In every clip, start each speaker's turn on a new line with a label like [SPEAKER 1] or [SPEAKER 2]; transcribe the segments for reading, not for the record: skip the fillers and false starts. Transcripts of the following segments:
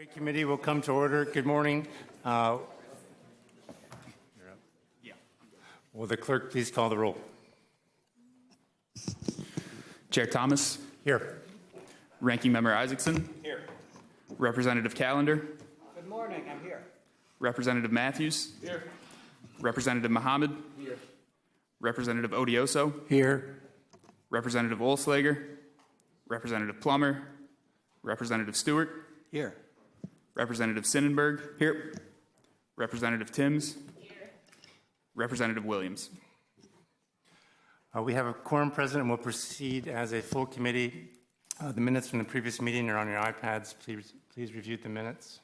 [SPEAKER 1] Judiciary Committee will come to order. Good morning. Will the clerk please call the roll?
[SPEAKER 2] Chair Thomas.
[SPEAKER 1] Here.
[SPEAKER 2] Ranking Member Isaacson.
[SPEAKER 3] Here.
[SPEAKER 2] Representative Callender.
[SPEAKER 3] Good morning, I'm here.
[SPEAKER 2] Representative Matthews.
[SPEAKER 3] Here.
[SPEAKER 2] Representative Muhammad.
[SPEAKER 3] Here.
[SPEAKER 2] Representative Odioso.
[SPEAKER 1] Here.
[SPEAKER 2] Representative Olslager. Representative Plummer. Representative Stewart.
[SPEAKER 3] Here.
[SPEAKER 2] Representative Sinnenberg.
[SPEAKER 1] Here.
[SPEAKER 2] Representative Timms. Here. Representative Williams.
[SPEAKER 1] We have a quorum present and we'll proceed as a full committee. The minutes from the previous meeting are on your iPads. Please review the minutes.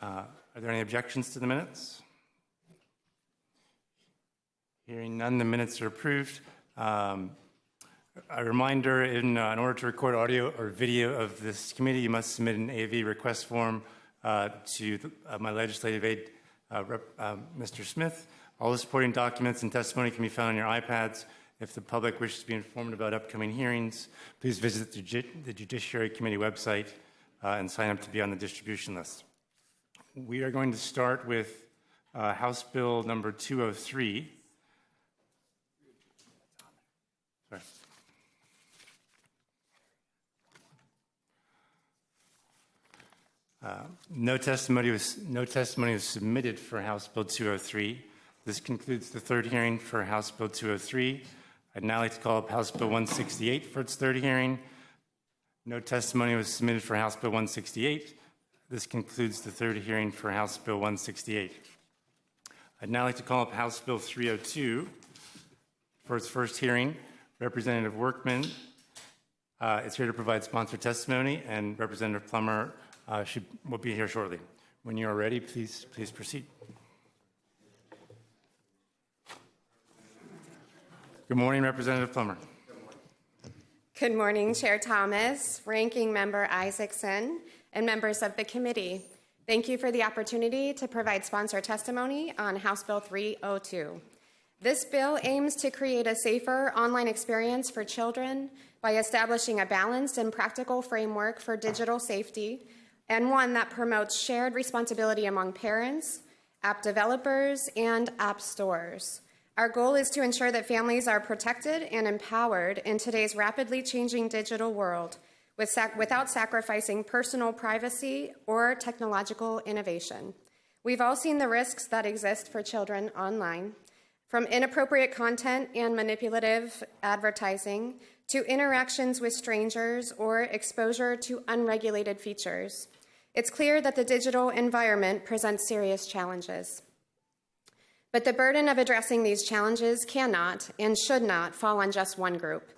[SPEAKER 1] Are there any objections to the minutes? Hearing none, the minutes are approved. A reminder, in order to record audio or video of this committee, you must submit an AV request form to my legislative aide, Mr. Smith. All the supporting documents and testimony can be found on your iPads. If the public wishes to be informed about upcoming hearings, please visit the Judiciary Committee website and sign up to be on the distribution list. We are going to start with House Bill number 203. Sorry. No testimony was submitted for House Bill 203. This concludes the third hearing for House Bill 203. I'd now like to call up House Bill 168 for its third hearing. No testimony was submitted for House Bill 168. This concludes the third hearing for House Bill 168. I'd now like to call up House Bill 302 for its first hearing. Representative Workman is here to provide sponsored testimony, and Representative Plummer will be here shortly. When you are ready, please proceed. Good morning, Representative Plummer.
[SPEAKER 4] Good morning, Chair Thomas, Ranking Member Isaacson, and members of the committee. Thank you for the opportunity to provide sponsored testimony on House Bill 302. This bill aims to create a safer online experience for children by establishing a balanced and practical framework for digital safety, and one that promotes shared responsibility among parents, app developers, and app stores. Our goal is to ensure that families are protected and empowered in today's rapidly changing digital world without sacrificing personal privacy or technological innovation. We've all seen the risks that exist for children online, from inappropriate content and manipulative advertising to interactions with strangers or exposure to unregulated features. It's clear that the digital environment presents serious challenges. But the burden of addressing these challenges cannot and should not fall on just one group.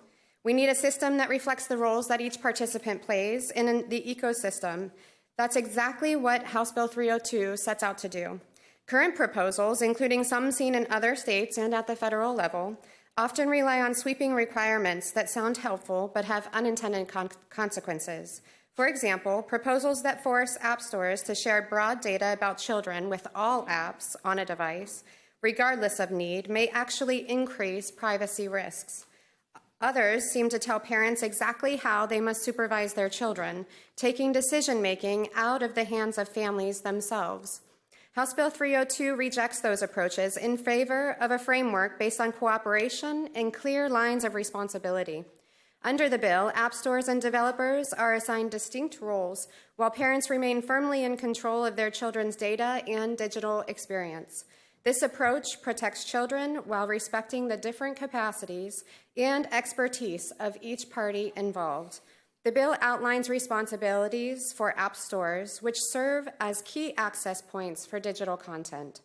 [SPEAKER 4] We need a system that reflects the roles that each participant plays in the ecosystem. That's exactly what House Bill 302 sets out to do. Current proposals, including some seen in other states and at the federal level, often rely on sweeping requirements that sound helpful but have unintended consequences. For example, proposals that force app stores to share broad data about children with all apps on a device, regardless of need, may actually increase privacy risks. Others seem to tell parents exactly how they must supervise their children, taking decision-making out of the hands of families themselves. House Bill 302 rejects those approaches in favor of a framework based on cooperation and clear lines of responsibility. Under the bill, app stores and developers are assigned distinct roles, while parents remain firmly in control of their children's data and digital experience. This approach protects children while respecting the different capacities and expertise of each party involved. The bill outlines responsibilities for app stores, which serve as key access points for digital content.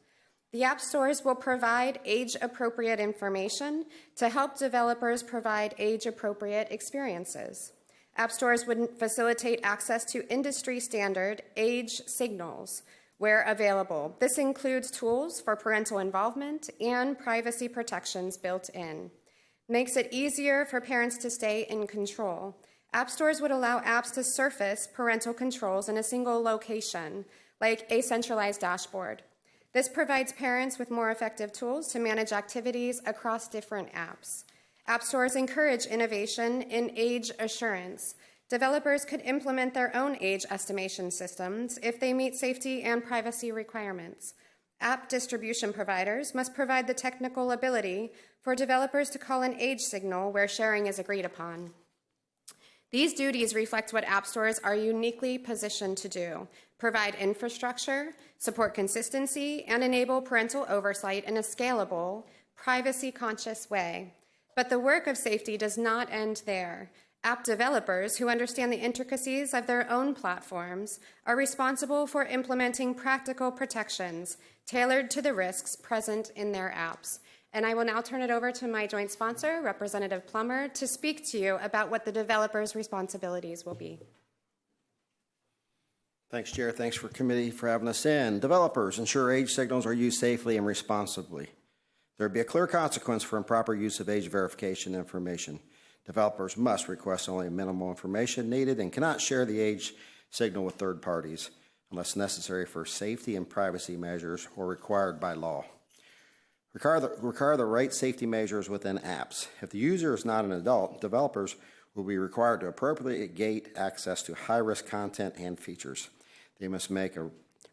[SPEAKER 4] The app stores will provide age-appropriate information to help developers provide age-appropriate experiences. App stores would facilitate access to industry-standard age signals where available. This includes tools for parental involvement and privacy protections built in. Makes it easier for parents to stay in control. App stores would allow apps to surface parental controls in a single location, like a centralized dashboard. This provides parents with more effective tools to manage activities across different apps. App stores encourage innovation in age assurance. Developers could implement their own age estimation systems if they meet safety and privacy requirements. App distribution providers must provide the technical ability for developers to call an age signal where sharing is agreed upon. These duties reflect what app stores are uniquely positioned to do: provide infrastructure, support consistency, and enable parental oversight in a scalable, privacy-conscious way. But the work of safety does not end there. App developers who understand the intricacies of their own platforms are responsible for implementing practical protections tailored to the risks present in their apps. And I will now turn it over to my joint sponsor, Representative Plummer, to speak to you about what the developers' responsibilities will be.
[SPEAKER 3] Thanks, Chair. Thanks for committee for having us in. Developers ensure age signals are used safely and responsibly. There would be a clear consequence for improper use of age verification information. Developers must request only minimal information needed and cannot share the age signal with third parties unless necessary for safety and privacy measures or required by law. Require the right safety measures within apps. If the user is not an adult, developers will be required to appropriately gate access to high-risk content and features. They must make a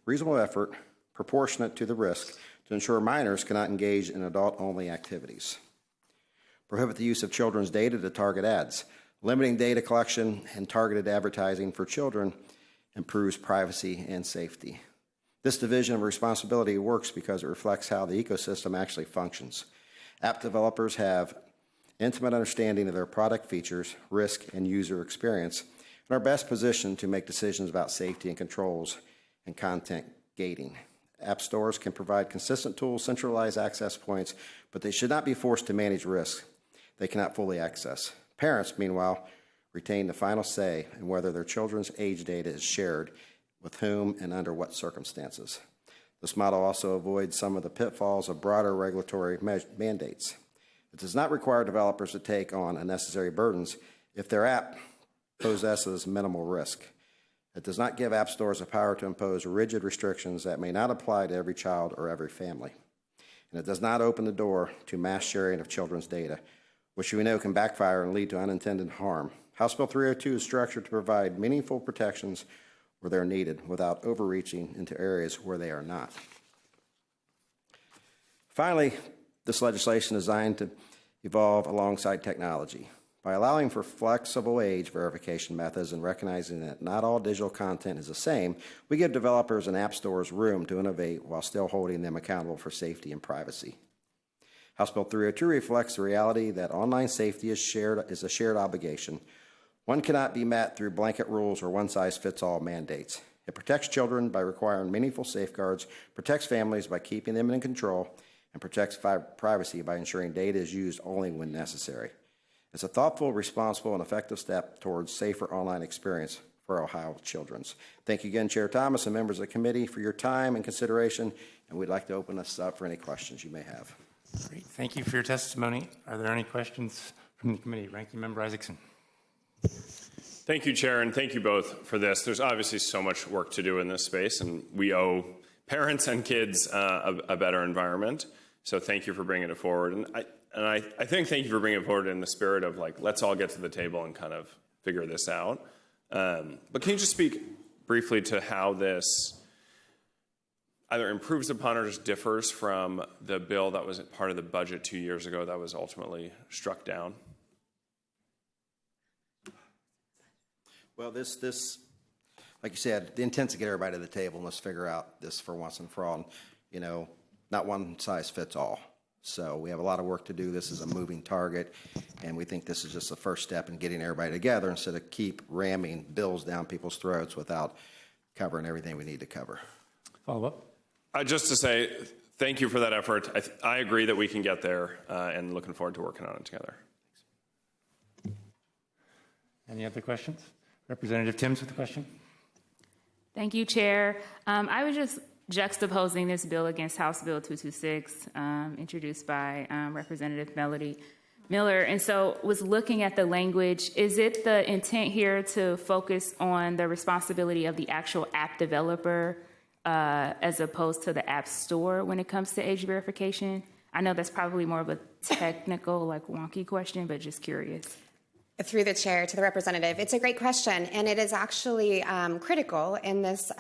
[SPEAKER 3] reasonable effort proportionate to the risk to ensure minors cannot engage in adult-only activities. Prohibit the use of children's data to target ads. Limiting data collection and targeted advertising for children improves privacy and safety. This division of responsibility works because it reflects how the ecosystem actually functions. App developers have intimate understanding of their product features, risk, and user experience, and are best positioned to make decisions about safety and controls and content gating. App stores can provide consistent tools, centralized access points, but they should not be forced to manage risks they cannot fully access. Parents, meanwhile, retain the final say in whether their children's age data is shared, with whom, and under what circumstances. This model also avoids some of the pitfalls of broader regulatory mandates. It does not require developers to take on unnecessary burdens if their app possesses minimal risk. It does not give app stores the power to impose rigid restrictions that may not apply to every child or every family. And it does not open the door to mass sharing of children's data, which we know can backfire and lead to unintended harm. House Bill 302 is structured to provide meaningful protections where they're needed without overreaching into areas where they are not. Finally, this legislation is designed to evolve alongside technology. By allowing for flexible age verification methods and recognizing that not all digital content is the same, we give developers and app stores room to innovate while still holding them accountable for safety and privacy. House Bill 302 reflects the reality that online safety is a shared obligation. One cannot be met through blanket rules or one-size-fits-all mandates. It protects children by requiring meaningful safeguards, protects families by keeping them in control, and protects privacy by ensuring data is used only when necessary. It's a thoughtful, responsible, and effective step towards safer online experience for Ohio children. Thank you again, Chair Thomas and members of the committee, for your time and consideration, and we'd like to open this up for any questions you may have.
[SPEAKER 1] Great. Thank you for your testimony. Are there any questions from the committee? Ranking Member Isaacson.
[SPEAKER 5] Thank you, Chair, and thank you both for this. There's obviously so much work to do in this space, and we owe parents and kids a better environment. So thank you for bringing it forward. And I think thank you for bringing it forward in the spirit of, like, let's all get to the table and kind of figure this out. But can you just speak briefly to how this either improves upon or just differs from the bill that was part of the budget 2 years ago that was ultimately struck down?
[SPEAKER 3] Well, this, like you said, the intent's to get everybody to the table and let's figure out this for once and for all. And, you know, not one size fits all. So we have a lot of work to do. This is a moving target, and we think this is just the first step in getting everybody together instead of keep ramming bills down people's throats without covering everything we need to cover.
[SPEAKER 1] Follow up?
[SPEAKER 5] Just to say thank you for that effort. I agree that we can get there, and looking forward to working on it together.
[SPEAKER 1] Any other questions? Representative Timms with a question.
[SPEAKER 6] Thank you, Chair. I was just juxtaposing this bill against House Bill 226, introduced by Representative Melody Miller, and so was looking at the language. Is it the intent here to focus on the responsibility of the actual app developer as opposed to the App Store when it comes to age verification? I know that's probably more of a technical, like wonky question, but just curious.
[SPEAKER 4] Through the chair to the representative, it's a great question, and it is actually critical in this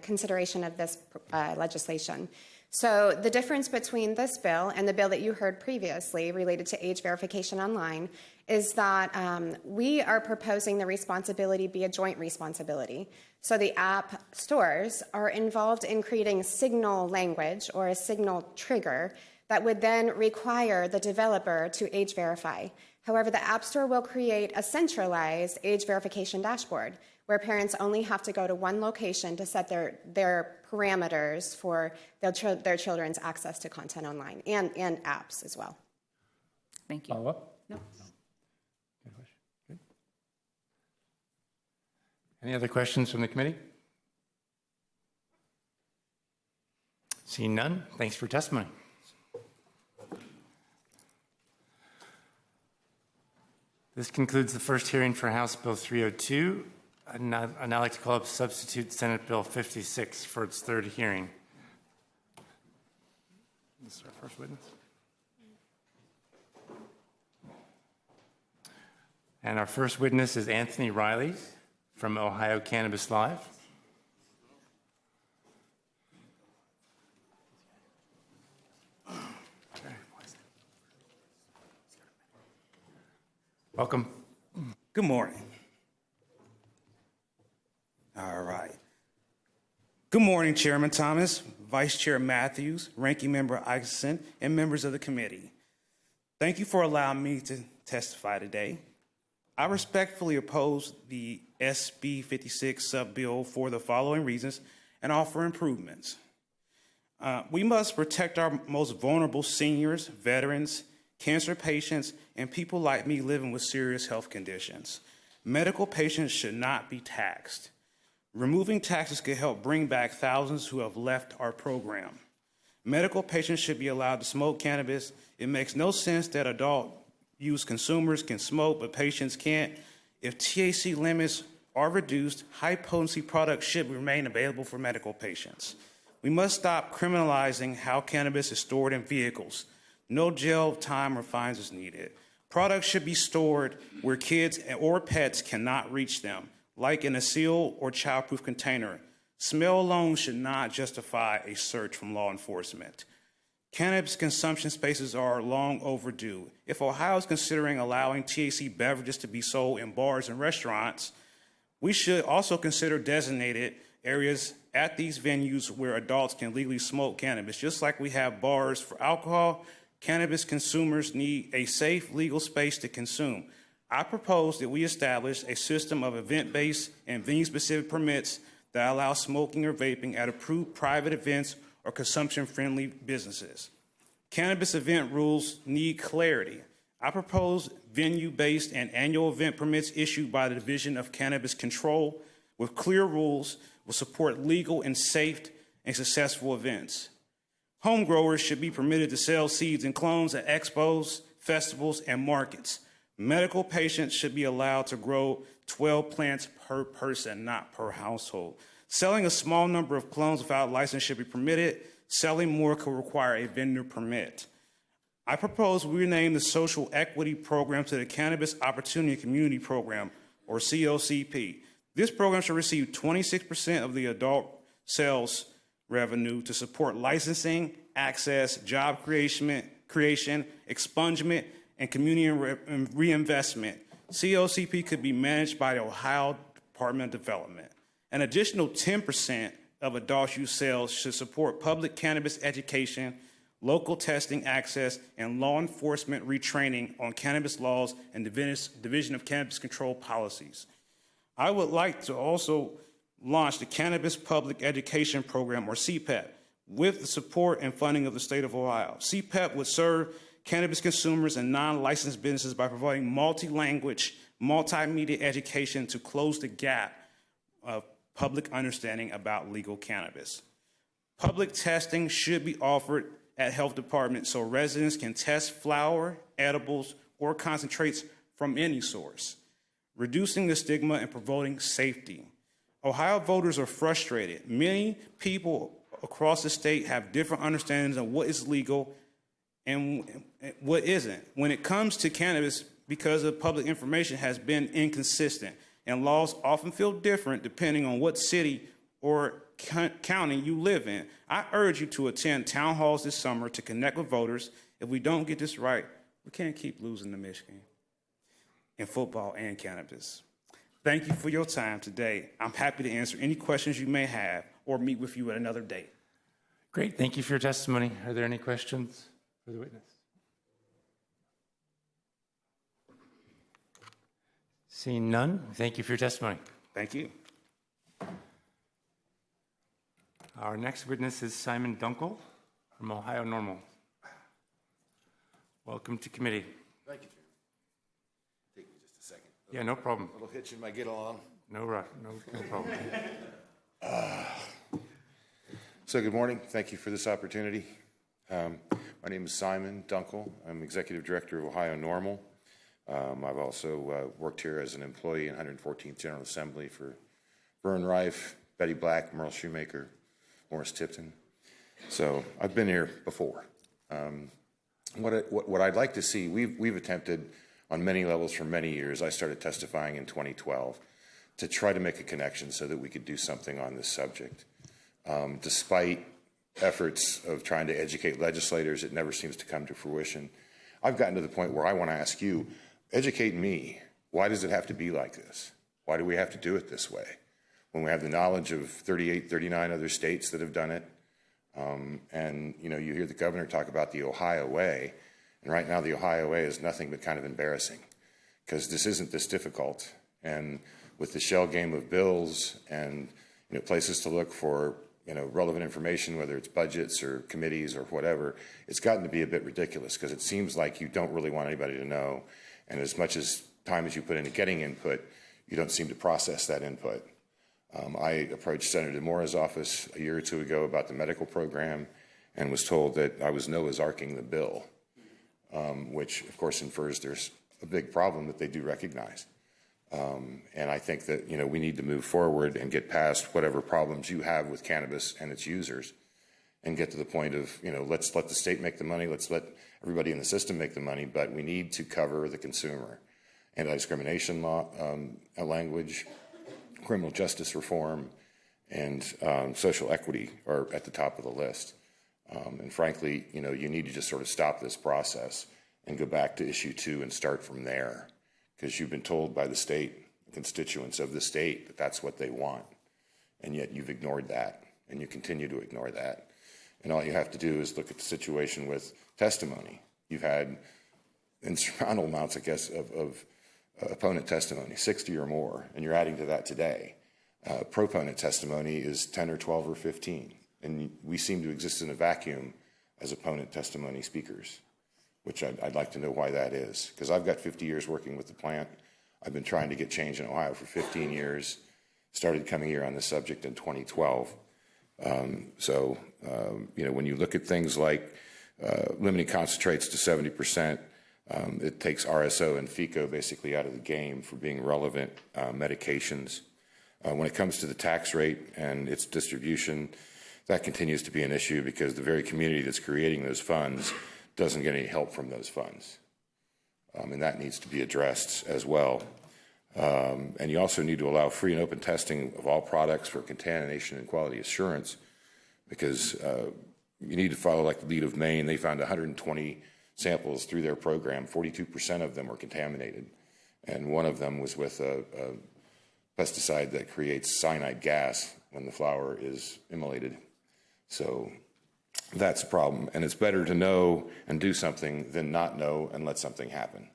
[SPEAKER 4] consideration of this legislation. So the difference between this bill and the bill that you heard previously related to age verification online is that we are proposing the responsibility be a joint responsibility. So the app stores are involved in creating signal language or a signal trigger that would then require the developer to age verify. However, the App Store will create a centralized age verification dashboard where parents only have to go to one location to set their parameters for their children's access to content online and apps as well.
[SPEAKER 6] Thank you.
[SPEAKER 1] Follow up?
[SPEAKER 6] No.
[SPEAKER 1] Good question. Good. Any other questions from the committee? Seeing none, thanks for testimony. This concludes the first hearing for House Bill 302. I'd now like to call up Substitute Senate Bill 56 for its third hearing. This is our first witness. And our first witness is Anthony Riley from Ohio Cannabis Live. Welcome.
[SPEAKER 7] Good morning. All right. Good morning, Chairman Thomas, Vice Chair Matthews, Ranking Member Isaacson, and members of the committee. Thank you for allowing me to testify today. I respectfully oppose the SB 56 sub-bill for the following reasons and offer improvements. We must protect our most vulnerable seniors, veterans, cancer patients, and people like me living with serious health conditions. Medical patients should not be taxed. Removing taxes could help bring back thousands who have left our program. Medical patients should be allowed to smoke cannabis. It makes no sense that adult use consumers can smoke, but patients can't. If THC limits are reduced, high-potency products should remain available for medical patients. We must stop criminalizing how cannabis is stored in vehicles. No jail time or fines is needed. Products should be stored where kids or pets cannot reach them, like in a sealed or childproof container. Smell alone should not justify a search from law enforcement. Cannabis consumption spaces are long overdue. If Ohio is considering allowing THC beverages to be sold in bars and restaurants, we should also consider designated areas at these venues where adults can legally smoke cannabis. Just like we have bars for alcohol, cannabis consumers need a safe, legal space to consume. I propose that we establish a system of event-based and venue-specific permits that allow smoking or vaping at approved private events or consumption-friendly businesses. Cannabis event rules need clarity. I propose venue-based and annual event permits issued by the Division of Cannabis Control with clear rules will support legal and safe and successful events. Home growers should be permitted to sell seeds and clones at expos, festivals, and markets. Medical patients should be allowed to grow 12 plants per person, not per household. Selling a small number of clones without license should be permitted. Selling more could require a vendor permit. I propose we rename the Social Equity Program to the Cannabis Opportunity Community Program, or COCP. This program should receive 26% of the adult sales revenue to support licensing, access, job creation, expungement, and community reinvestment. COCP could be managed by the Ohio Department of Development. An additional 10% of adult use sales should support public cannabis education, local testing access, and law enforcement retraining on cannabis laws and Division of Cannabis Control policies. I would like to also launch the Cannabis Public Education Program, or CPEP, with the support and funding of the state of Ohio. CPEP would serve cannabis consumers and non-licensed businesses by providing multi-language, multimedia education to close the gap of public understanding about legal cannabis. Public testing should be offered at health departments so residents can test flower, edibles, or concentrates from any source, reducing the stigma and promoting safety. Ohio voters are frustrated. Many people across the state have different understandings of what is legal and what isn't. When it comes to cannabis, because of public information has been inconsistent, and laws often feel different depending on what city or county you live in. I urge you to attend town halls this summer to connect with voters. If we don't get this right, we can't keep losing to Michigan in football and cannabis. Thank you for your time today. I'm happy to answer any questions you may have or meet with you at another date.
[SPEAKER 1] Great. Thank you for your testimony. Are there any questions for the witness? Seeing none, thank you for your testimony.
[SPEAKER 7] Thank you.
[SPEAKER 1] Our next witness is Simon Dunkel from Ohio Normal. Welcome to committee.
[SPEAKER 8] Thank you, Chair. Take me just a second.
[SPEAKER 1] Yeah, no problem.
[SPEAKER 8] A little hitch in my get along.
[SPEAKER 1] No rush, no problem.
[SPEAKER 8] So good morning. Thank you for this opportunity. My name is Simon Dunkel. I'm Executive Director of Ohio Normal. I've also worked here as an employee in 114th General Assembly for Vern Rife, Betty Black, Merle Shoemaker, Morris Tipton. So I've been here before. What I'd like to see, we've attempted on many levels for many years. I started testifying in 2012 to try to make a connection so that we could do something on this subject. Despite efforts of trying to educate legislators, it never seems to come to fruition. I've gotten to the point where I want to ask you, educate me. Why does it have to be like this? Why do we have to do it this way? When we have the knowledge of 38, 39 other states that have done it, and you hear the governor talk about the Ohio way, and right now the Ohio way is nothing but kind of embarrassing because this isn't this difficult. And with the shell game of bills and places to look for relevant information, whether it's budgets or committees or whatever, it's gotten to be a bit ridiculous because it seems like you don't really want anybody to know. And as much as time as you put into getting input, you don't seem to process that input. I approached Senator Mora's office a year or two ago about the medical program and was told that I was Noah's Arking the bill, which of course infers there's a big problem that they do recognize. And I think that, we need to move forward and get past whatever problems you have with cannabis and its users and get to the point of, let's let the state make the money, let's let everybody in the system make the money, but we need to cover the consumer. Anti-discrimination law language, criminal justice reform, and social equity are at the top of the list. And frankly, you need to just sort of stop this process and go back to issue 2 and start from there. Because you've been told by the state, the constituents of the state, that that's what they want. And yet you've ignored that, and you continue to ignore that. And all you have to do is look at the situation with testimony. You've had insurmountable amounts, I guess, of opponent testimony, 60 or more, and you're adding to that today. Proponent testimony is 10 or 12 or 15, and we seem to exist in a vacuum as opponent testimony speakers, which I'd like to know why that is. Because I've got 50 years working with the plant. I've been trying to get change in Ohio for 15 years. Started coming here on this subject in 2012. When you look at things like limiting concentrates to 70%, it takes RSO and FICO basically out of the game for being relevant medications. When it comes to the tax rate and its distribution, that continues to be an issue because the very community that's creating those funds doesn't get any help from those funds. And that needs to be addressed as well. And you also need to allow free and open testing of all products for contamination and quality assurance because you need to follow like the lead of Maine. They found 120 samples through their program. 42% of them were contaminated. And one of them was with a pesticide that creates cyanide gas when the flower is immolated. So that's a problem. And it's better to know and do something than not know and let something happen.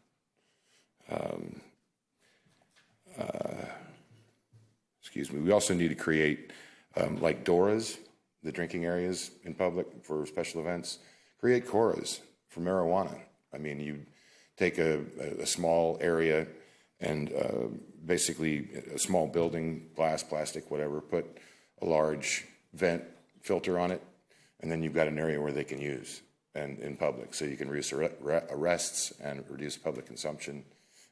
[SPEAKER 8] We also need to create like DORAs, the drinking areas in public for special events. Create CORAs for marijuana. I mean, you take a small area and basically a small building, glass, plastic, whatever, put a large vent filter on it, and then you've got an area where they can use and in public. So you can reduce arrests and reduce public consumption,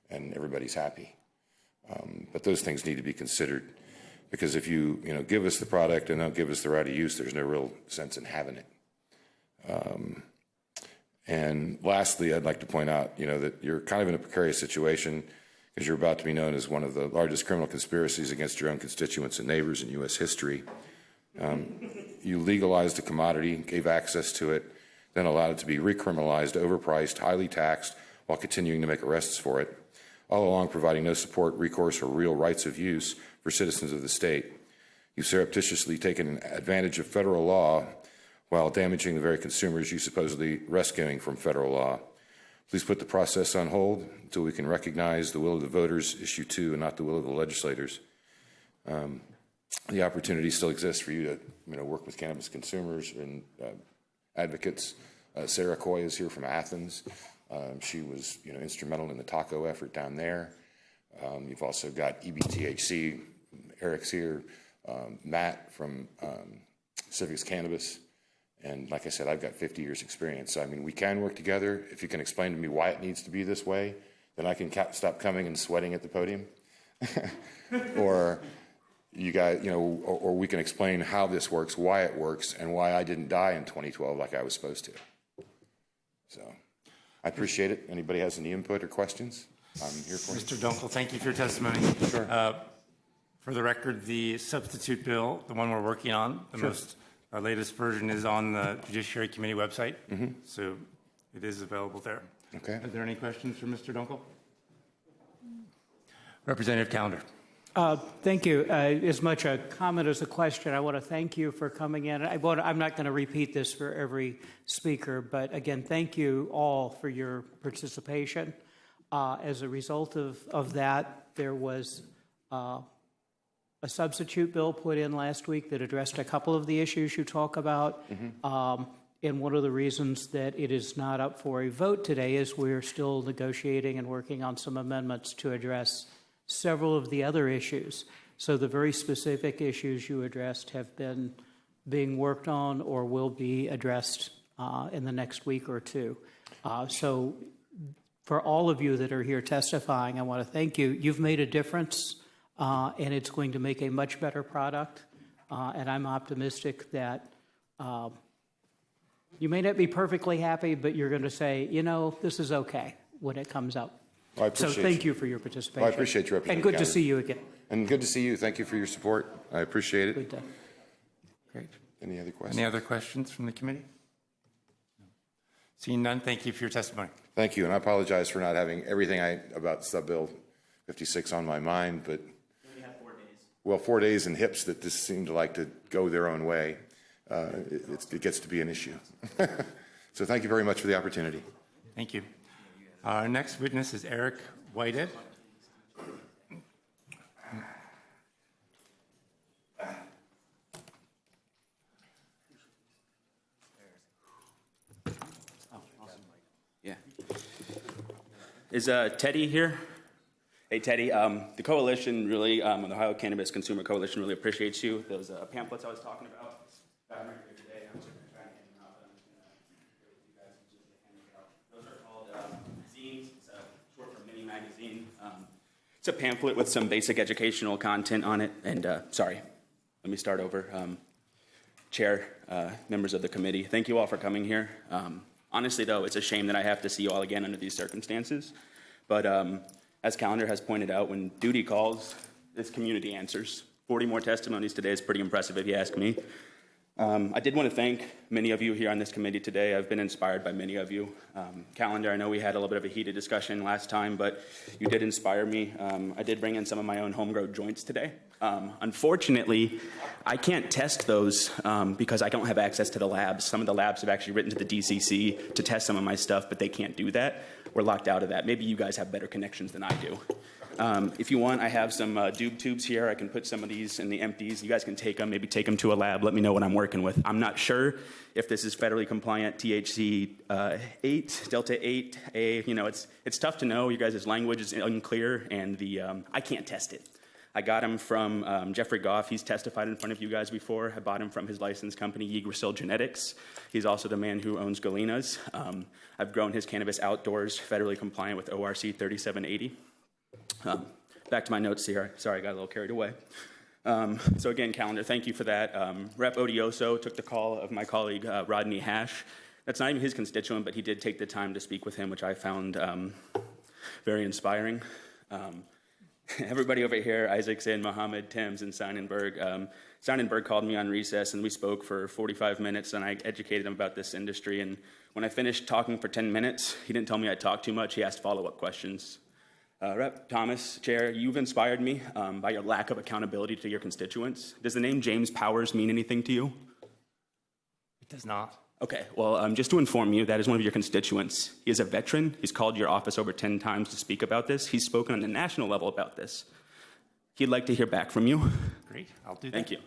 [SPEAKER 8] and everybody's happy. But those things need to be considered. Because if you give us the product and don't give us the right of use, there's no real sense in having it. And lastly, I'd like to point out, that you're kind of in a precarious situation because you're about to be known as one of the largest criminal conspiracies against your own constituents and neighbors in U.S. history. You legalized a commodity, gave access to it, then allowed it to be recriminalized, overpriced, highly taxed, while continuing to make arrests for it, all along providing no support, recourse, or real rights of use for citizens of the state. You've surreptitiously taken advantage of federal law while damaging the very consumers you supposedly rescuing from federal law. Please put the process on hold until we can recognize the will of the voters, issue 2, and not the will of the legislators. The opportunity still exists for you to work with cannabis consumers and advocates. Sarah Coy is here from Athens. She was instrumental in the taco effort down there. You've also got EBTHC, Eric's here, Matt from Civics Cannabis. And like I said, I've got 50 years experience. So, we can work together. If you can explain to me why it needs to be this way, then I can stop coming and sweating at the podium. Or you guys, or we can explain how this works, why it works, and why I didn't die in 2012 like I was supposed to. So I appreciate it. Anybody has any input or questions? I'm here for
[SPEAKER 1] Mr. Dunkel, thank you for your testimony.
[SPEAKER 8] Sure.
[SPEAKER 1] For the record, the substitute bill, the one we're working on, our latest version is on the Judiciary Committee website, so it is available there.
[SPEAKER 8] Okay.
[SPEAKER 1] Are there any questions for Mr. Dunkel? Representative Callender.
[SPEAKER 9] Thank you. As much a comment as a question, I want to thank you for coming in. I'm not going to repeat this for every speaker, but again, thank you all for your participation. As a result of that, there was a substitute bill put in last week that addressed a couple of the issues you talk about. And one of the reasons that it is not up for a vote today is we're still negotiating and working on some amendments to address several of the other issues. So the very specific issues you addressed have been being worked on or will be addressed in the next week or two. So for all of you that are here testifying, I want to thank you. You've made a difference. And it's going to make a much better product. And I'm optimistic that you may not be perfectly happy, but you're going to say, this is okay when it comes up.
[SPEAKER 8] Well, I appreciate
[SPEAKER 9] so thank you for your participation.
[SPEAKER 8] Well, I appreciate your
[SPEAKER 9] And good to see you again.
[SPEAKER 8] And good to see you. Thank you for your support. I appreciate it.
[SPEAKER 9] Good day.
[SPEAKER 1] Great.
[SPEAKER 8] Any other questions?
[SPEAKER 1] Any other questions from the committee? Seeing none, thank you for your testimony.
[SPEAKER 8] Thank you, and I apologize for not having everything about Sub-Bill 56 on my mind, but well, 4 days and hips that just seem to like to go their own way. It gets to be an issue. So thank you very much for the opportunity.
[SPEAKER 1] Thank you. Our next witness is Eric Whitehead.
[SPEAKER 10] Yeah. Is Teddy here? Hey, Teddy. The coalition really, the Ohio Cannabis Consumer Coalition really appreciates you. Those pamphlets I was talking about, I'm right here today. I'm just going to try and hand them out. I'm just going to share with you guys and just hand them out. Those are called zines. It's short for mini magazine. It's a pamphlet with some basic educational content on it. And sorry, let me start over. Chair, members of the committee, thank you all for coming here. Honestly, though, it's a shame that I have to see you all again under these circumstances. But as Callender has pointed out, when duty calls, this community answers. 40 more testimonies today is pretty impressive if you ask me. I did want to thank many of you here on this committee today. I've been inspired by many of you. Callender, I know we had a little bit of a heated discussion last time, but you did inspire me. I did bring in some of my own homegrown joints today. Unfortunately, I can't test those because I don't have access to the labs. Some of the labs have actually written to the DCC to test some of my stuff, but they can't do that. We're locked out of that. Maybe you guys have better connections than I do. If you want, I have some doob tubes here. I can put some of these in the empties. You guys can take them, maybe take them to a lab. Let me know what I'm working with. I'm not sure if this is federally compliant, THC 8, Delta 8A. It's tough to know. You guys' language is unclear, and I can't test it. I got him from Jeffrey Goff. He's testified in front of you guys before. I bought him from his licensed company, Yggdrasil Genetics. He's also the man who owns Galena's. I've grown his cannabis outdoors, federally compliant with ORC 3780. Back to my notes here. Sorry, I got a little carried away. So again, calendar, thank you for that. Rep. Odioso took the call of my colleague Rodney Hash. That's not even his constituent, but he did take the time to speak with him, which I found very inspiring. Everybody over here, Isaacson, Mohammed, Timms, and Sonnenberg. Sonnenberg called me on recess, and we spoke for 45 minutes, and I educated him about this industry. And when I finished talking for 10 minutes, he didn't tell me I talked too much. He asked follow-up questions. Rep. Thomas, Chair, you've inspired me by your lack of accountability to your constituents. Does the name James Powers mean anything to you?
[SPEAKER 1] It does not.
[SPEAKER 10] Okay, well, just to inform you, that is one of your constituents. He is a veteran. He's called your office over 10 times to speak about this. He's spoken on the national level about this. He'd like to hear back from you.
[SPEAKER 1] Great, I'll do that.
[SPEAKER 10] Thank you.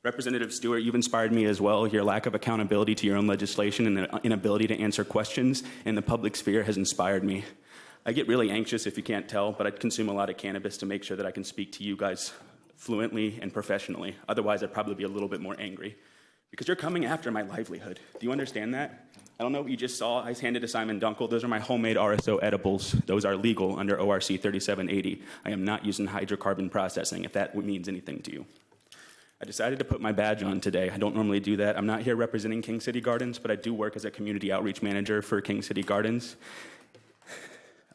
[SPEAKER 10] Representative Stewart, you've inspired me as well. Your lack of accountability to your own legislation and the inability to answer questions in the public sphere has inspired me. I get really anxious, if you can't tell, but I consume a lot of cannabis to make sure that I can speak to you guys fluently and professionally. Otherwise, I'd probably be a little bit more angry. Because you're coming after my livelihood. Do you understand that? I don't know what you just saw. I handed to Simon Dunkel. Those are my homemade RSO edibles. Those are legal under ORC 3780. I am not using hydrocarbon processing, if that means anything to you. I decided to put my badge on today. I don't normally do that. I'm not here representing King City Gardens, but I do work as a community outreach manager for King City Gardens.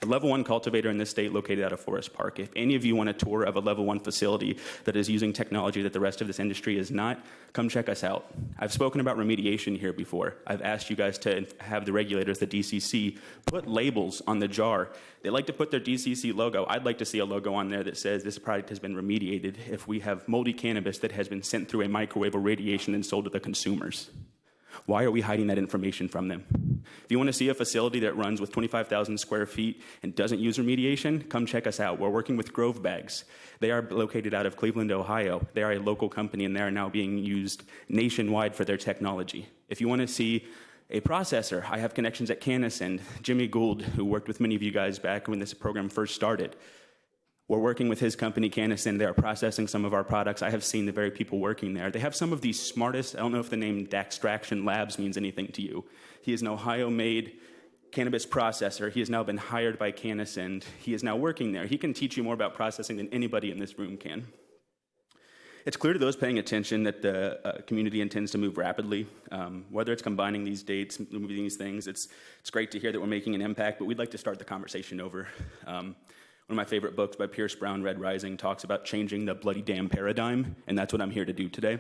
[SPEAKER 10] A level 1 cultivator in this state located out of Forest Park. If any of you want a tour of a level 1 facility that is using technology that the rest of this industry is not, come check us out. I've spoken about remediation here before. I've asked you guys to have the regulators, the DCC, put labels on the jar. They like to put their DCC logo. I'd like to see a logo on there that says this product has been remediated if we have moldy cannabis that has been sent through a microwave or radiation and sold to the consumers. Why are we hiding that information from them? If you want to see a facility that runs with 25,000 square feet and doesn't use remediation, come check us out. We're working with Grove Bags. They are located out of Cleveland, Ohio. They are a local company, and they are now being used nationwide for their technology. If you want to see a processor, I have connections at Canison. Jimmy Gould, who worked with many of you guys back when this program first started. We're working with his company, Canison. They are processing some of our products. I have seen the very people working there. They have some of the smartest, I don't know if the name Daxtraction Labs means anything to you. He is an Ohio-made cannabis processor. He has now been hired by Canison. He is now working there. He can teach you more about processing than anybody in this room can. It's clear to those paying attention that the community intends to move rapidly. Whether it's combining these dates, moving these things, it's great to hear that we're making an impact, but we'd like to start the conversation over. One of my favorite books by Pierce Brown, Red Rising, talks about changing the bloody damn paradigm, and that's what I'm here to do today.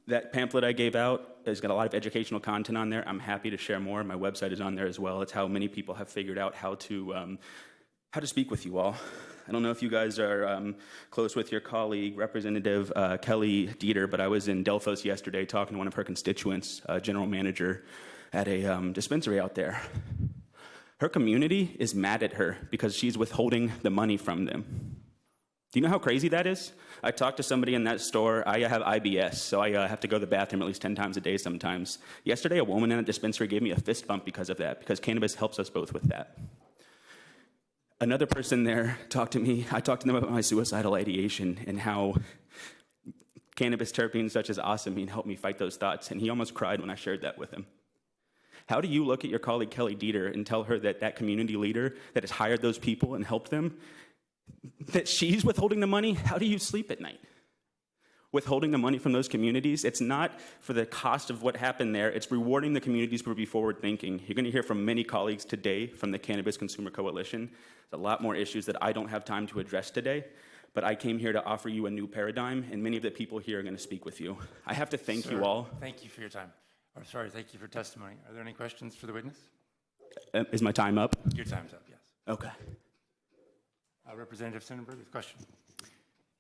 [SPEAKER 10] That pamphlet I gave out has got a lot of educational content on there. I'm happy to share more. My website is on there as well. It's how many people have figured out how to speak with you all. I don't know if you guys are close with your colleague, Representative Kelly Dieter, but I was in Delphos yesterday talking to one of her constituents, general manager at a dispensary out there. Her community is mad at her because she's withholding the money from them. Do you know how crazy that is? I talked to somebody in that store. I have IBS, so I have to go to the bathroom at least 10 times a day sometimes. Yesterday, a woman in a dispensary gave me a fist bump because of that, because cannabis helps us both with that. Another person there talked to me. I talked to them about my suicidal ideation and how cannabis terpenes such as osmine helped me fight those thoughts, and he almost cried when I shared that with him. How do you look at your colleague Kelly Dieter and tell her that that community leader that has hired those people and helped them, that she's withholding the money? How do you sleep at night? Withholding the money from those communities, it's not for the cost of what happened there. It's rewarding the communities for being forward thinking. You're going to hear from many colleagues today from the Cannabis Consumer Coalition. There's a lot more issues that I don't have time to address today, but I came here to offer you a new paradigm, and many of the people here are going to speak with you. I have to thank you all.
[SPEAKER 1] Thank you for your time. Thank you for testimony. Are there any questions for the witness?
[SPEAKER 10] Is my time up?
[SPEAKER 1] Your time's up, yes.
[SPEAKER 10] Okay.
[SPEAKER 1] Representative Sonnenberg, with a question.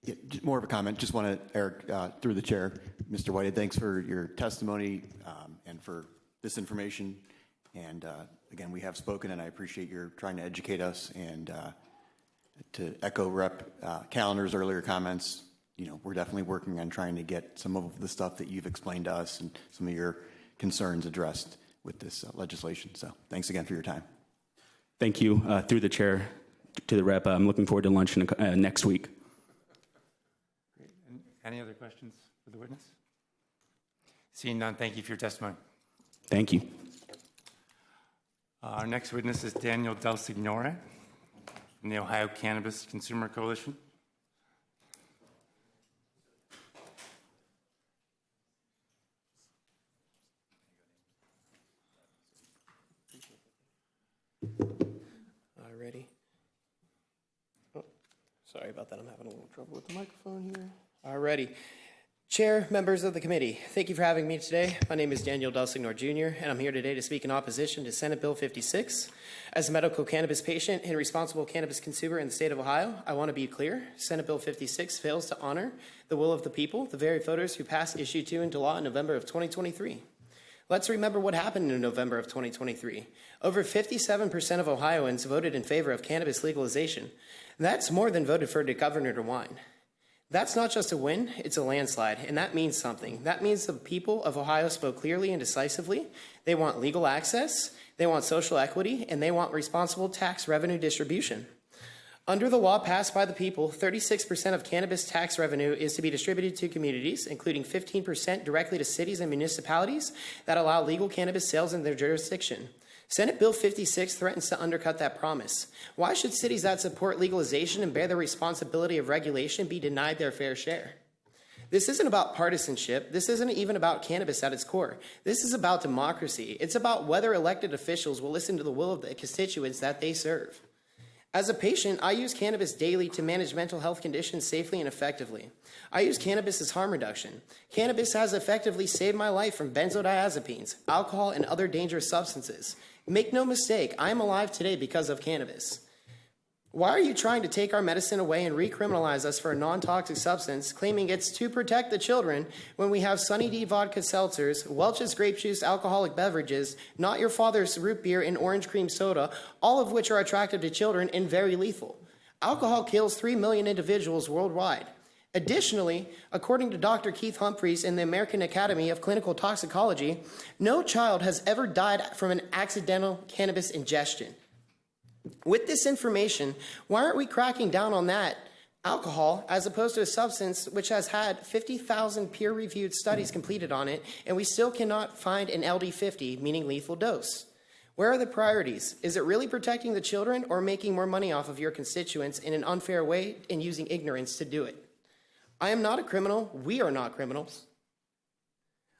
[SPEAKER 11] Yeah, just more of a comment. Just want to, Eric, through the chair, Mr. Whitehead, thanks for your testimony and for this information. And again, we have spoken, and I appreciate your trying to educate us. And to echo Rep. Callender's earlier comments, we're definitely working on trying to get some of the stuff that you've explained to us and some of your concerns addressed with this legislation. So thanks again for your time.
[SPEAKER 10] Thank you. Through the chair to the rep, I'm looking forward to lunch next week.
[SPEAKER 1] Great. Any other questions for the witness? Seeing none, thank you for your testimony.
[SPEAKER 10] Thank you.
[SPEAKER 1] Our next witness is Daniel Delsignor from the Ohio Cannabis Consumer Coalition.
[SPEAKER 12] Sorry about that. I'm having a little trouble with the microphone here. Alrighty. Chair, members of the committee, thank you for having me today. My name is Daniel Delsignor Jr., and I'm here today to speak in opposition to Senate Bill 56. As a medical cannabis patient and responsible cannabis consumer in the state of Ohio, I want to be clear. Senate Bill 56 fails to honor the will of the people, the very voters who passed Issue 2 into law in November of 2023. Let's remember what happened in November of 2023. Over 57% of Ohioans voted in favor of cannabis legalization. That's more than voted for the Governor DeWine. That's not just a win, it's a landslide, and that means something. That means the people of Ohio spoke clearly and decisively. They want legal access, they want social equity, and they want responsible tax revenue distribution. Under the law passed by the people, 36% of cannabis tax revenue is to be distributed to communities, including 15% directly to cities and municipalities that allow legal cannabis sales in their jurisdiction. Senate Bill 56 threatens to undercut that promise. Why should cities that support legalization and bear the responsibility of regulation be denied their fair share? This isn't about partisanship. This isn't even about cannabis at its core. This is about democracy. It's about whether elected officials will listen to the will of the constituents that they serve. As a patient, I use cannabis daily to manage mental health conditions safely and effectively. I use cannabis as harm reduction. Cannabis has effectively saved my life from benzodiazepines, alcohol, and other dangerous substances. Make no mistake, I am alive today because of cannabis. Why are you trying to take our medicine away and recriminalize us for a non-toxic substance, claiming it's to protect the children when we have Sunny D vodka seltzers, Welch's grape juice alcoholic beverages, Not Your Father's root beer, and orange cream soda, all of which are attractive to children and very lethal? Alcohol kills 3 million individuals worldwide. Additionally, according to Dr. Keith Humphreys in the American Academy of Clinical Toxicology, no child has ever died from an accidental cannabis ingestion. With this information, why aren't we cracking down on that alcohol as opposed to a substance which has had 50,000 peer-reviewed studies completed on it, and we still cannot find an LD50, meaning lethal dose? Where are the priorities? Is it really protecting the children or making more money off of your constituents in an unfair way and using ignorance to do it? I am not a criminal. We are not criminals.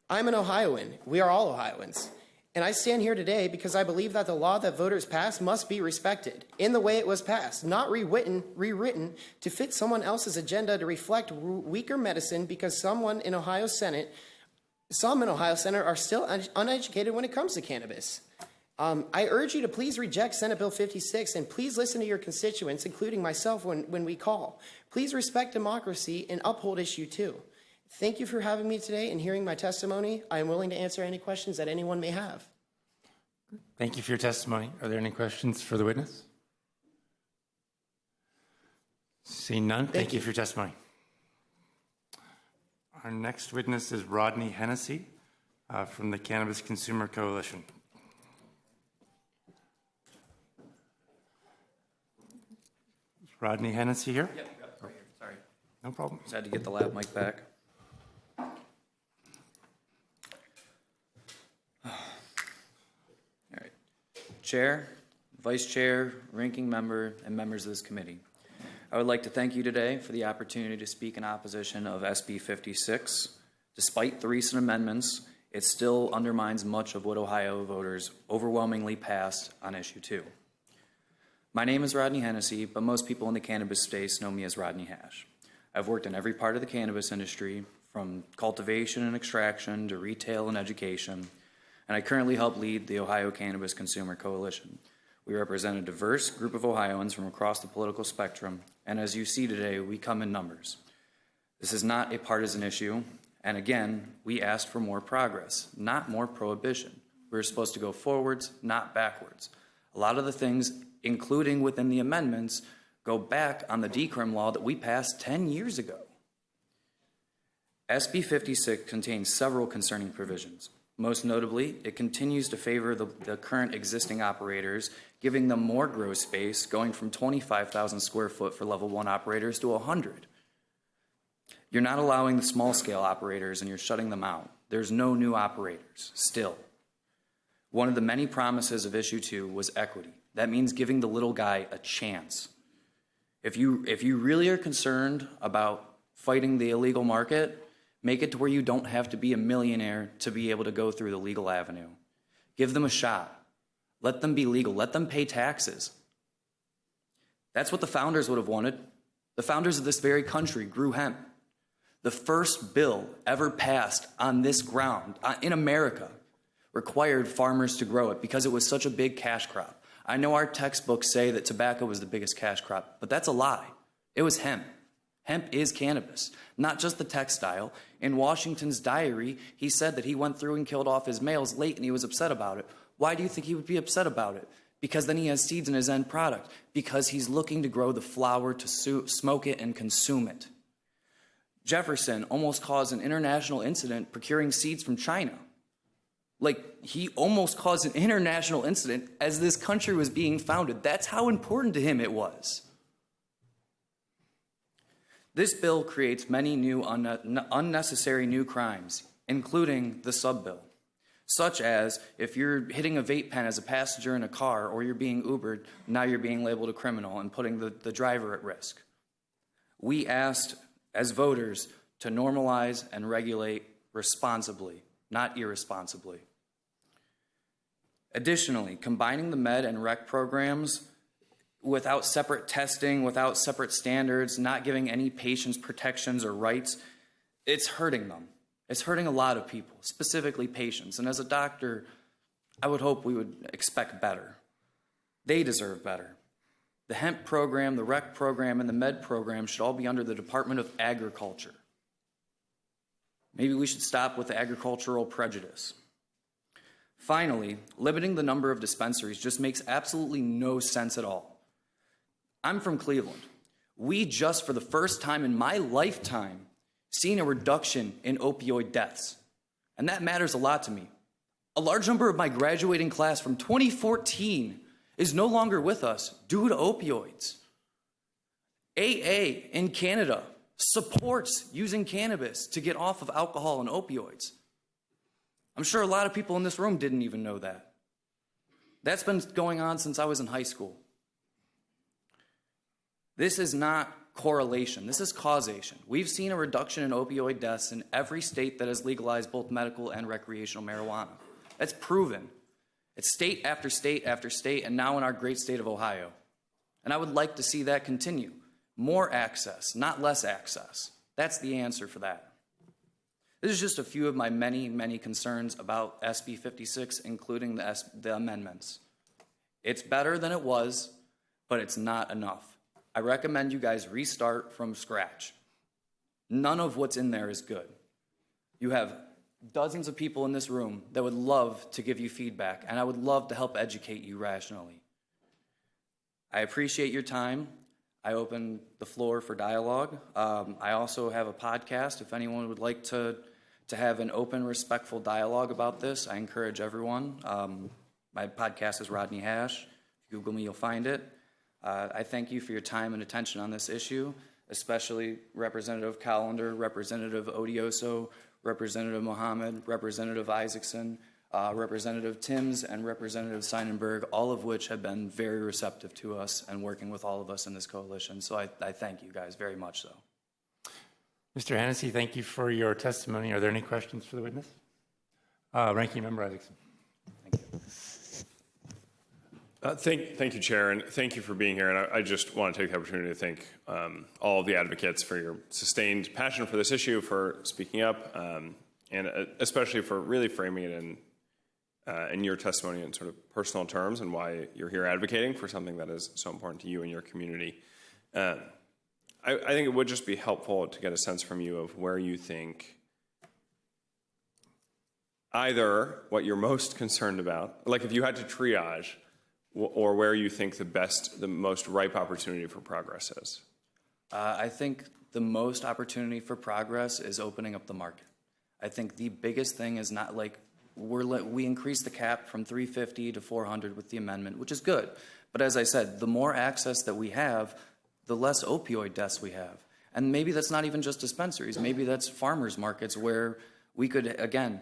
[SPEAKER 12] I'm an Ohioan. We are all Ohioans. And I stand here today because I believe that the law that voters pass must be respected in the way it was passed, not rewritten to fit someone else's agenda to reflect weaker medicine because some in Ohio Senate are still uneducated when it comes to cannabis. I urge you to please reject Senate Bill 56 and please listen to your constituents, including myself, when we call. Please respect democracy and uphold Issue 2. Thank you for having me today and hearing my testimony. I am willing to answer any questions that anyone may have.
[SPEAKER 1] Thank you for your testimony. Are there any questions for the witness? Seeing none, thank you for your testimony. Our next witness is Rodney Hennessy from the Cannabis Consumer Coalition. Is Rodney Hennessy here?
[SPEAKER 13] Yep, right here. Sorry.
[SPEAKER 1] No problem.
[SPEAKER 13] Just had to get the lab mic back. All right. Chair, Vice Chair, Ranking Member, and members of this committee. I would like to thank you today for the opportunity to speak in opposition of SB 56. Despite the recent amendments, it still undermines much of what Ohio voters overwhelmingly passed on Issue 2. My name is Rodney Hennessy, but most people in the cannabis space know me as Rodney Hash. I've worked in every part of the cannabis industry, from cultivation and extraction to retail and education, and I currently help lead the Ohio Cannabis Consumer Coalition. We represent a diverse group of Ohioans from across the political spectrum, and as you see today, we come in numbers. This is not a partisan issue, and again, we asked for more progress, not more prohibition. We're supposed to go forwards, not backwards. A lot of the things, including within the amendments, go back on the decrim law that we passed 10 years ago. SB 56 contains several concerning provisions. Most notably, it continues to favor the current existing operators, giving them more grow space, going from 25,000 square foot for level 1 operators to 100. You're not allowing the small scale operators and you're shutting them out. There's no new operators, still. One of the many promises of Issue 2 was equity. That means giving the little guy a chance. If you really are concerned about fighting the illegal market, make it to where you don't have to be a millionaire to be able to go through the legal avenue. Give them a shot. Let them be legal. Let them pay taxes. That's what the founders would have wanted. The founders of this very country grew hemp. The first bill ever passed on this ground in America required farmers to grow it because it was such a big cash crop. I know our textbooks say that tobacco was the biggest cash crop, but that's a lie. It was hemp. Hemp is cannabis, not just the textile. In Washington's diary, he said that he went through and killed off his males late and he was upset about it. Why do you think he would be upset about it? Because then he has seeds in his end product. Because he's looking to grow the flower to smoke it and consume it. Jefferson almost caused an international incident procuring seeds from China. Like, he almost caused an international incident as this country was being founded. That's how important to him it was. This bill creates many new unnecessary new crimes, including the sub-bill, such as if you're hitting a vape pen as a passenger in a car or you're being Ubered, now you're being labeled a criminal and putting the driver at risk. We asked, as voters, to normalize and regulate responsibly, not irresponsibly. Additionally, combining the med and rec programs without separate testing, without separate standards, not giving any patients protections or rights, it's hurting them. It's hurting a lot of people, specifically patients. And as a doctor, I would hope we would expect better. They deserve better. The hemp program, the rec program, and the med program should all be under the Department of Agriculture. Maybe we should stop with the agricultural prejudice. Finally, limiting the number of dispensaries just makes absolutely no sense at all. I'm from Cleveland. We just, for the first time in my lifetime, seen a reduction in opioid deaths. And that matters a lot to me. A large number of my graduating class from 2014 is no longer with us due to opioids. AA in Canada supports using cannabis to get off of alcohol and opioids. I'm sure a lot of people in this room didn't even know that. That's been going on since I was in high school. This is not correlation. This is causation. We've seen a reduction in opioid deaths in every state that has legalized both medical and recreational marijuana. That's proven. It's state after state after state, and now in our great state of Ohio. And I would like to see that continue. More access, not less access. That's the answer for that. This is just a few of my many, many concerns about SB 56, including the amendments. It's better than it was, but it's not enough. I recommend you guys restart from scratch. None of what's in there is good. You have dozens of people in this room that would love to give you feedback, and I would love to help educate you rationally. I appreciate your time. I open the floor for dialogue. I also have a podcast. If anyone would like to have an open, respectful dialogue about this, I encourage everyone. My podcast is Rodney Hash. If you Google me, you'll find it. I thank you for your time and attention on this issue, especially Representative Callender, Representative Odioso, Representative Mohammed, Representative Isaacson, Representative Timms, and Representative Seinenberg, all of which have been very receptive to us and working with all of us in this coalition. So I thank you guys very much so.
[SPEAKER 1] Mr. Hennessy, thank you for your testimony. Are there any questions for the witness? Ranking Member Isaacson.
[SPEAKER 5] Thank you, Chair, and thank you for being here. And I just want to take the opportunity to thank all of the advocates for your sustained passion for this issue, for speaking up, and especially for really framing it in your testimony in sort of personal terms and why you're here advocating for something that is so important to you and your community. I think it would just be helpful to get a sense from you of where you think either what you're most concerned about, like if you had to triage, or where you think the most ripe opportunity for progress is?
[SPEAKER 13] I think the most opportunity for progress is opening up the market. I think the biggest thing is not like we increased the cap from 350 to 400 with the amendment, which is good. But as I said, the more access that we have, the less opioid deaths we have. And maybe that's not even just dispensaries. Maybe that's farmers markets where we could, again,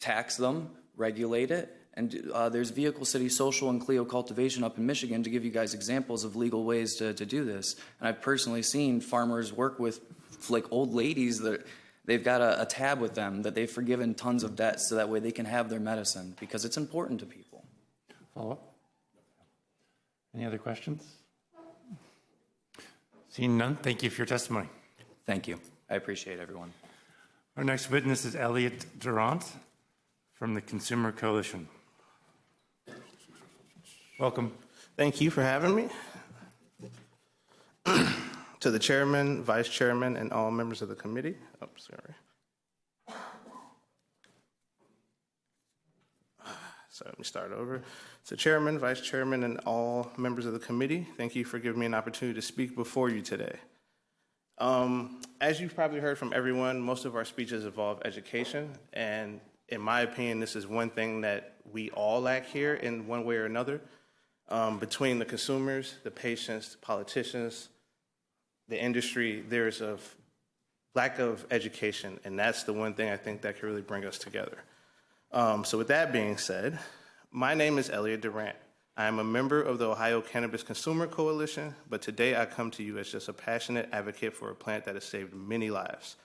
[SPEAKER 13] tax them, regulate it. And there's Vehicle City Social and Clio Cultivation up in Michigan to give you guys examples of legal ways to do this. And I've personally seen farmers work with like old ladies that they've got a tab with them that they've forgiven tons of debts so that way they can have their medicine because it's important to people.
[SPEAKER 1] Follow up? Any other questions? Seeing none, thank you for your testimony.
[SPEAKER 13] Thank you. I appreciate everyone.
[SPEAKER 1] Our next witness is Elliot Durant from the Consumer Coalition. Welcome.
[SPEAKER 14] Thank you for having me. To the chairman, vice chairman, and all members of the committee. Oh, sorry. So let me start over. So chairman, vice chairman, and all members of the committee, thank you for giving me an opportunity to speak before you today. As you've probably heard from everyone, most of our speeches involve education, and in my opinion, this is one thing that we all lack here in one way or another. Between the consumers, the patients, the politicians, the industry, there's a lack of education, and that's the one thing I think that can really bring us together. So with that being said, my name is Elliot Durant. I am a member of the Ohio Cannabis Consumer Coalition, but today I come to you as just a passionate advocate for a plant that has saved many lives.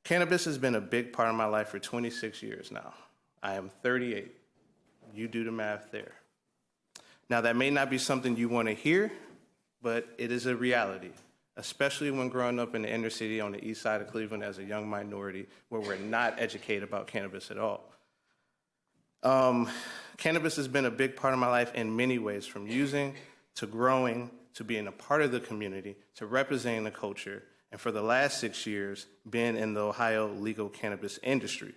[SPEAKER 14] Cannabis has been a big part of my life for 26 years now. I am 38. You do the math there. Now, that may not be something you want to hear, but it is a reality, especially when growing up in the inner city on the east side of Cleveland as a young minority where we're not educated about cannabis at all. Cannabis has been a big part of my life in many ways, from using to growing to being a part of the community to representing the culture, and for the last 6 years, being in the Ohio legal cannabis industry.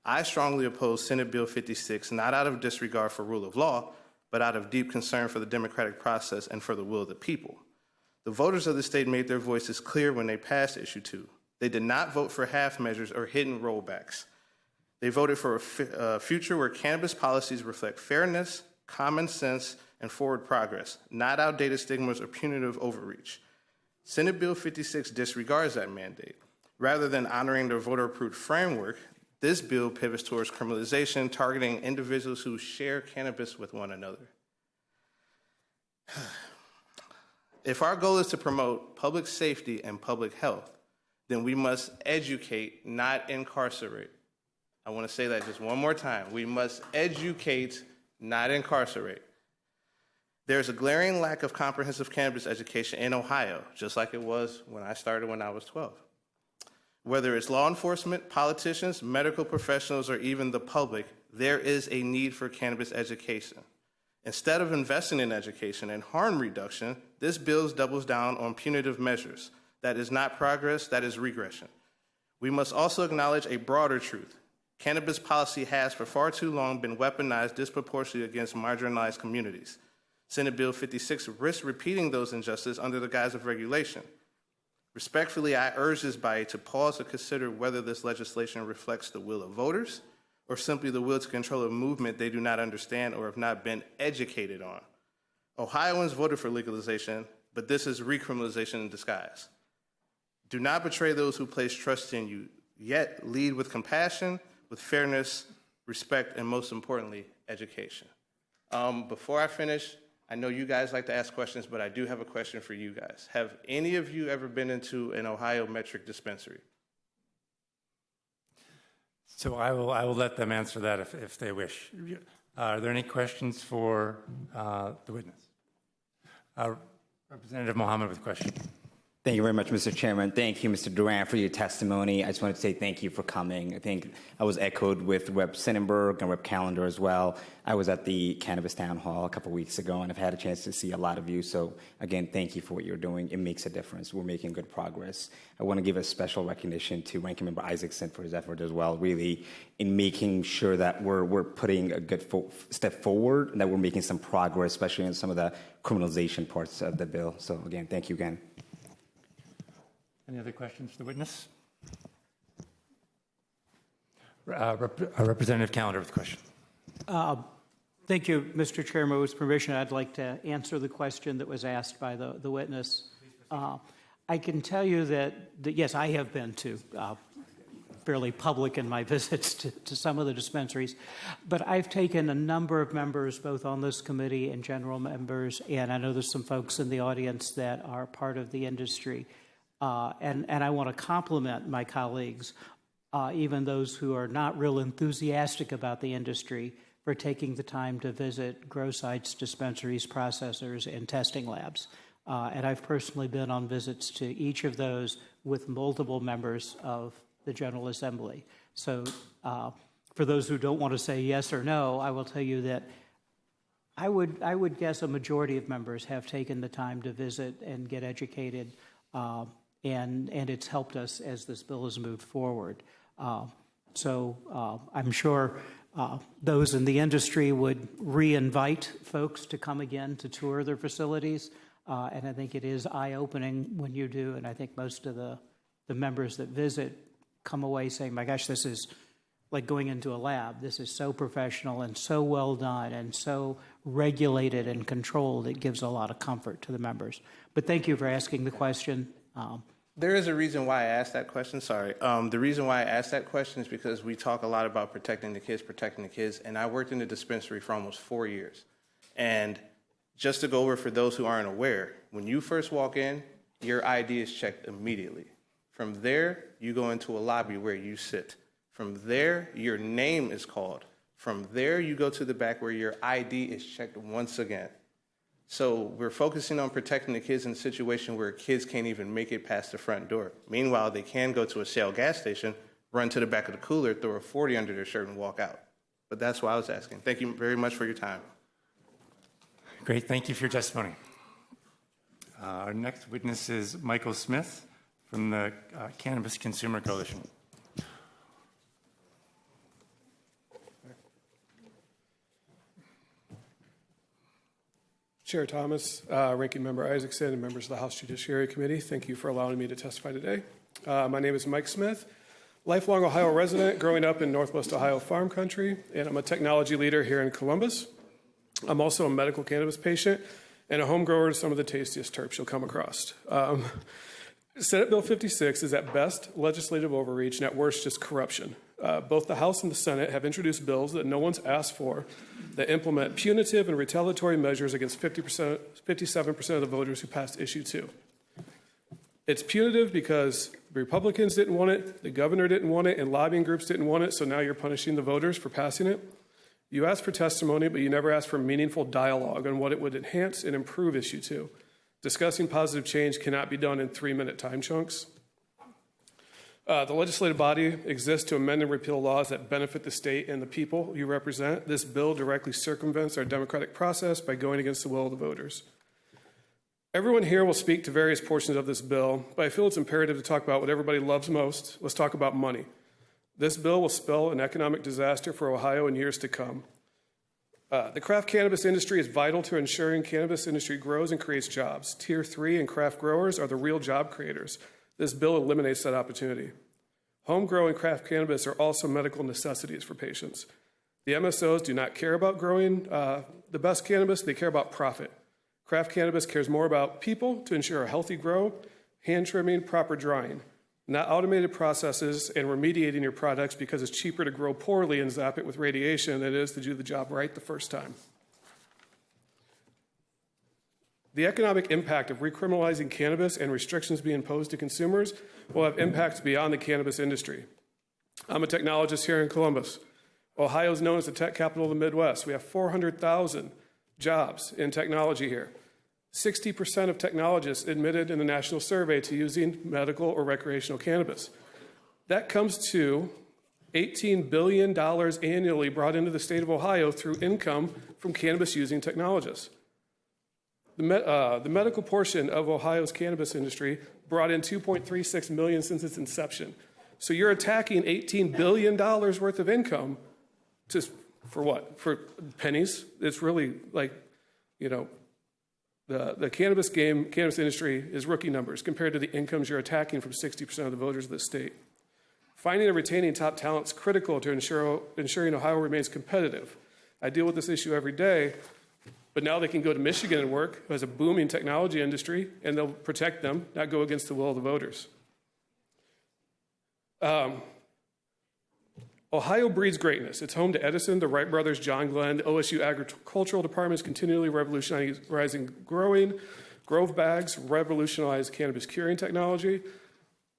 [SPEAKER 14] I strongly oppose Senate Bill 56, not out of disregard for rule of law, but out of deep concern for the democratic process and for the will of the people. The voters of the state made their voices clear when they passed Issue 2. They did not vote for half measures or hidden rollbacks. They voted for a future where cannabis policies reflect fairness, common sense, and forward progress, not outdated stigmas or punitive overreach. Senate Bill 56 disregards that mandate. Rather than honoring the voter-approved framework, this bill pivots towards criminalization, targeting individuals who share cannabis with one another. If our goal is to promote public safety and public health, then we must educate, not incarcerate. I want to say that just one more time. We must educate, not incarcerate. There's a glaring lack of comprehensive cannabis education in Ohio, just like it was when I started when I was 12. Whether it's law enforcement, politicians, medical professionals, or even the public, there is a need for cannabis education. Instead of investing in education and harm reduction, this bill doubles down on punitive measures. That is not progress, that is regression. We must also acknowledge a broader truth. Cannabis policy has for far too long been weaponized disproportionately against marginalized communities. Senate Bill 56 risks repeating those injustices under the guise of regulation. Respectfully, I urge this body to pause to consider whether this legislation reflects the will of voters or simply the will to control a movement they do not understand or have not been educated on. Ohioans voted for legalization, but this is recriminalization in disguise. Do not betray those who place trust in you, yet lead with compassion, with fairness, respect, and most importantly, education. Before I finish, I know you guys like to ask questions, but I do have a question for you guys. Have any of you ever been into an Ohio metric dispensary?
[SPEAKER 1] So I will let them answer that if they wish. Are there any questions for the witness? Representative Mohammed with a question.
[SPEAKER 15] Thank you very much, Mr. Chairman. Thank you, Mr. Durant, for your testimony. I just wanted to say thank you for coming. I think I was echoed with Rep. Sonnenberg and Rep. Callender as well. I was at the Cannabis Town Hall a couple weeks ago, and I've had a chance to see a lot of you. So, again, thank you for what you're doing. It makes a difference. We're making good progress. I want to give a special recognition to Ranking Member Isaacson for his effort as well, really, in making sure that we're putting a good step forward and that we're making some progress, especially in some of the criminalization parts of the bill. So, again, thank you again.
[SPEAKER 1] Any other questions for the witness? Representative Callender with a question.
[SPEAKER 9] Thank you, Mr. Chairman. With permission, I'd like to answer the question that was asked by the witness. I can tell you that yes, I have been to fairly public in my visits to some of the dispensaries, but I've taken a number of members, both on this committee and general members, and I know there's some folks in the audience that are part of the industry. And I want to compliment my colleagues, even those who are not real enthusiastic about the industry, for taking the time to visit grow sites, dispensaries, processors, and testing labs. And I've personally been on visits to each of those with multiple members of the General Assembly. So for those who don't want to say yes or no, I will tell you that I would guess a majority of members have taken the time to visit and get educated, and it's helped us as this bill has moved forward. So I'm sure those in the industry would re-invite folks to come again to tour their facilities, and I think it is eye-opening when you do, and I think most of the members that visit come away saying, my gosh, this is like going into a lab. This is so professional and so well done and so regulated and controlled. It gives a lot of comfort to the members. But thank you for asking the question.
[SPEAKER 14] There is a reason why I asked that question. Sorry. The reason why I asked that question is because we talk a lot about protecting the kids, and I worked in the dispensary for almost 4 years. And just to go over for those who aren't aware, when you first walk in, your ID is checked immediately. From there, you go into a lobby where you sit. From there, your name is called. From there, you go to the back where your ID is checked once again. So we're focusing on protecting the kids in a situation where kids can't even make it past the front door. Meanwhile, they can go to a Shell gas station, run to the back of the cooler, throw a 40 under their shirt, and walk out. But that's why I was asking. Thank you very much for your time.
[SPEAKER 1] Great. Thank you for your testimony. Our next witness is Michael Smith from the Cannabis Consumer Coalition.
[SPEAKER 16] Chair Thomas, Ranking Member Isaacson, and members of the House Judiciary Committee, thank you for allowing me to testify today. My name is Mike Smith, lifelong Ohio resident, growing up in Northwest Ohio farm country, and I'm a technology leader here in Columbus. I'm also a medical cannabis patient and a home grower to some of the tastiest terps you'll come across. Senate Bill 56 is at best legislative overreach and at worst just corruption. Both the House and the Senate have introduced bills that no one's asked for that implement punitive and retaliatory measures against 57% of the voters who passed Issue 2. It's punitive because the Republicans didn't want it, the governor didn't want it, and lobbying groups didn't want it, so now you're punishing the voters for passing it. You asked for testimony, but you never asked for meaningful dialogue on what it would enhance and improve Issue 2. Discussing positive change cannot be done in 3-minute time chunks. The legislative body exists to amend and repeal laws that benefit the state and the people you represent. This bill directly circumvents our democratic process by going against the will of the voters. Everyone here will speak to various portions of this bill, but I feel it's imperative to talk about what everybody loves most. Let's talk about money. This bill will spell an economic disaster for Ohio in years to come. The craft cannabis industry is vital to ensuring cannabis industry grows and creates jobs. Tier 3 and craft growers are the real job creators. This bill eliminates that opportunity. Home grow and craft cannabis are also medical necessities for patients. The MSOs do not care about growing the best cannabis, they care about profit. Craft cannabis cares more about people to ensure a healthy grow, hand trimming, proper drying, not automated processes and remediating your products because it's cheaper to grow poorly and zap it with radiation than it is to do the job right the first time. The economic impact of recriminalizing cannabis and restrictions being imposed to consumers will have impacts beyond the cannabis industry. I'm a technologist here in Columbus. Ohio is known as the tech capital of the Midwest. We have 400,000 jobs in technology here. 60% of technologists admitted in the national survey to using medical or recreational cannabis. That comes to $18 billion annually brought into the state of Ohio through income from cannabis-using technologists. The medical portion of Ohio's cannabis industry brought in $2.36 million since its inception. So you're attacking $18 billion worth of income just for what? For pennies? It's really like, you know, the cannabis industry is rookie numbers compared to the incomes you're attacking from 60% of the voters of the state. Finding and retaining top talent is critical to ensuring Ohio remains competitive. I deal with this issue every day. But now they can go to Michigan and work, who has a booming technology industry, and they'll protect them, not go against the will of the voters. Ohio breeds greatness. It's home to Edison, the Wright brothers, John Glenn, the OSU agricultural department is continually revolutionizing growing. Grove bags revolutionized cannabis curing technology.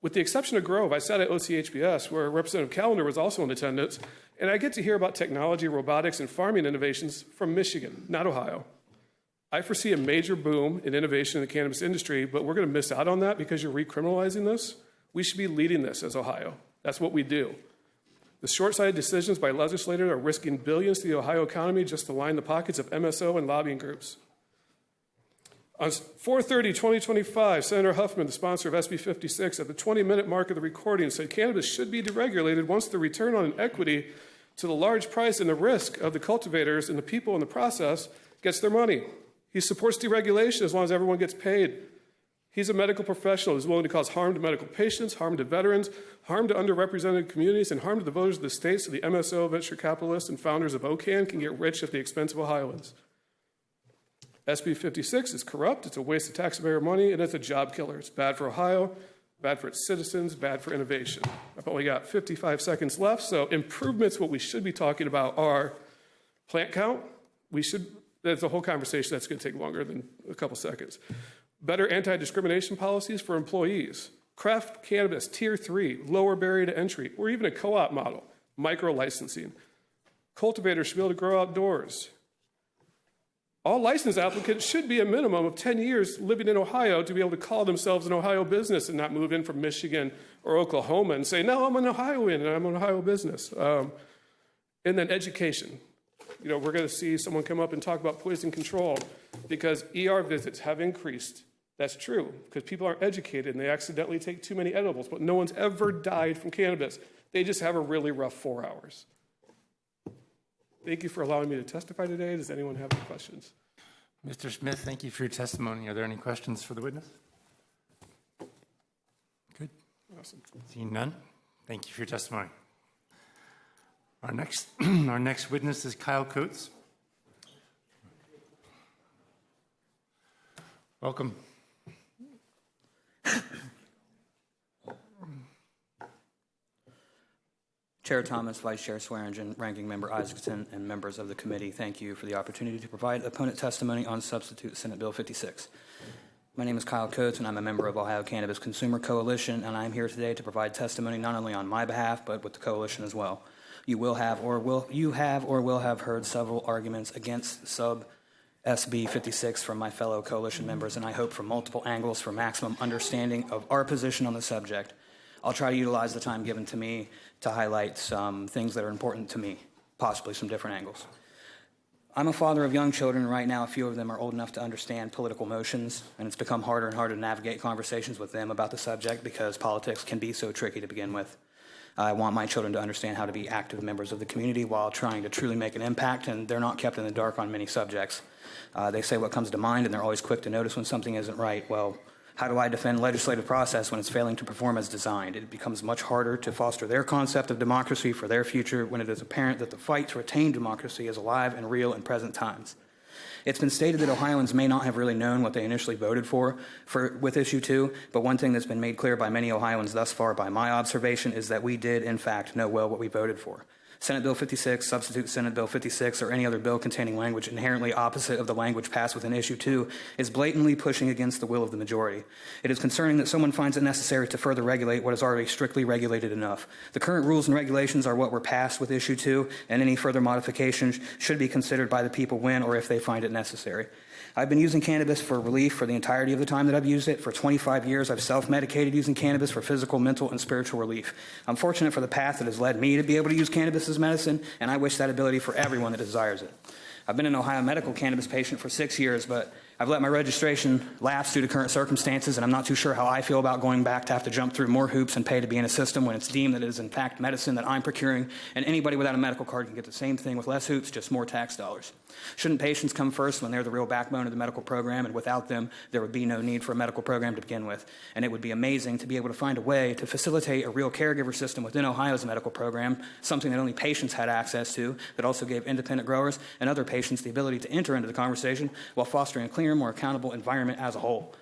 [SPEAKER 16] With the exception of Grove, I sat at OCHBS, where Representative Callender was also in attendance, and I get to hear about technology, robotics, and farming innovations from Michigan, not Ohio. I foresee a major boom in innovation in the cannabis industry, but we're going to miss out on that because you're recriminalizing this. We should be leading this as Ohio. That's what we do. The short-sighted decisions by legislators are risking billions to the Ohio economy just to line the pockets of MSO and lobbying groups. On 4/30/2025, Senator Huffman, the sponsor of SB 56, at the 20-minute mark of the recording said cannabis should be deregulated once the return on equity to the large price and the risk of the cultivators and the people in the process gets their money. He supports deregulation as long as everyone gets paid. He's a medical professional who's willing to cause harm to medical patients, harm to veterans, harm to underrepresented communities, and harm to the voters of the state so the MSO, venture capitalists, and founders of OCAN can get rich at the expense of Ohioans. SB 56 is corrupt, it's a waste of taxpayer money, and it's a job killer. It's bad for Ohio, bad for its citizens, bad for innovation. I've only got 55 seconds left, so improvements, what we should be talking about are plant count. That's a whole conversation that's going to take longer than a couple seconds. Better anti-discrimination policies for employees. Craft cannabis, tier 3, lower barrier to entry, or even a co-op model, micro-licensing. Cultivators should be able to grow outdoors. All license applicants should be a minimum of 10 years living in Ohio to be able to call themselves an Ohio business and not move in from Michigan or Oklahoma and say, no, I'm an Ohioan and I'm an Ohio business. And then education. We're going to see someone come up and talk about poison control because ER visits have increased. That's true because people aren't educated and they accidentally take too many edibles, but no one's ever died from cannabis. They just have a really rough 4 hours. Thank you for allowing me to testify today. Does anyone have any questions?
[SPEAKER 1] Mr. Smith, thank you for your testimony. Are there any questions for the witness? Good.
[SPEAKER 16] Awesome.
[SPEAKER 1] Seeing none, thank you for your testimony. Our next witness is Kyle Coates. Welcome.
[SPEAKER 13] Chair Thomas, Vice Chair Swearingen, Ranking Member Isaacson, and members of the committee, thank you for the opportunity to provide opponent testimony on substitute Senate Bill 56. My name is Kyle Coates, and I'm a member of Ohio Cannabis Consumer Coalition, and I'm here today to provide testimony not only on my behalf, but with the coalition as well. You will have or will have heard several arguments against sub SB 56 from my fellow coalition members, and I hope from multiple angles for maximum understanding of our position on the subject. I'll try to utilize the time given to me to highlight some things that are important to me, possibly some different angles. I'm a father of young children, and right now a few of them are old enough to understand political motions, and it's become harder and harder to navigate conversations with them about the subject because politics can be so tricky to begin with. I want my children to understand how to be active members of the community while trying to truly make an impact, and they're not kept in the dark on many subjects. They say what comes to mind, and they're always quick to notice when something isn't right. Well, how do I defend legislative process when it's failing to perform as designed? It becomes much harder to foster their concept of democracy for their future when it is apparent that the fight to retain democracy is alive and real in present times. It's been stated that Ohioans may not have really known what they initially voted for with Issue 2, but one thing that's been made clear by many Ohioans thus far by my observation is that we did, in fact, know well what we voted for. Senate Bill 56, substitute Senate Bill 56, or any other bill containing language inherently opposite of the language passed within Issue 2 is blatantly pushing against the will of the majority. It is concerning that someone finds it necessary to further regulate what is already strictly regulated enough. The current rules and regulations are what were passed with Issue 2, and any further modifications should be considered by the people when or if they find it necessary. I've been using cannabis for relief for the entirety of the time that I've used it. For 25 years, I've self-medicated using cannabis for physical, mental, and spiritual relief. I'm fortunate for the path that has led me to be able to use cannabis as medicine, and I wish that ability for everyone that desires it. I've been an Ohio medical cannabis patient for 6 years, but I've let my registration lapse due to current circumstances, and I'm not too sure how I feel about going back to have to jump through more hoops and pay to be in a system when it's deemed that it is in fact medicine that I'm procuring, and anybody without a medical card can get the same thing with less hoops, just more tax dollars. Shouldn't patients come first when they're the real backbone of the medical program, and without them, there would be no need for a medical program to begin with? And it would be amazing to be able to find a way to facilitate a real caregiver system within Ohio's medical program, something that only patients had access to, that also gave independent growers and other patients the ability to enter into the conversation while fostering a cleaner, more accountable environment as a whole.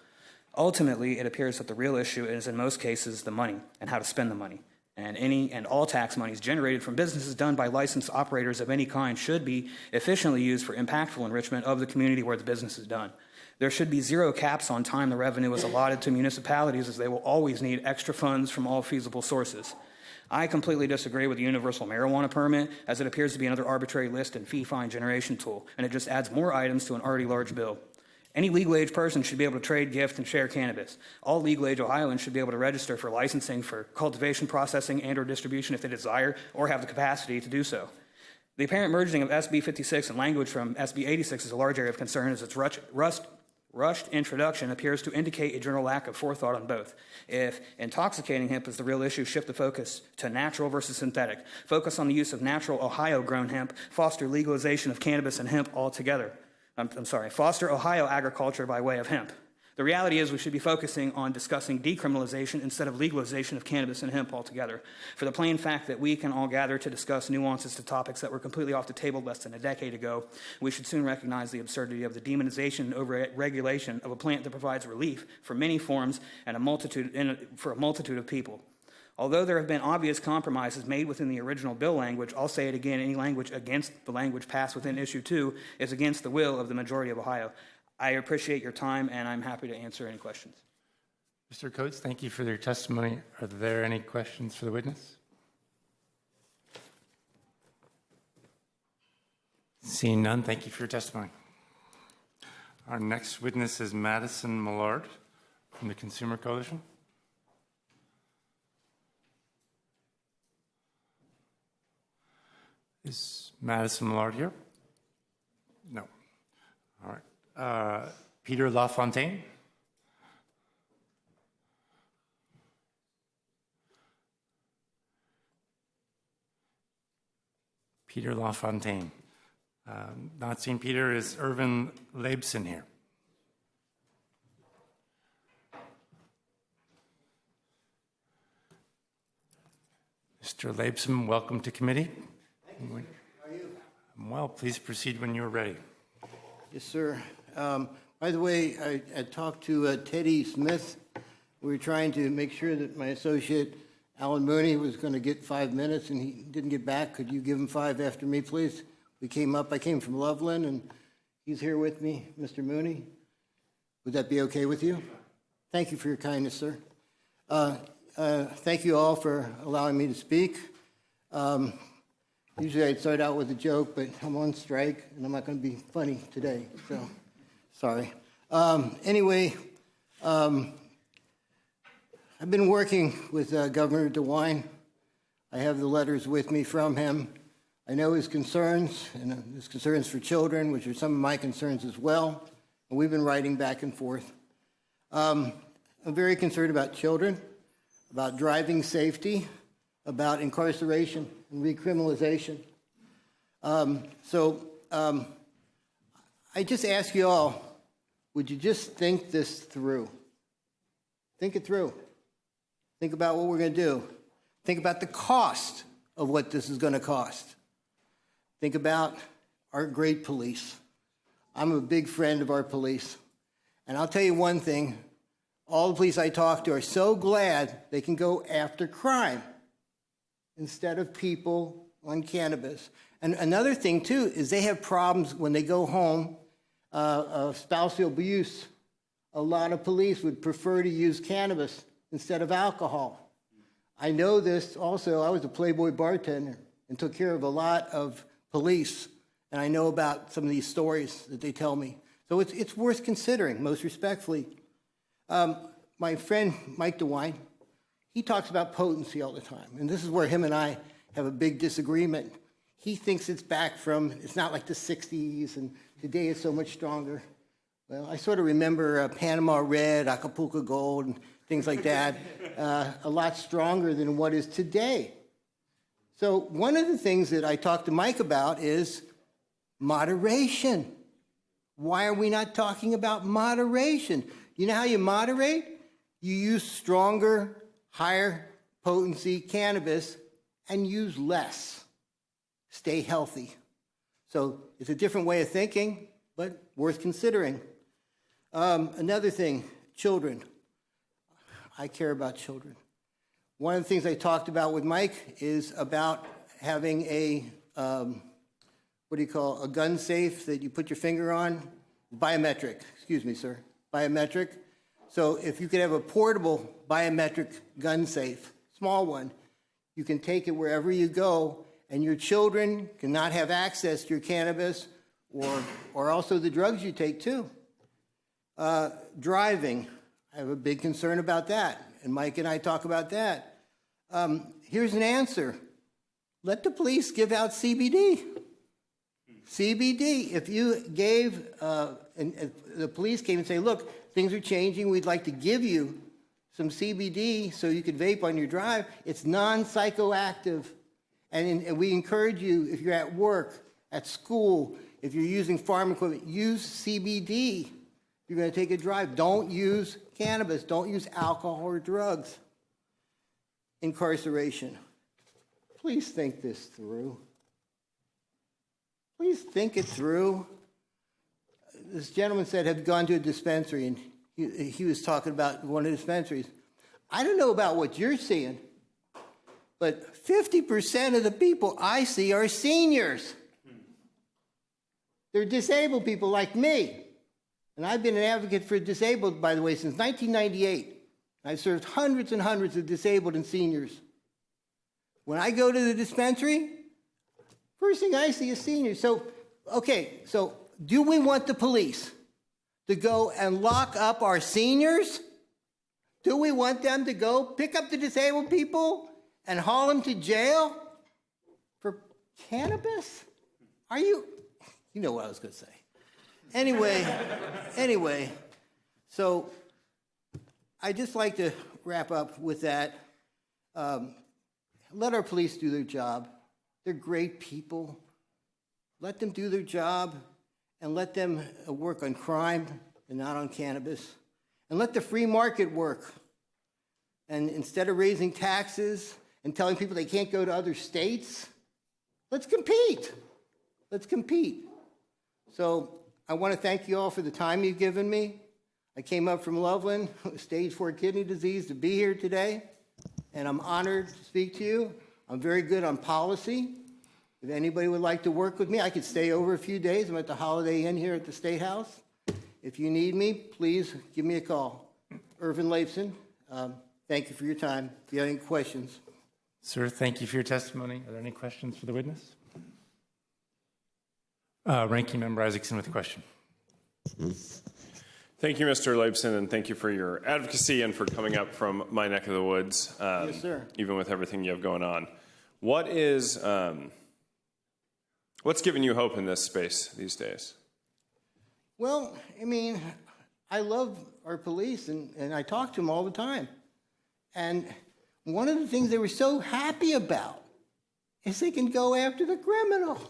[SPEAKER 13] Ultimately, it appears that the real issue is, in most cases, the money and how to spend the money. And any and all tax monies generated from businesses done by licensed operators of any kind should be efficiently used for impactful enrichment of the community where the business is done. There should be zero caps on time the revenue is allotted to municipalities, as they will always need extra funds from all feasible sources. I completely disagree with the universal marijuana permit, as it appears to be another arbitrary list and fee-fine generation tool, and it just adds more items to an already large bill.
[SPEAKER 17] Any legal age person should be able to trade, gift, and share cannabis. All legal age Ohioans should be able to register for licensing for cultivation, processing, and/or distribution if they desire or have the capacity to do so. The apparent merging of SB 56 and language from SB 86 is a large area of concern, as its rushed introduction appears to indicate a general lack of forethought on both. If intoxicating hemp is the real issue, shift the focus to natural versus synthetic. Focus on the use of natural Ohio-grown hemp. Foster legalization of cannabis and hemp altogether. Foster Ohio agriculture by way of hemp. The reality is we should be focusing on discussing decriminalization instead of legalization of cannabis and hemp altogether, for the plain fact that we can all gather to discuss nuances to topics that were completely off the table less than a decade ago. We should soon recognize the absurdity of the demonization and over-regulation of a plant that provides relief for many forms and for a multitude of people. Although there have been obvious compromises made within the original bill language, I'll say it again, any language against the language passed within Issue 2 is against the will of the majority of Ohio. I appreciate your time, and I'm happy to answer any questions.
[SPEAKER 1] Mr. Coates, thank you for your testimony. Are there any questions for the witness? Seeing none, thank you for your testimony. Our next witness is Madison Millard from the Consumer Coalition. Is Madison Millard here? No. All right. Peter LaFontaine? Peter LaFontaine. Not seeing Peter. Is Irvin Leonson here? Mr. Leibson, welcome to committee.
[SPEAKER 18] Thank you. How are you?
[SPEAKER 1] I'm well. Please proceed when you're ready.
[SPEAKER 18] Yes, sir. By the way, I talked to Teddy Smith. We were trying to make sure that my associate, Alan Mooney, was going to get 5 minutes, and he didn't get back. Could you give him 5 after me, please? I came from Loveland, and he's here with me, Mr. Mooney. Would that be okay with you? Thank you for your kindness, sir. Thank you all for allowing me to speak. Usually I'd start out with a joke, but I'm on strike, and I'm not going to be funny today, so sorry. Anyway, I've been working with Governor DeWine. I have the letters with me from him. I know his concerns, and his concerns for children, which are some of my concerns as well, and we've been writing back and forth. I'm very concerned about children, about driving safety, about incarceration and recriminalization. I just ask you all, would you just think this through? Think it through. Think about what we're going to do. Think about the cost of what this is going to cost. Think about our great police. I'm a big friend of our police. And I'll tell you one thing, all the police I talk to are so glad they can go after crime instead of people on cannabis. And another thing, too, is they have problems when they go home of spousal abuse. A lot of police would prefer to use cannabis instead of alcohol. I know this also. I was a Playboy bartender and took care of a lot of police, and I know about some of these stories that they tell me. So it's worth considering, most respectfully. My friend Mike DeWine, he talks about potency all the time, and this is where him and I have a big disagreement. He thinks it's not like the 60s, and today it's so much stronger. Well, I sort of remember Panama Red, Acapulco Gold, and things like that, a lot stronger than what is today. So one of the things that I talked to Mike about is moderation. Why are we not talking about moderation? You know how you moderate? You use stronger, higher potency cannabis and use less. Stay healthy. So it's a different way of thinking, but worth considering. Another thing, children. I care about children. One of the things I talked about with Mike is about having a gun safe that you put your finger on, biometric, excuse me, sir, biometric. So if you could have a portable biometric gun safe, small one, you can take it wherever you go, and your children cannot have access to your cannabis or also the drugs you take too. Driving, I have a big concern about that, and Mike and I talk about that. Here's an answer. Let the police give out CBD. CBD, if you gave, and the police came and say, look, things are changing, we'd like to give you some CBD so you could vape on your drive, it's non-psychoactive. And we encourage you, if you're at work, at school, if you're using farm equipment, use CBD. If you're going to take a drive, don't use cannabis, don't use alcohol or drugs. Incarceration. Please think this through. Please think it through. This gentleman said had gone to a dispensary, and he was talking about one of the dispensaries. I don't know about what you're seeing, but 50% of the people I see are seniors. They're disabled people like me. And I've been an advocate for disabled, by the way, since 1998. I've served hundreds and hundreds of disabled and seniors. When I go to the dispensary, first thing I see is seniors. So, okay, so do we want the police to go and lock up our seniors? Do we want them to go pick up the disabled people and haul them to jail for cannabis? Are you know what I was going to say. Anyway, so I just like to wrap up with that. Let our police do their job. They're great people. Let them do their job and let them work on crime and not on cannabis. And let the free market work. And instead of raising taxes and telling people they can't go to other states, let's compete. Let's compete. So I want to thank you all for the time you've given me. I came up from Loveland, stage 4 kidney disease, to be here today. And I'm honored to speak to you. I'm very good on policy. If anybody would like to work with me, I could stay over a few days. I'm at the Holiday Inn here at the State House. If you need me, please give me a call. Irvin Leonson, thank you for your time. If you have any questions.
[SPEAKER 1] Sir, thank you for your testimony. Are there any questions for the witness? Ranking Member Isaacson with a question.
[SPEAKER 5] Thank you, Mr. Leibson, and thank you for your advocacy and for coming up from my neck of the woods,
[SPEAKER 18] Yes, sir.
[SPEAKER 5] even with everything you have going on. What is, what's giving you hope in this space these days?
[SPEAKER 18] Well, I mean, I love our police, and I talk to them all the time. And one of the things they were so happy about is they can go after the criminal.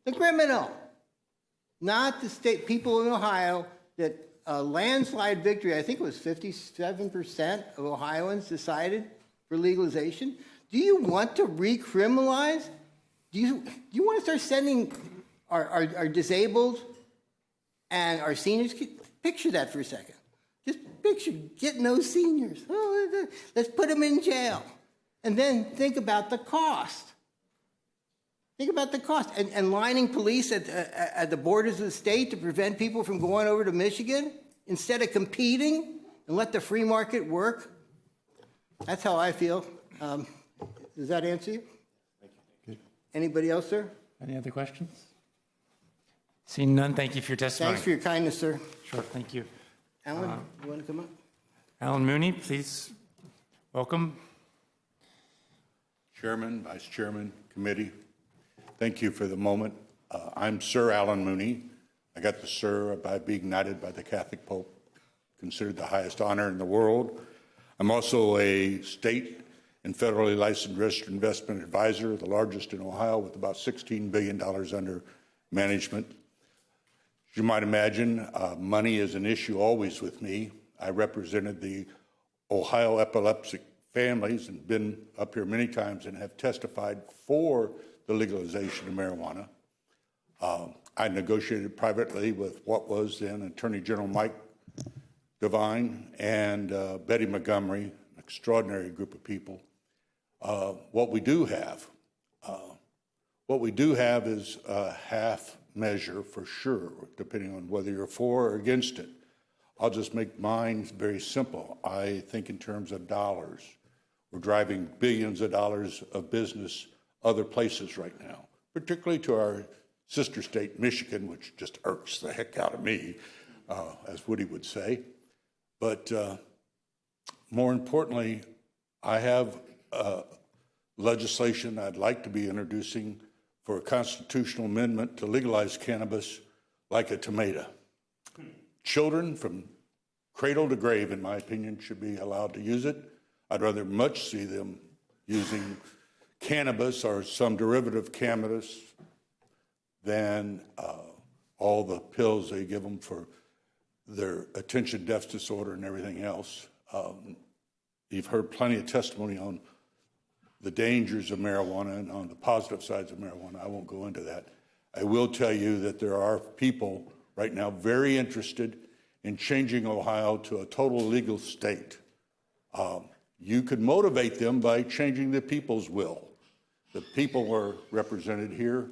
[SPEAKER 18] The criminal. Not the state people in Ohio that a landslide victory, I think it was 57% of Ohioans decided for legalization. Do you want to recriminalize? Do you want to start sending our disabled and our seniors? Picture that for a second. Just picture getting those seniors. Oh, let's put them in jail. And then think about the cost. Think about the cost. And lining police at the borders of the state to prevent people from going over to Michigan instead of competing and let the free market work. That's how I feel. Does that answer you?
[SPEAKER 1] Thank you.
[SPEAKER 18] Anybody else, sir?
[SPEAKER 1] Any other questions? Seeing none, thank you for your testimony.
[SPEAKER 18] Thanks for your kindness, sir.
[SPEAKER 1] Sure, thank you.
[SPEAKER 18] Alan, you want to come up?
[SPEAKER 1] Alan Mooney, please. Welcome.
[SPEAKER 19] Chairman, Vice Chairman, Committee, thank you for the moment. I'm Sir Alan Mooney. I got the Sir by being knighted by the Catholic Pope, considered the highest honor in the world. I'm also a state and federally licensed registered investment advisor, the largest in Ohio, with about $16 billion under management. As you might imagine, money is an issue always with me. I represented the Ohio epileptic families and been up here many times and have testified for the legalization of marijuana. I negotiated privately with what was then Attorney General Mike Devine and Betty Montgomery, an extraordinary group of people. What we do have is a half measure for sure, depending on whether you're for or against it. I'll just make mine very simple. I think in terms of dollars. We're driving billions of dollars of business other places right now, particularly to our sister state, Michigan, which just irks the heck out of me. as Woody would say. But more importantly, I have legislation I'd like to be introducing for a constitutional amendment to legalize cannabis like a tomato. Children from cradle to grave, in my opinion, should be allowed to use it. I'd rather much see them using cannabis or some derivative of cannabis than all the pills they give them for their attention deficit disorder and everything else. You've heard plenty of testimony on the dangers of marijuana and on the positive sides of marijuana. I won't go into that. I will tell you that there are people right now very interested in changing Ohio to a total legal state. You could motivate them by changing the people's will. The people are represented here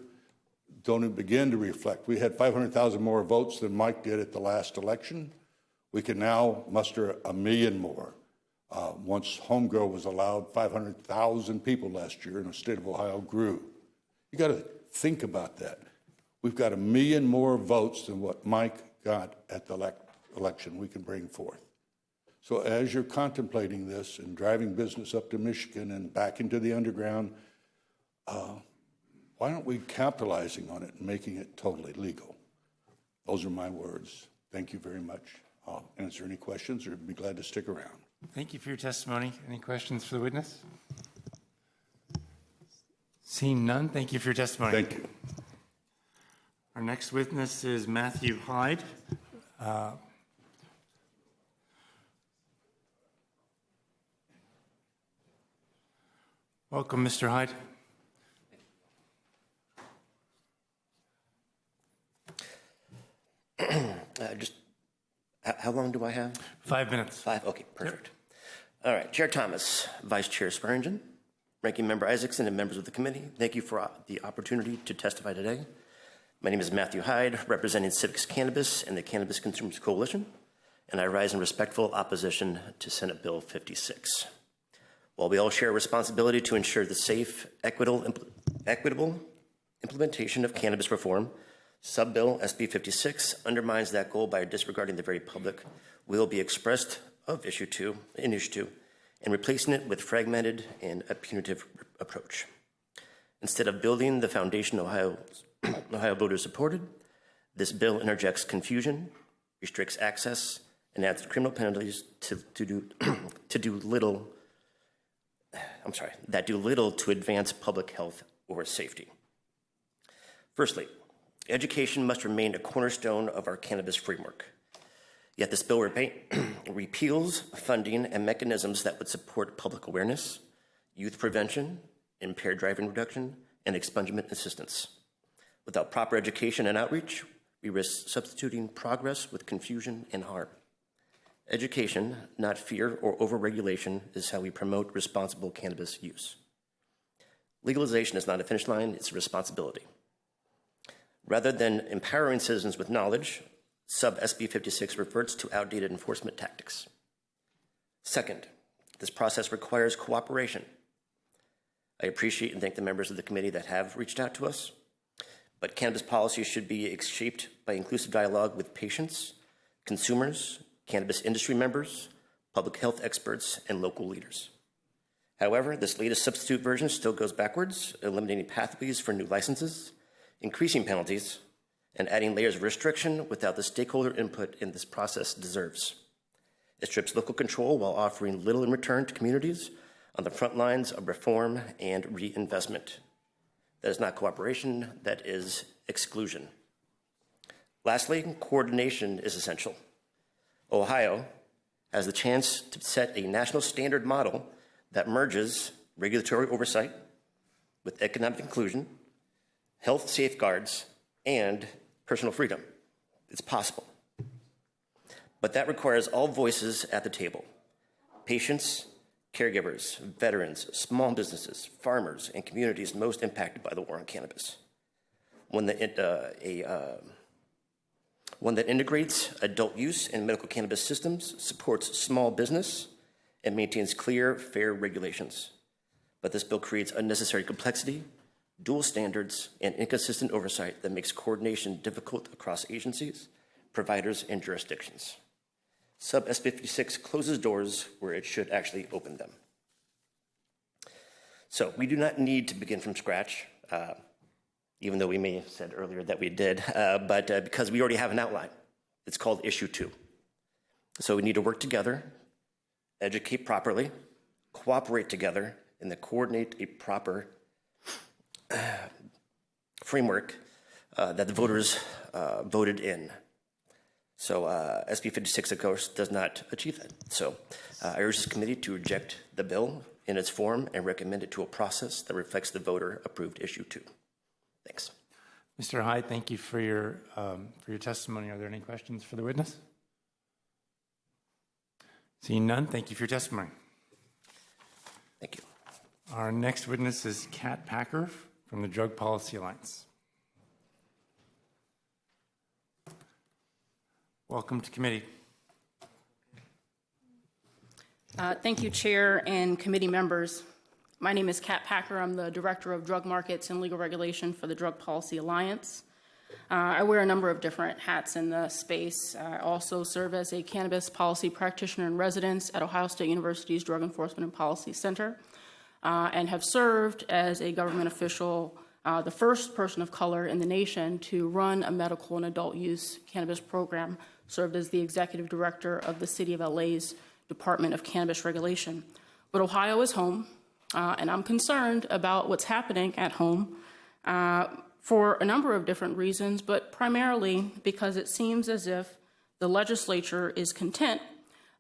[SPEAKER 19] don't even begin to reflect. We had 500,000 more votes than Mike did at the last election. We can now muster 1 million more. Once homegrow was allowed, 500,000 people last year in the state of Ohio grew. You got to think about that. We've got 1 million more votes than what Mike got at the election we can bring forth. So as you're contemplating this and driving business up to Michigan and back into the underground, why aren't we capitalizing on it and making it totally legal? Those are my words. Thank you very much. I'll answer any questions or be glad to stick around.
[SPEAKER 1] Thank you for your testimony. Any questions for the witness? Seeing none, thank you for your testimony.
[SPEAKER 19] Thank you.
[SPEAKER 1] Our next witness is Matthew Hyde. Welcome, Mr. Hyde.
[SPEAKER 20] How long do I have?
[SPEAKER 1] 5 minutes.
[SPEAKER 20] 5? Okay, perfect. All right, Chair Thomas, Vice Chair Swearingen, Ranking Member Isaacson, and members of the committee, thank you for the opportunity to testify today. My name is Matthew Hyde, representing Civics Cannabis and the Cannabis Consumers Coalition, and I rise in respectful opposition to Senate Bill 56. While we all share a responsibility to ensure the safe, equitable implementation of cannabis reform, Sub-Bill SB 56 undermines that goal by disregarding the very public will be expressed of issue 2 and replacing it with fragmented and a punitive approach. Instead of building the foundation Ohio voters supported, this bill interjects confusion, restricts access, and adds criminal penalties that do little to advance public health or safety. Firstly, education must remain a cornerstone of our cannabis framework. Yet this bill repeals funding and mechanisms that would support public awareness, youth prevention, impaired driving reduction, and expungement assistance. Without proper education and outreach, we risk substituting progress with confusion and harm. Education, not fear or overregulation, is how we promote responsible cannabis use. Legalization is not a finish line, it's a responsibility. Rather than empowering citizens with knowledge, Sub-SB 56 reverts to outdated enforcement tactics. Second, this process requires cooperation. I appreciate and thank the members of the committee that have reached out to us, but cannabis policy should be shaped by inclusive dialogue with patients, consumers, cannabis industry members, public health experts, and local leaders. However, this latest substitute version still goes backwards, eliminating pathways for new licenses, increasing penalties, and adding layers of restriction without the stakeholder input in this process deserves. It strips local control while offering little in return to communities on the front lines of reform and reinvestment. That is not cooperation, that is exclusion. Lastly, coordination is essential. Ohio has the chance to set a national standard model that merges regulatory oversight with economic inclusion, health safeguards, and personal freedom. It's possible. But that requires all voices at the table: patients, caregivers, veterans, small businesses, farmers, and communities most impacted by the war on cannabis. One that integrates adult use and medical cannabis systems, supports small business, and maintains clear, fair regulations. But this bill creates unnecessary complexity, dual standards, and inconsistent oversight that makes coordination difficult across agencies, providers, and jurisdictions. Sub S56 closes doors where it should actually open them. So we do not need to begin from scratch, even though we may have said earlier that we did, but because we already have an outline. It's called Issue 2. So we need to work together, educate properly, cooperate together, and then coordinate a proper framework that the voters voted in. So SB 56, of course, does not achieve that. So I urge this committee to reject the bill in its form and recommend it to a process that reflects the voter-approved Issue 2. Thanks.
[SPEAKER 1] Mr. Hyde, thank you for your testimony. Are there any questions for the witness? Seeing none, thank you for your testimony.
[SPEAKER 20] Thank you.
[SPEAKER 1] Our next witness is Kat Packer from the Drug Policy Alliance. Welcome to committee.
[SPEAKER 21] Thank you, Chair and committee members. My name is Kat Packer. I'm the Director of Drug Markets and Legal Regulation for the Drug Policy Alliance. I wear a number of different hats in the space. I also serve as a cannabis policy practitioner in residence at Ohio State University's Drug Enforcement and Policy Center, and have served as a government official, the first person of color in the nation to run a medical and adult use cannabis program, served as the executive director of the City of LA's Department of Cannabis Regulation. But Ohio is home, and I'm concerned about what's happening at home for a number of different reasons, but primarily because it seems as if the legislature is content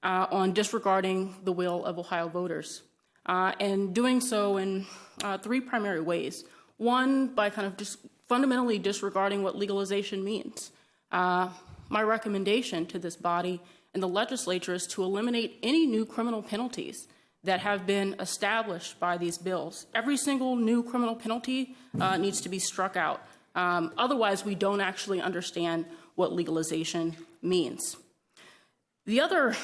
[SPEAKER 21] on disregarding the will of Ohio voters, and doing so in three primary ways. One, by kind of just fundamentally disregarding what legalization means. My recommendation to this body and the legislature is to eliminate any new criminal penalties that have been established by these bills. Every single new criminal penalty needs to be struck out. Otherwise, we don't actually understand what legalization means. The other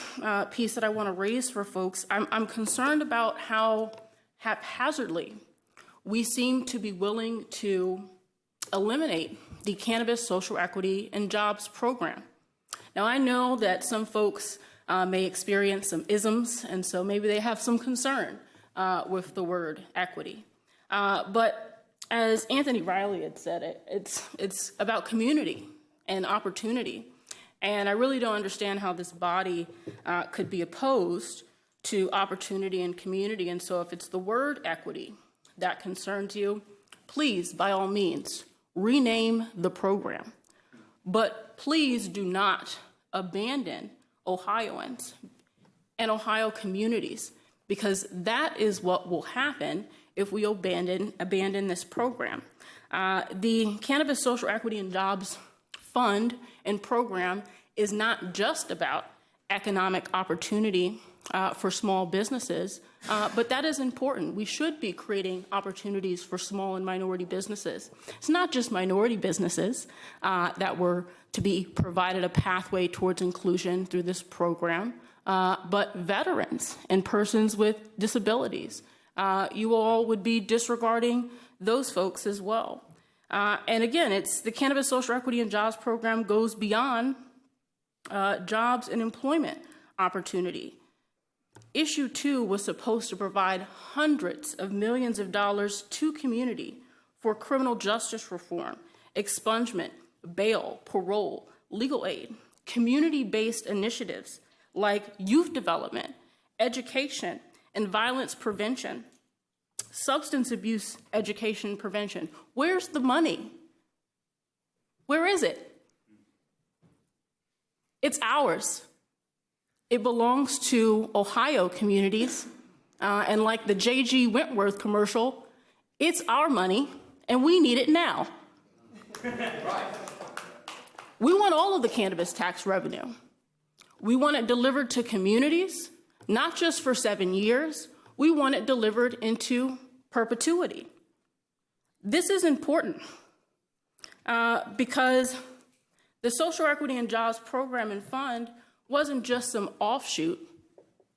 [SPEAKER 21] piece that I want to raise for folks, I'm concerned about how haphazardly we seem to be willing to eliminate the Cannabis Social Equity and Jobs Program. Now, I know that some folks may experience some isms, and so maybe they have some concern with the word equity. But as Anthony Riley had said, it's about community and opportunity. And I really don't understand how this body could be opposed to opportunity and community. And so if it's the word equity that concerns you, please, by all means, rename the program. But please do not abandon Ohioans and Ohio communities, because that is what will happen if we abandon this program. The Cannabis Social Equity and Jobs Fund and program is not just about economic opportunity for small businesses, but that is important. We should be creating opportunities for small and minority businesses. It's not just minority businesses that were to be provided a pathway towards inclusion through this program, but veterans and persons with disabilities. You all would be disregarding those folks as well. And again, it's the Cannabis Social Equity and Jobs Program goes beyond jobs and employment opportunity. Issue 2 was supposed to provide hundreds of millions of dollars to community for criminal justice reform, expungement, bail, parole, legal aid, community-based initiatives like youth development, education, and violence prevention, substance abuse education prevention. Where's the money? Where is it? It's ours. It belongs to Ohio communities. And like the J.G. Wentworth commercial, it's our money and we need it now. We want all of the cannabis tax revenue. We want it delivered to communities, not just for 7 years. We want it delivered into perpetuity. This is important because the Social Equity and Jobs Program and Fund wasn't just some offshoot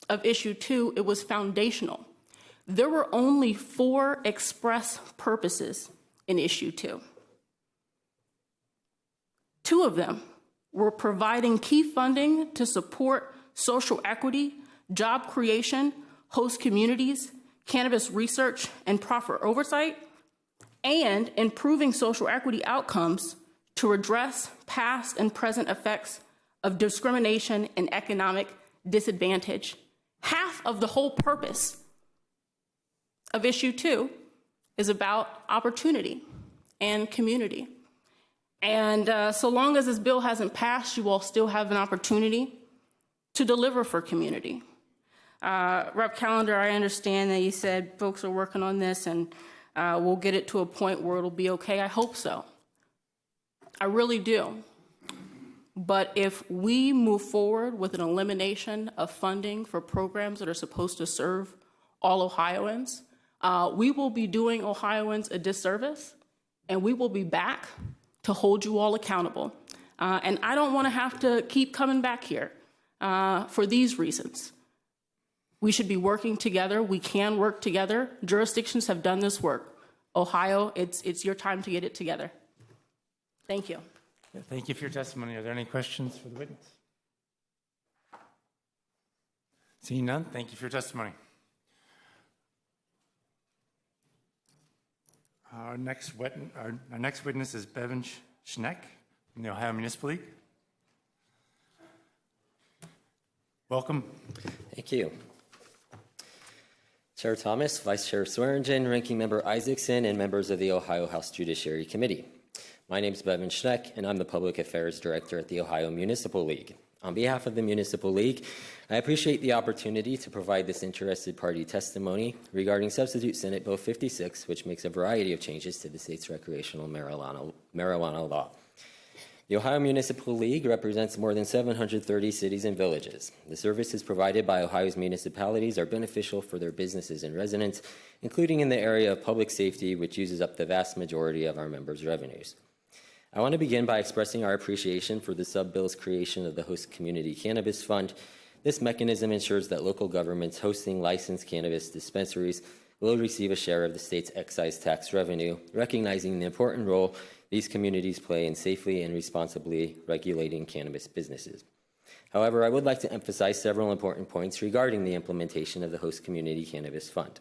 [SPEAKER 21] of Issue 2, it was foundational. There were only 4 express purposes in Issue 2. 2 of them We're providing key funding to support social equity, job creation, host communities, cannabis research and profit oversight, and improving social equity outcomes to address past and present effects of discrimination and economic disadvantage. Half of the whole purpose of issue 2 is about opportunity and community. And so long as this bill hasn't passed, you all still have an opportunity to deliver for community. Rep. Callender, I understand that you said folks are working on this and we'll get it to a point where it'll be okay. I hope so. I really do. But if we move forward with an elimination of funding for programs that are supposed to serve all Ohioans, we will be doing Ohioans a disservice, and we will be back to hold you all accountable. And I don't want to have to keep coming back here for these reasons. We should be working together. We can work together. Jurisdictions have done this work. Ohio, it's your time to get it together. Thank you.
[SPEAKER 1] Thank you for your testimony. Are there any questions for the witness? Seeing none, thank you for your testimony. Our next witness is Bevon Schneck from the Ohio Municipal League. Welcome.
[SPEAKER 2] Thank you. Chair Thomas, Vice Chair Swearingen, Ranking Member Isaacson, and members of the Ohio House Judiciary Committee. My name is Bevon Schneck, and I'm the Public Affairs Director at the Ohio Municipal League. On behalf of the Municipal League, I appreciate the opportunity to provide this interested party testimony regarding Substitute Senate Bill 56, which makes a variety of changes to the state's recreational marijuana law. The Ohio Municipal League represents more than 730 cities and villages. The services provided by Ohio's municipalities are beneficial for their businesses and residents, including in the area of public safety, which uses up the vast majority of our members' revenues. I want to begin by expressing our appreciation for the sub-bill's creation of the Host Community Cannabis Fund. This mechanism ensures that local governments hosting licensed cannabis dispensaries will receive a share of the state's excise tax revenue, recognizing the important role these communities play in safely and responsibly regulating cannabis businesses. However, I would like to emphasize several important points regarding the implementation of the Host Community Cannabis Fund.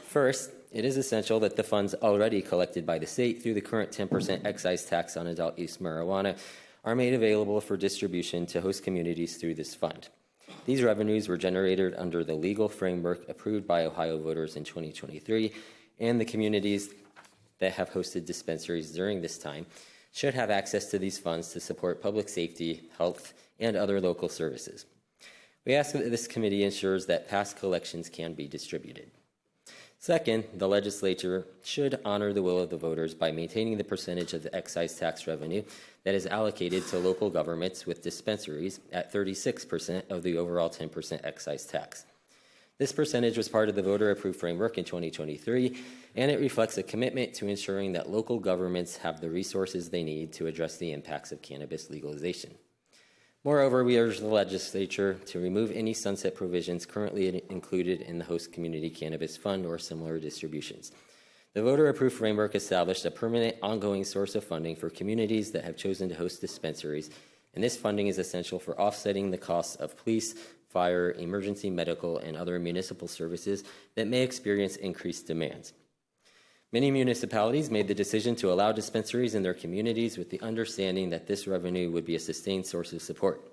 [SPEAKER 2] First, it is essential that the funds already collected by the state through the current 10% excise tax on adult use marijuana are made available for distribution to host communities through this fund. These revenues were generated under the legal framework approved by Ohio voters in 2023, and the communities that have hosted dispensaries during this time should have access to these funds to support public safety, health, and other local services. We ask that this committee ensures that past collections can be distributed. Second, the legislature should honor the will of the voters by maintaining the percentage of the excise tax revenue that is allocated to local governments with dispensaries at 36% of the overall 10% excise tax. This percentage was part of the voter-approved framework in 2023, and it reflects a commitment to ensuring that local governments have the resources they need to address the impacts of cannabis legalization. Moreover, we urge the legislature to remove any sunset provisions currently included in the Host Community Cannabis Fund or similar distributions. The voter-approved framework established a permanent, ongoing source of funding for communities that have chosen to host dispensaries, and this funding is essential for offsetting the costs of police, fire, emergency medical, and other municipal services that may experience increased demands. Many municipalities made the decision to allow dispensaries in their communities with the understanding that this revenue would be a sustained source of support.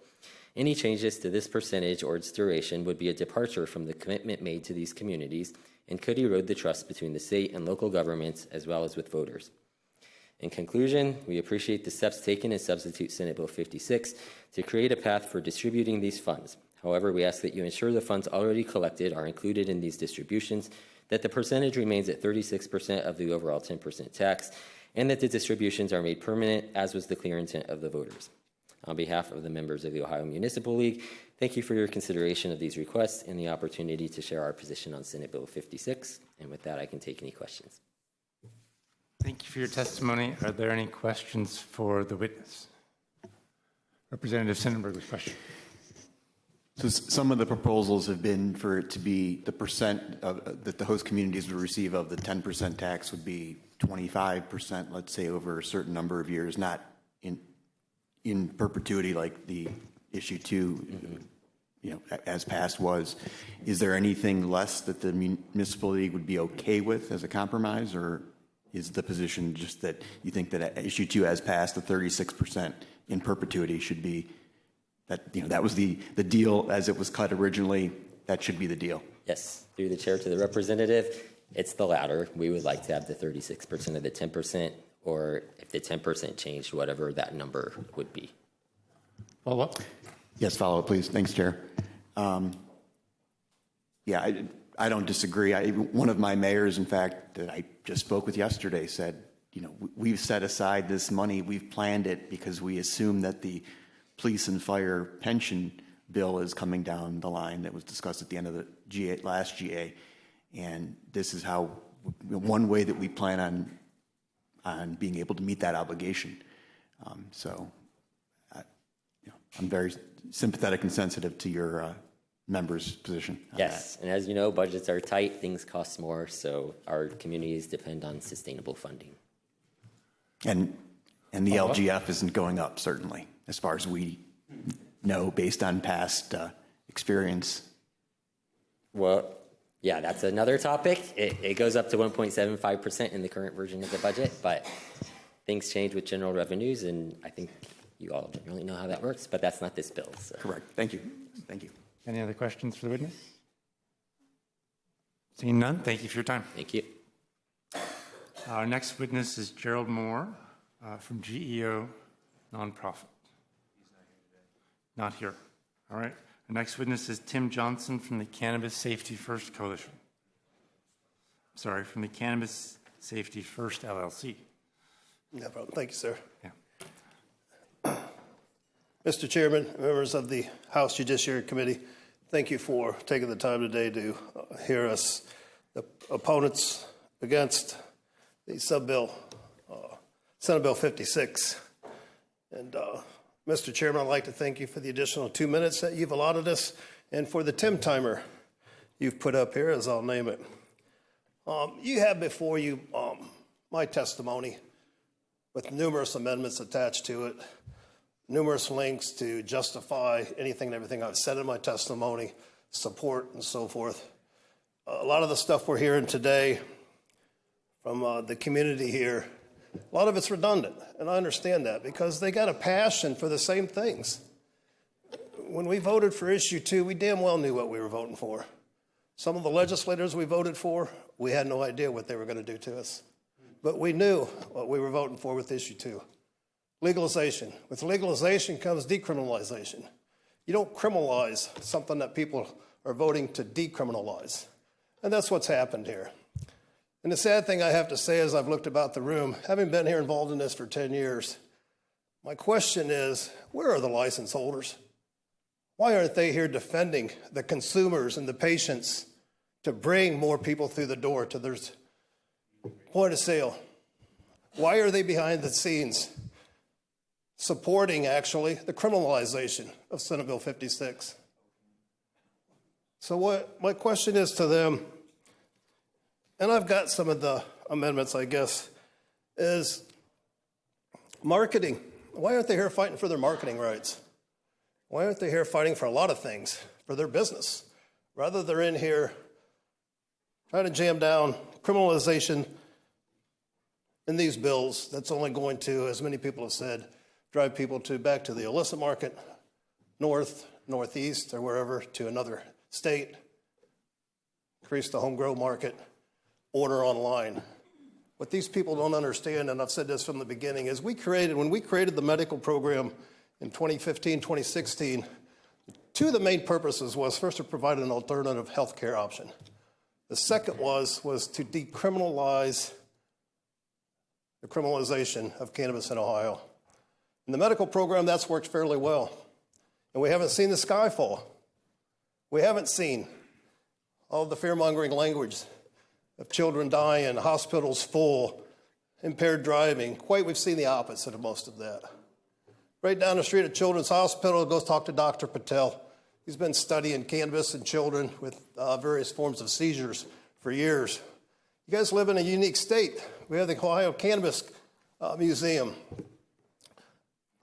[SPEAKER 2] Any changes to this percentage or its duration would be a departure from the commitment made to these communities and could erode the trust between the state and local governments as well as with voters. In conclusion, we appreciate the steps taken in Substitute Senate Bill 56 to create a path for distributing these funds. However, we ask that you ensure the funds already collected are included in these distributions, that the percentage remains at 36% of the overall 10% tax, and that the distributions are made permanent, as was the clear intent of the voters. On behalf of the members of the Ohio Municipal League, thank you for your consideration of these requests and the opportunity to share our position on Senate Bill 56. And with that, I can take any questions.
[SPEAKER 1] Thank you for your testimony. Are there any questions for the witness? Representative Sonnenberg with a question.
[SPEAKER 11] So some of the proposals have been for it to be the percent that the host communities would receive of the 10% tax would be 25%, let's say, over a certain number of years, not in perpetuity like the issue 2, as passed was, is there anything less that the municipal league would be okay with as a compromise, or is the position just that you think that issue 2 as passed, the 36% in perpetuity should be that, that was the deal as it was cut originally, that should be the deal?
[SPEAKER 2] Yes, through the chair to the representative, it's the latter. We would like to have the 36% of the 10%, or if the 10% changed, whatever that number would be.
[SPEAKER 1] Follow up?
[SPEAKER 11] Yes, follow up, please. Thanks, Chair. I don't disagree. One of my mayors, in fact, that I just spoke with yesterday said, we've set aside this money, we've planned it because we assume that the police and fire pension bill is coming down the line that was discussed at the end of the last GA. And this is how, one way that we plan on being able to meet that obligation. I'm very sympathetic and sensitive to your members' position.
[SPEAKER 2] Yes, and as you know, budgets are tight, things cost more, so our communities depend on sustainable funding.
[SPEAKER 11] And the LGF isn't going up, certainly, as far as we know, based on past experience.
[SPEAKER 2] Well, yeah, that's another topic. It goes up to 1.75% in the current version of the budget, but things change with general revenues, and I think you all don't really know how that works, but that's not this bill. So.
[SPEAKER 11] Correct. Thank you. Thank you.
[SPEAKER 1] Any other questions for the witness? Seeing none, thank you for your time.
[SPEAKER 2] Thank you.
[SPEAKER 1] Our next witness is Gerald Moore from GEO Nonprofit. Not here. All right. Our next witness is Tim Johnson from the Cannabis Safety First Coalition. Sorry, from the Cannabis Safety First LLC.
[SPEAKER 3] No problem. Thank you, sir.
[SPEAKER 1] Yeah.
[SPEAKER 3] Mr. Chairman, members of the House Judiciary Committee, thank you for taking the time today to hear us, the opponents against the sub-bill, Senate Bill 56. And Mr. Chairman, I'd like to thank you for the additional 2 minutes that you've allotted us and for the Tim timer you've put up here, as I'll name it. You have before you my testimony with numerous amendments attached to it, numerous links to justify anything and everything I've said in my testimony, support and so forth. A lot of the stuff we're hearing today from the community here, a lot of it's redundant, and I understand that because they got a passion for the same things. When we voted for issue 2, we damn well knew what we were voting for. Some of the legislators we voted for, we had no idea what they were going to do to us. But we knew what we were voting for with issue 2. Legalization. With legalization comes decriminalization. You don't criminalize something that people are voting to decriminalize. And that's what's happened here. And the sad thing I have to say as I've looked about the room, having been here involved in this for 10 years, my question is, where are the license holders? Why aren't they here defending the consumers and the patients to bring more people through the door to their point of sale? Why are they behind the scenes supporting, actually, the criminalization of Senate Bill 56? So what my question is to them, and I've got some of the amendments, I guess, is marketing. Why aren't they here fighting for their marketing rights? Why aren't they here fighting for a lot of things, for their business? Rather, they're in here trying to jam down criminalization in these bills that's only going to, as many people have said, drive people back to the illicit market, north, northeast, or wherever, to another state, increase the home grow market, order online. What these people don't understand, and I've said this from the beginning, is when we created the medical program in 2015, 2016, two of the main purposes was first to provide an alternative health care option. The second was to decriminalize the criminalization of cannabis in Ohio. In the medical program, that's worked fairly well. And we haven't seen the sky fall. We haven't seen all the fear-mongering language of children dying, hospitals full, impaired driving. We've seen the opposite of most of that. Right down the street at Children's Hospital, go talk to Dr. Patel. He's been studying cannabis in children with various forms of seizures for years. You guys live in a unique state. We have the Ohio Cannabis Museum.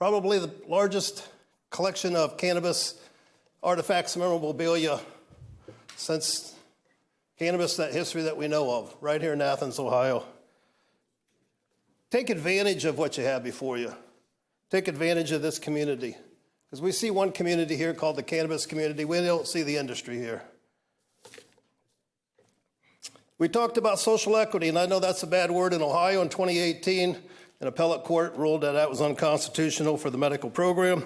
[SPEAKER 3] Probably the largest collection of cannabis artifacts and memorabilia since cannabis, that history that we know of, right here in Athens, Ohio. Take advantage of what you have before you. Take advantage of this community. Because we see one community here called the cannabis community. We don't see the industry here. We talked about social equity, and I know that's a bad word. In Ohio in 2018, an appellate court ruled that was unconstitutional for the medical program.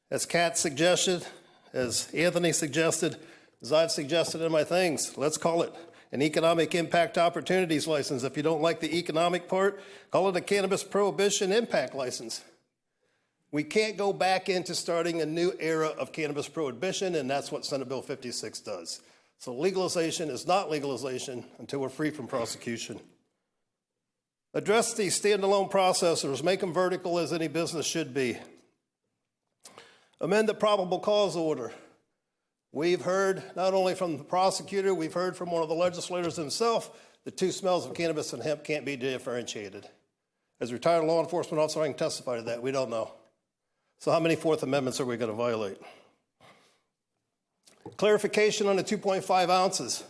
[SPEAKER 3] As Kat suggested, as Anthony suggested, as I've suggested in my things, let's call it an economic impact opportunities license. If you don't like the economic part, call it a cannabis prohibition impact license. We can't go back into starting a new era of cannabis prohibition, and that's what Senate Bill 56 does. So legalization is not legalization until we're free from prosecution. Address these standalone processors, make them vertical as any business should be. Amend the probable cause order. We've heard not only from the prosecutor, we've heard from one of the legislators himself, the two smells of cannabis and hemp can't be differentiated. As a retired law enforcement officer, I can testify to that. We don't know. So how many Fourth Amendments are we going to violate? Clarification on the 2.5 ounces.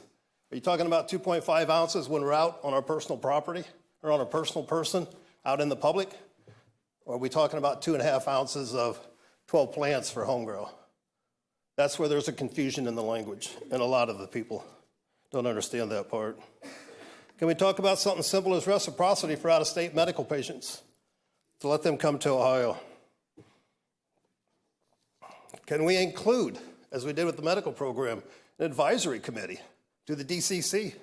[SPEAKER 3] Are you talking about 2.5 ounces when we're out on our personal property or on a personal person out in the public? Or are we talking about 2.5 ounces of 12 plants for home grow? That's where there's a confusion in the language, and a lot of the people don't understand that part. Can we talk about something simple as reciprocity for out-of-state medical patients to let them come to Ohio? Can we include, as we did with the medical program, an advisory committee to the DCC?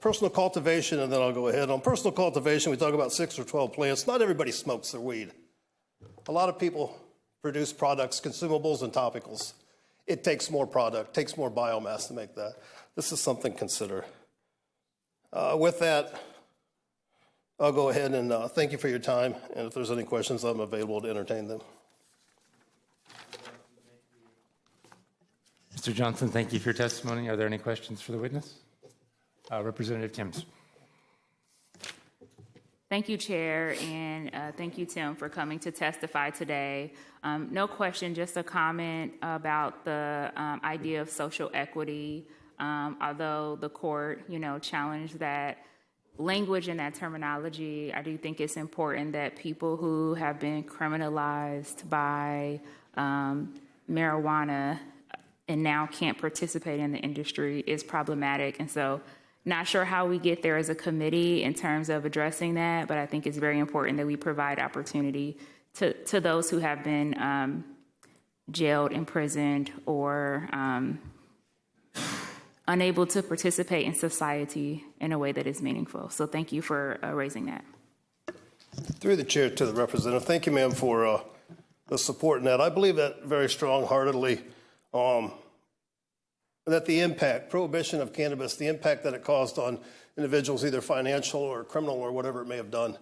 [SPEAKER 3] Personal cultivation, and then I'll go ahead. On personal cultivation, we talk about 6 or 12 plants. Not everybody smokes their weed. A lot of people produce products, consumables, and topicals. It takes more product, takes more biomass to make that. This is something to consider. With that, I'll go ahead and thank you for your time. And if there's any questions, I'm available to entertain them.
[SPEAKER 1] Mr. Johnson, thank you for your testimony. Are there any questions for the witness? Representative Timms.
[SPEAKER 6] Thank you, Chair, and thank you, Tim, for coming to testify today. No question, just a comment about the idea of social equity. Although the court, challenged that language and that terminology, I do think it's important that people who have been criminalized by marijuana and now can't participate in the industry is problematic. And so not sure how we get there as a committee in terms of addressing that, but I think it's very important that we provide opportunity to those who have been jailed, imprisoned, or unable to participate in society in a way that is meaningful. So thank you for raising that.
[SPEAKER 3] Through the chair to the representative, thank you, ma'am, for the support in that. I believe that very strong-heartedly, that the impact, prohibition of cannabis, the impact that it caused on individuals, either financial or criminal or whatever it may have done,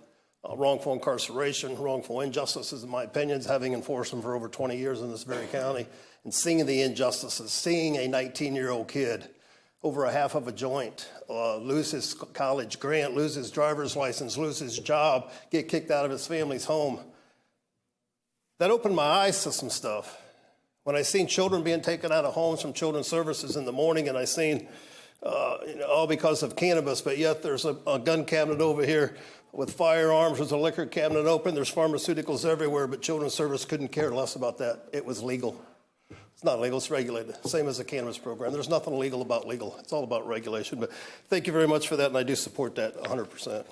[SPEAKER 3] wrongful incarceration, wrongful injustices, in my opinion, having enforced them for over 20 years in this very county, and seeing the injustices, seeing a 19-year-old kid over a half of a joint, lose his college grant, lose his driver's license, lose his job, get kicked out of his family's home. That opened my eyes to some stuff. When I seen children being taken out of homes from children's services in the morning, and I seen all because of cannabis, but yet there's a gun cabinet over here with firearms, there's a liquor cabinet open, there's pharmaceuticals everywhere, but children's service couldn't care less about that. It was legal. It's not legal, it's regulated. Same as the cannabis program. There's nothing illegal about legal. It's all about regulation. But thank you very much for that, and I do support that 100%.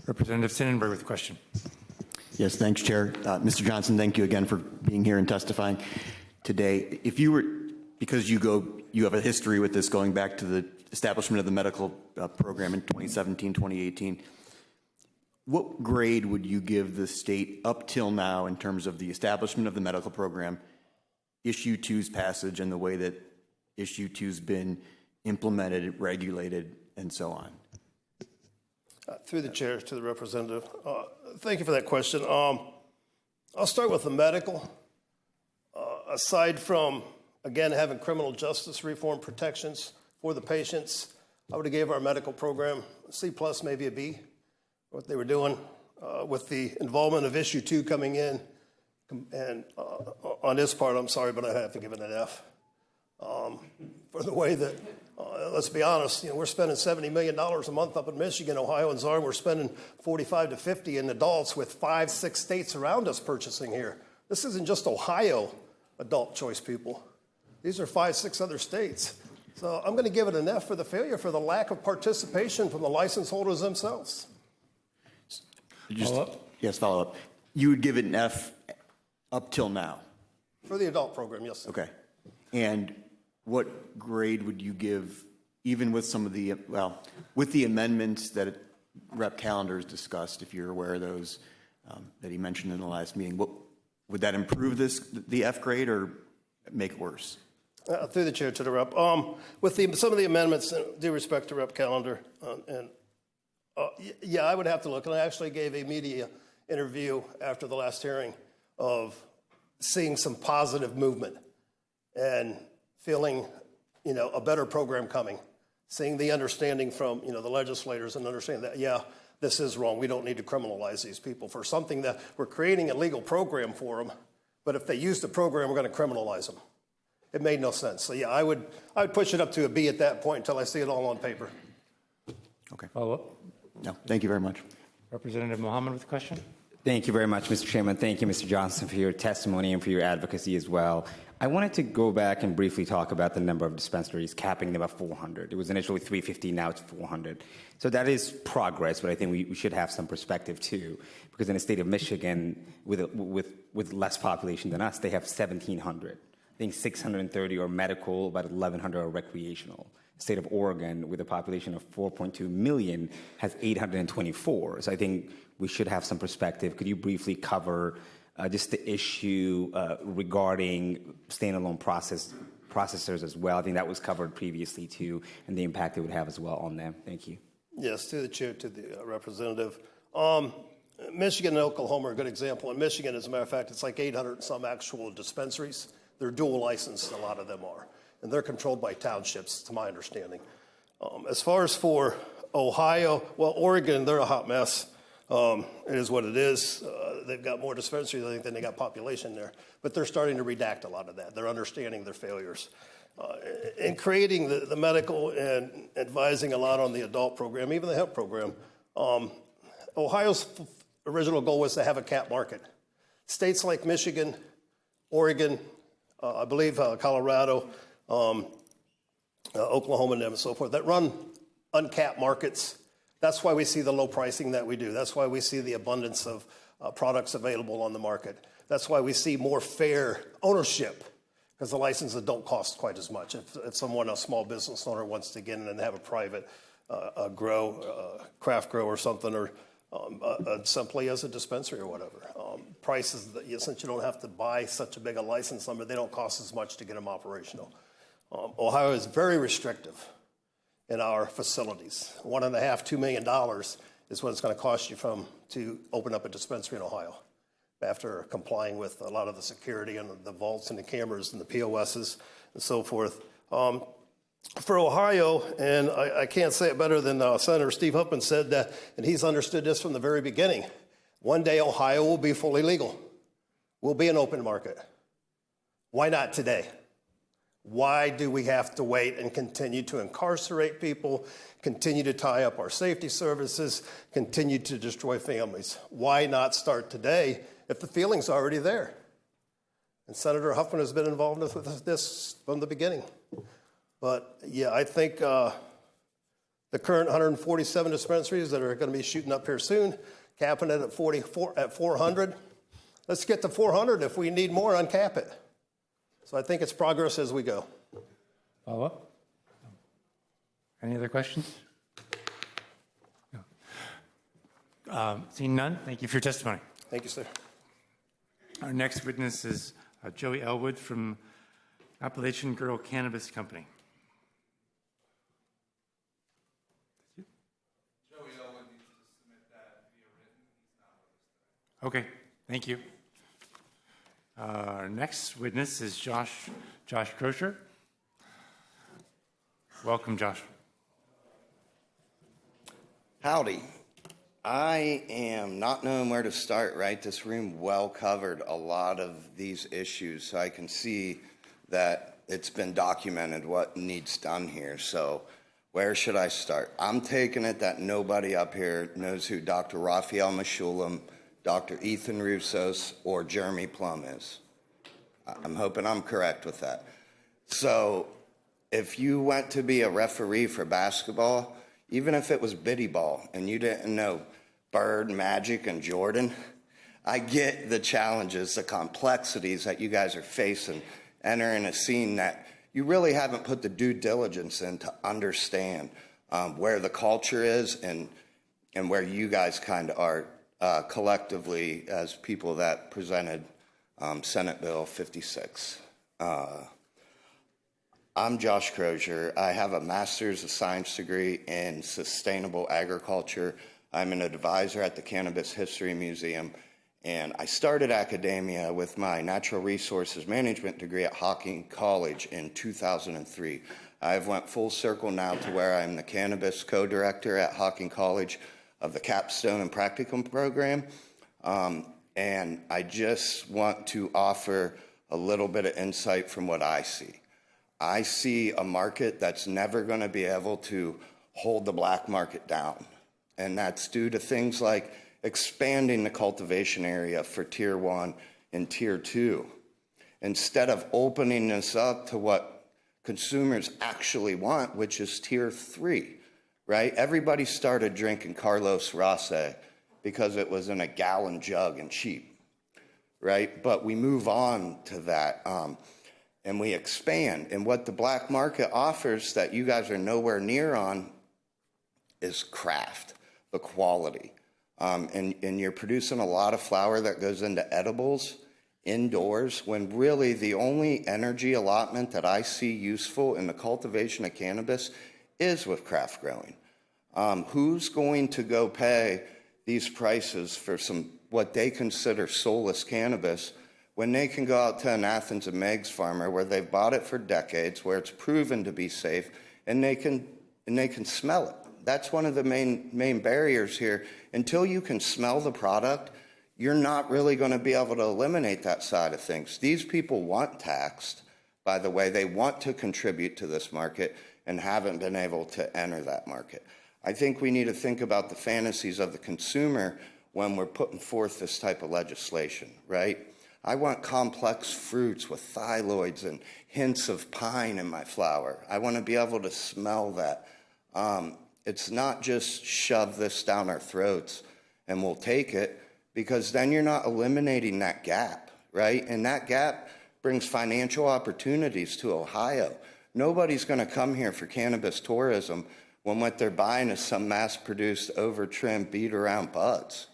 [SPEAKER 1] Representative Sonnenberg with a question.
[SPEAKER 11] Yes, thanks, Chair. Mr. Johnson, thank you again for being here and testifying today. If you were, because you have a history with this going back to the establishment of the medical program in 2017, 2018, what grade would you give the state up till now in terms of the establishment of the medical program, Issue 2's passage, and the way that Issue 2's been implemented, regulated, and so on?
[SPEAKER 3] Through the chair to the representative, thank you for that question. I'll start with the medical. Aside from, again, having criminal justice reform protections for the patients, I would have gave our medical program a C plus, maybe a B, what they were doing. With the involvement of issue 2 coming in, and on this part, I'm sorry, but I have to give it an F. For the way that, let's be honest, we're spending $70 million a month up in Michigan, Ohio, and Zara. We're spending 45 to 50 in adults with 5, 6 states around us purchasing here. This isn't just Ohio adult choice, people. These are 5, 6 other states. So I'm going to give it an F for the failure, for the lack of participation from the license holders themselves.
[SPEAKER 11] Yes, follow up. You would give it an F up till now?
[SPEAKER 3] For the adult program, yes.
[SPEAKER 11] Okay. And what grade would you give, even with some of the, with the amendments that Rep. Callender has discussed, if you're aware of those, that he mentioned in the last meeting, would that improve the F grade or make it worse?
[SPEAKER 3] Through the chair to the Rep. With some of the amendments, due respect to Rep. Callender, yeah, I would have to look. And I actually gave a media interview after the last hearing of seeing some positive movement and feeling, a better program coming, seeing the understanding from, the legislators and understanding that, yeah, this is wrong. We don't need to criminalize these people for something that we're creating a legal program for them. But if they use the program, we're going to criminalize them. It made no sense. So, yeah, I would push it up to a B at that point until I see it all on paper.
[SPEAKER 11] Okay.
[SPEAKER 1] Follow up?
[SPEAKER 11] No, thank you very much.
[SPEAKER 1] Representative Mohammed with a question.
[SPEAKER 15] Thank you very much, Mr. Chairman. Thank you, Mr. Johnson, for your testimony and for your advocacy as well. I wanted to go back and briefly talk about the number of dispensaries, capping them at 400. It was initially 350, now it's 400. So that is progress, but I think we should have some perspective too, because in the state of Michigan, with less population than us, they have 1,700. I think 630 are medical, about 1,100 are recreational. The state of Oregon, with a population of 4.2 million, has 824. So I think we should have some perspective. Could you briefly cover just the issue regarding standalone processors as well? I think that was covered previously too, and the impact it would have as well on them. Thank you.
[SPEAKER 3] Yes, to the chair, to the representative. Michigan and Oklahoma are a good example. In Michigan, as a matter of fact, it's like 800 and some actual dispensaries. They're dual licensed, a lot of them are. And they're controlled by townships, to my understanding. As far as for Ohio, well, Oregon, they're a hot mess. It is what it is. They've got more dispensaries, I think, than they got population there. But they're starting to redact a lot of that. They're understanding their failures. In creating the medical and advising a lot on the adult program, even the hemp program, Ohio's original goal was to have a cap market. States like Michigan, Oregon, I believe Colorado, Oklahoma and so forth, that run uncapped markets. That's why we see the low pricing that we do. That's why we see the abundance of products available on the market. That's why we see more fair ownership, because the licenses don't cost quite as much. If someone, a small business owner, wants to get in and have a private craft grow or something, or simply as a dispensary or whatever. Prices, since you don't have to buy such a big a license number, they don't cost as much to get them operational. Ohio is very restrictive in our facilities. $1.5, $2 million is what it's going to cost you to open up a dispensary in Ohio, after complying with a lot of the security and the vaults and the cameras and the POSs and so forth. For Ohio, and I can't say it better than Senator Steve Huffman said that, and he's understood this from the very beginning. One day Ohio will be fully legal. We'll be an open market. Why not today? Why do we have to wait and continue to incarcerate people, continue to tie up our safety services, continue to destroy families? Why not start today if the feeling's already there? And Senator Huffman has been involved with this from the beginning. But yeah, I think the current 147 dispensaries that are going to be shooting up here soon, capping it at 400. Let's get to 400. If we need more, uncap it. So I think it's progress as we go.
[SPEAKER 1] Follow up? Any other questions? No. Seeing none, thank you for your testimony.
[SPEAKER 3] Thank you, sir.
[SPEAKER 1] Our next witness is Joey Elwood from Appalachian Girl Cannabis Company.
[SPEAKER 4] Joey Elwood needs to submit that via written. He's not with us today.
[SPEAKER 1] Okay, thank you. Our next witness is Josh Crocher. Welcome, Josh.
[SPEAKER 7] Howdy. I am not knowing where to start, right? This room well covered a lot of these issues, so I can see that it's been documented what needs done here. So where should I start? I'm taking it that nobody up here knows who Dr. Raphael Meshulam, Dr. Ethan Roussos, or Jeremy Plum is. I'm hoping I'm correct with that. So if you went to be a referee for basketball, even if it was biddy ball and you didn't know Bird, Magic, and Jordan, I get the challenges, the complexities that you guys are facing, entering a scene that you really haven't put the due diligence in to understand where the culture is and where you guys kind of are collectively as people that presented Senate Bill 56. I'm Josh Crocher. I have a master's of science degree in sustainable agriculture. I'm an advisor at the Cannabis History Museum, and I started academia with my natural resources management degree at Hocking College in 2003. I've went full circle now to where I'm the cannabis co-director at Hocking College of the Capstone and Practicum program, and I just want to offer a little bit of insight from what I see. I see a market that's never going to be able to hold the black market down. And that's due to things like expanding the cultivation area for Tier 1 and Tier 2. Instead of opening this up to what consumers actually want, which is Tier 3, right? Everybody started drinking Carlos Rosé because it was in a gallon jug and cheap, right? But we move on to that. And we expand. And what the black market offers that you guys are nowhere near on is craft, the quality. And you're producing a lot of flower that goes into edibles indoors when really the only energy allotment that I see useful in the cultivation of cannabis is with craft growing. Who's going to go pay these prices for some what they consider soulless cannabis when they can go out to an Athens and Meg's farmer where they've bought it for decades, where it's proven to be safe, and they can smell it. That's one of the main barriers here. Until you can smell the product, you're not really going to be able to eliminate that side of things. These people want taxed, by the way. They want to contribute to this market and haven't been able to enter that market. I think we need to think about the fantasies of the consumer when we're putting forth this type of legislation, right? I want complex fruits with phylloids and hints of pine in my flower. I want to be able to smell that. It's not just shove this down our throats and we'll take it, because then you're not eliminating that gap, right? And that gap brings financial opportunities to Ohio. Nobody's going to come here for cannabis tourism when what they're buying is some mass-produced, over-trimmed, beat-around buds.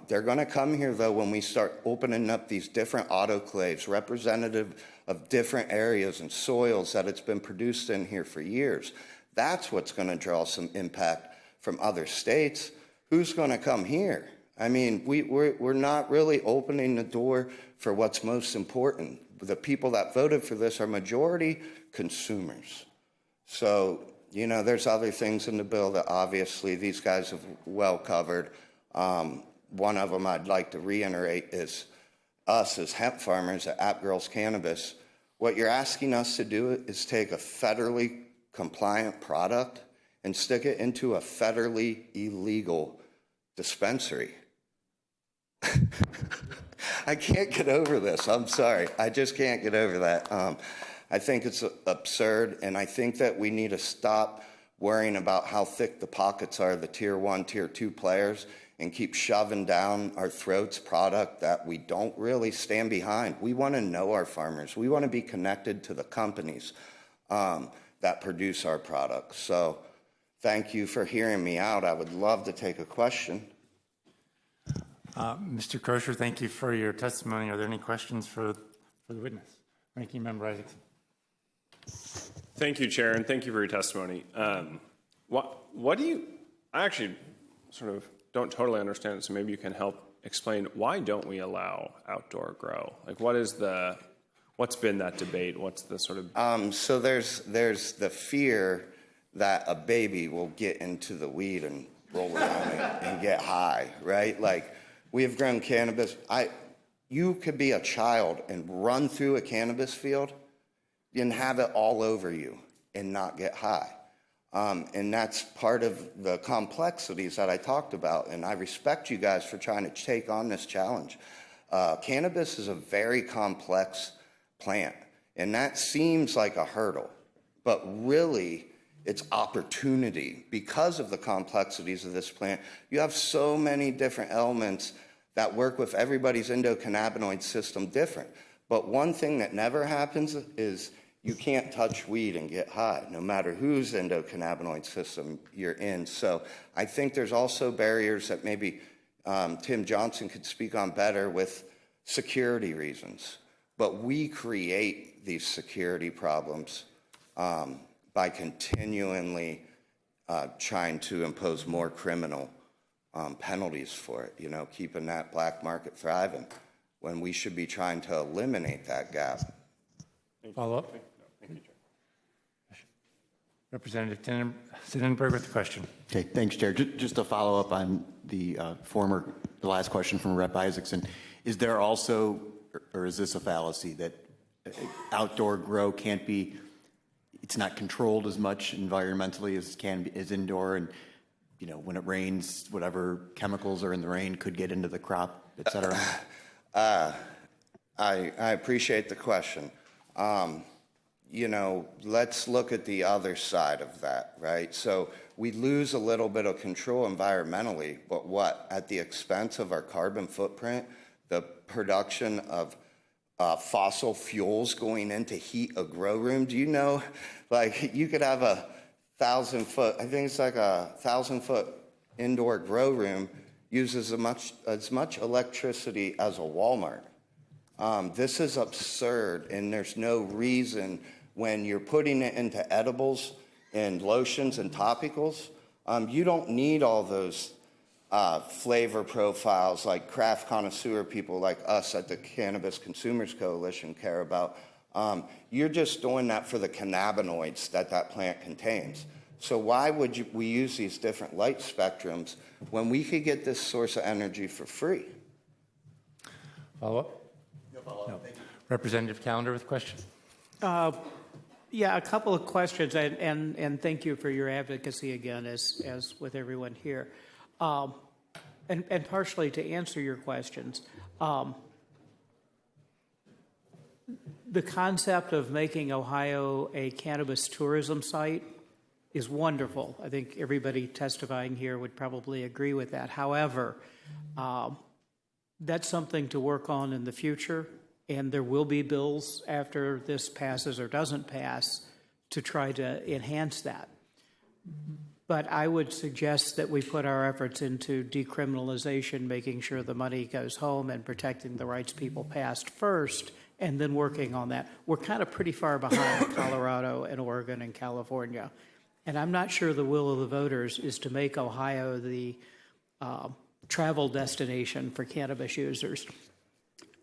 [SPEAKER 7] They're going to come here, though, when we start opening up these different autoclaves, representative of different areas and soils that it's been produced in here for years. That's what's going to draw some impact from other states. Who's going to come here? I mean, we're not really opening the door for what's most important. The people that voted for this are majority consumers. So, you know, there's other things in the bill that obviously these guys have well covered. One of them I'd like to reiterate is us as hemp farmers at App Girls Cannabis. What you're asking us to do is take a federally compliant product and stick it into a federally illegal dispensary. I can't get over this. I'm sorry. I just can't get over that. I think it's absurd, and I think that we need to stop worrying about how thick the pockets are of the Tier 1, Tier 2 players and keep shoving down our throats product that we don't really stand behind. We want to know our farmers. We want to be connected to the companies that produce our products. So thank you for hearing me out. I would love to take a question.
[SPEAKER 1] Mr. Crocher, thank you for your testimony. Are there any questions for the witness? Ranking Member Isaacson.
[SPEAKER 5] Thank you, Chair, and thank you for your testimony. What do you, I actually sort of don't totally understand, so maybe you can help explain, why don't we allow outdoor grow? Like, what's been that debate? What's the sort of...
[SPEAKER 7] So there's the fear that a baby will get into the weed and roll around and get high, right? Like, we have grown cannabis. You could be a child and run through a cannabis field and have it all over you and not get high. And that's part of the complexities that I talked about, and I respect you guys for trying to take on this challenge. Cannabis is a very complex plant, and that seems like a hurdle, but really it's opportunity. Because of the complexities of this plant, you have so many different elements that work with everybody's endocannabinoid system different. But one thing that never happens is you can't touch weed and get high, no matter whose endocannabinoid system you're in. So I think there's also barriers that maybe Tim Johnson could speak on better with security reasons. But we create these security problems by continually trying to impose more criminal penalties for it, you know, keeping that black market thriving when we should be trying to eliminate that gap.
[SPEAKER 1] Follow up? Representative Sonnenberg with the question.
[SPEAKER 11] Okay, thanks, Chair. Just to follow up on the last question from Rep. Isaacson, is there also, or is this a fallacy, that outdoor grow can't be, it's not controlled as much environmentally as indoor, and you know, when it rains, whatever chemicals are in the rain could get into the crop, et cetera?
[SPEAKER 7] I appreciate the question. You know, let's look at the other side of that, right? So we lose a little bit of control environmentally, but what? At the expense of our carbon footprint, the production of fossil fuels going in to heat a grow room. Do you know, like, you could have a 1,000-foot, I think it's like a 1,000-foot indoor grow room uses as much electricity as a Walmart. This is absurd, and there's no reason when you're putting it into edibles and lotions and topicals, you don't need all those flavor profiles like craft connoisseur people like us at the Cannabis Consumers Coalition care about. You're just doing that for the cannabinoids that plant contains. So why would we use these different light spectrums when we could get this source of energy for free?
[SPEAKER 1] Follow up?
[SPEAKER 11] No follow-up. No. Thank you.
[SPEAKER 1] Representative Callender with a question.
[SPEAKER 9] Yeah, a couple of questions, and thank you for your advocacy again, as with everyone here. And partially to answer your questions, the concept of making Ohio a cannabis tourism site is wonderful. I think everybody testifying here would probably agree with that. However, that's something to work on in the future, and there will be bills after this passes or doesn't pass to try to enhance that. But I would suggest that we put our efforts into decriminalization, making sure the money goes home and protecting the rights people passed first, and then working on that. We're kind of pretty far behind Colorado and Oregon and California. And I'm not sure the will of the voters is to make Ohio the travel destination for cannabis users.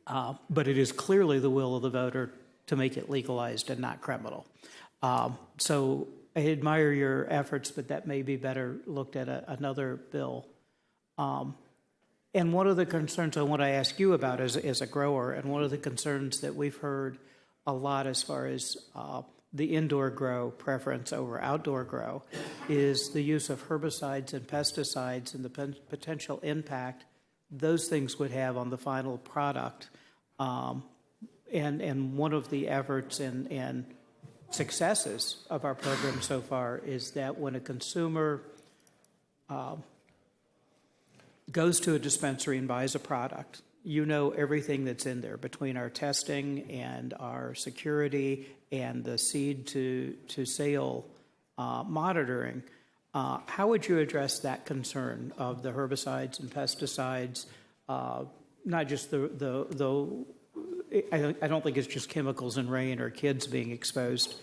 [SPEAKER 9] But it is clearly the will of the voter to make it legalized and not criminal. So I admire your efforts, but that may be better looked at another bill. And one of the concerns I want to ask you about as a grower, and one of the concerns that we've heard a lot as far as the indoor grow preference over outdoor grow, is the use of herbicides and pesticides and the potential impact those things would have on the final product. And one of the efforts and successes of our program so far is that when a consumer goes to a dispensary and buys a product, you know everything that's in there between our testing and our security and the seed to sale monitoring. How would you address that concern of the herbicides and pesticides? Not just I don't think it's just chemicals in rain or kids being exposed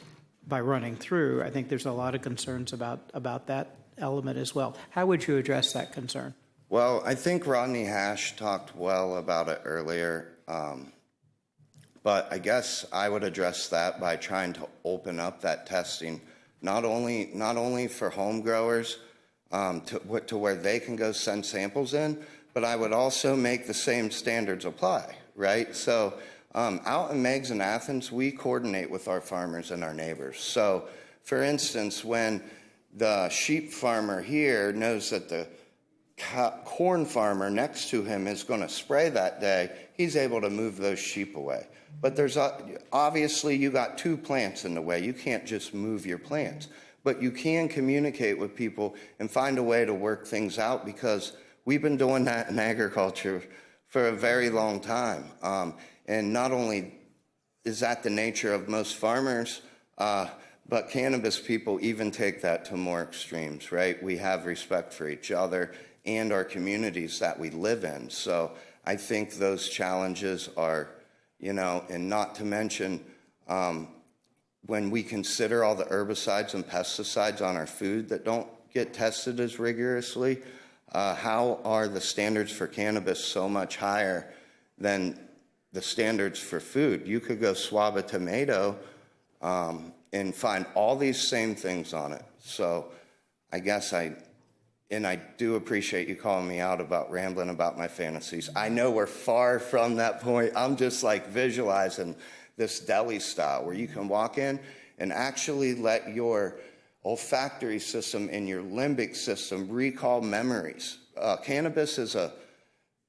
[SPEAKER 9] by running through. I think there's a lot of concerns about that element as well. How would you address that concern?
[SPEAKER 7] Well, I think Rodney Hash talked well about it earlier, but I guess I would address that by trying to open up that testing, not only for home growers, to where they can go send samples in, but I would also make the same standards apply, right? So out in Meigs and Athens, we coordinate with our farmers and our neighbors. So for instance, when the sheep farmer here knows that the corn farmer next to him is going to spray that day, he's able to move those sheep away. But there's obviously you got 2 plants in the way. You can't just move your plants, but you can communicate with people and find a way to work things out, because we've been doing that in agriculture for a very long time. And not only is that the nature of most farmers, but cannabis people even take that to more extremes, right? We have respect for each other and our communities that we live in. So I think those challenges are, and not to mention when we consider all the herbicides and pesticides on our food that don't get tested as rigorously, how are the standards for cannabis so much higher than the standards for food? You could go swab a tomato and find all these same things on it. So I guess I do appreciate you calling me out about rambling about my fantasies. I know we're far from that point. I'm just like visualizing this deli style where you can walk in and actually let your olfactory system and your limbic system recall memories. Cannabis is an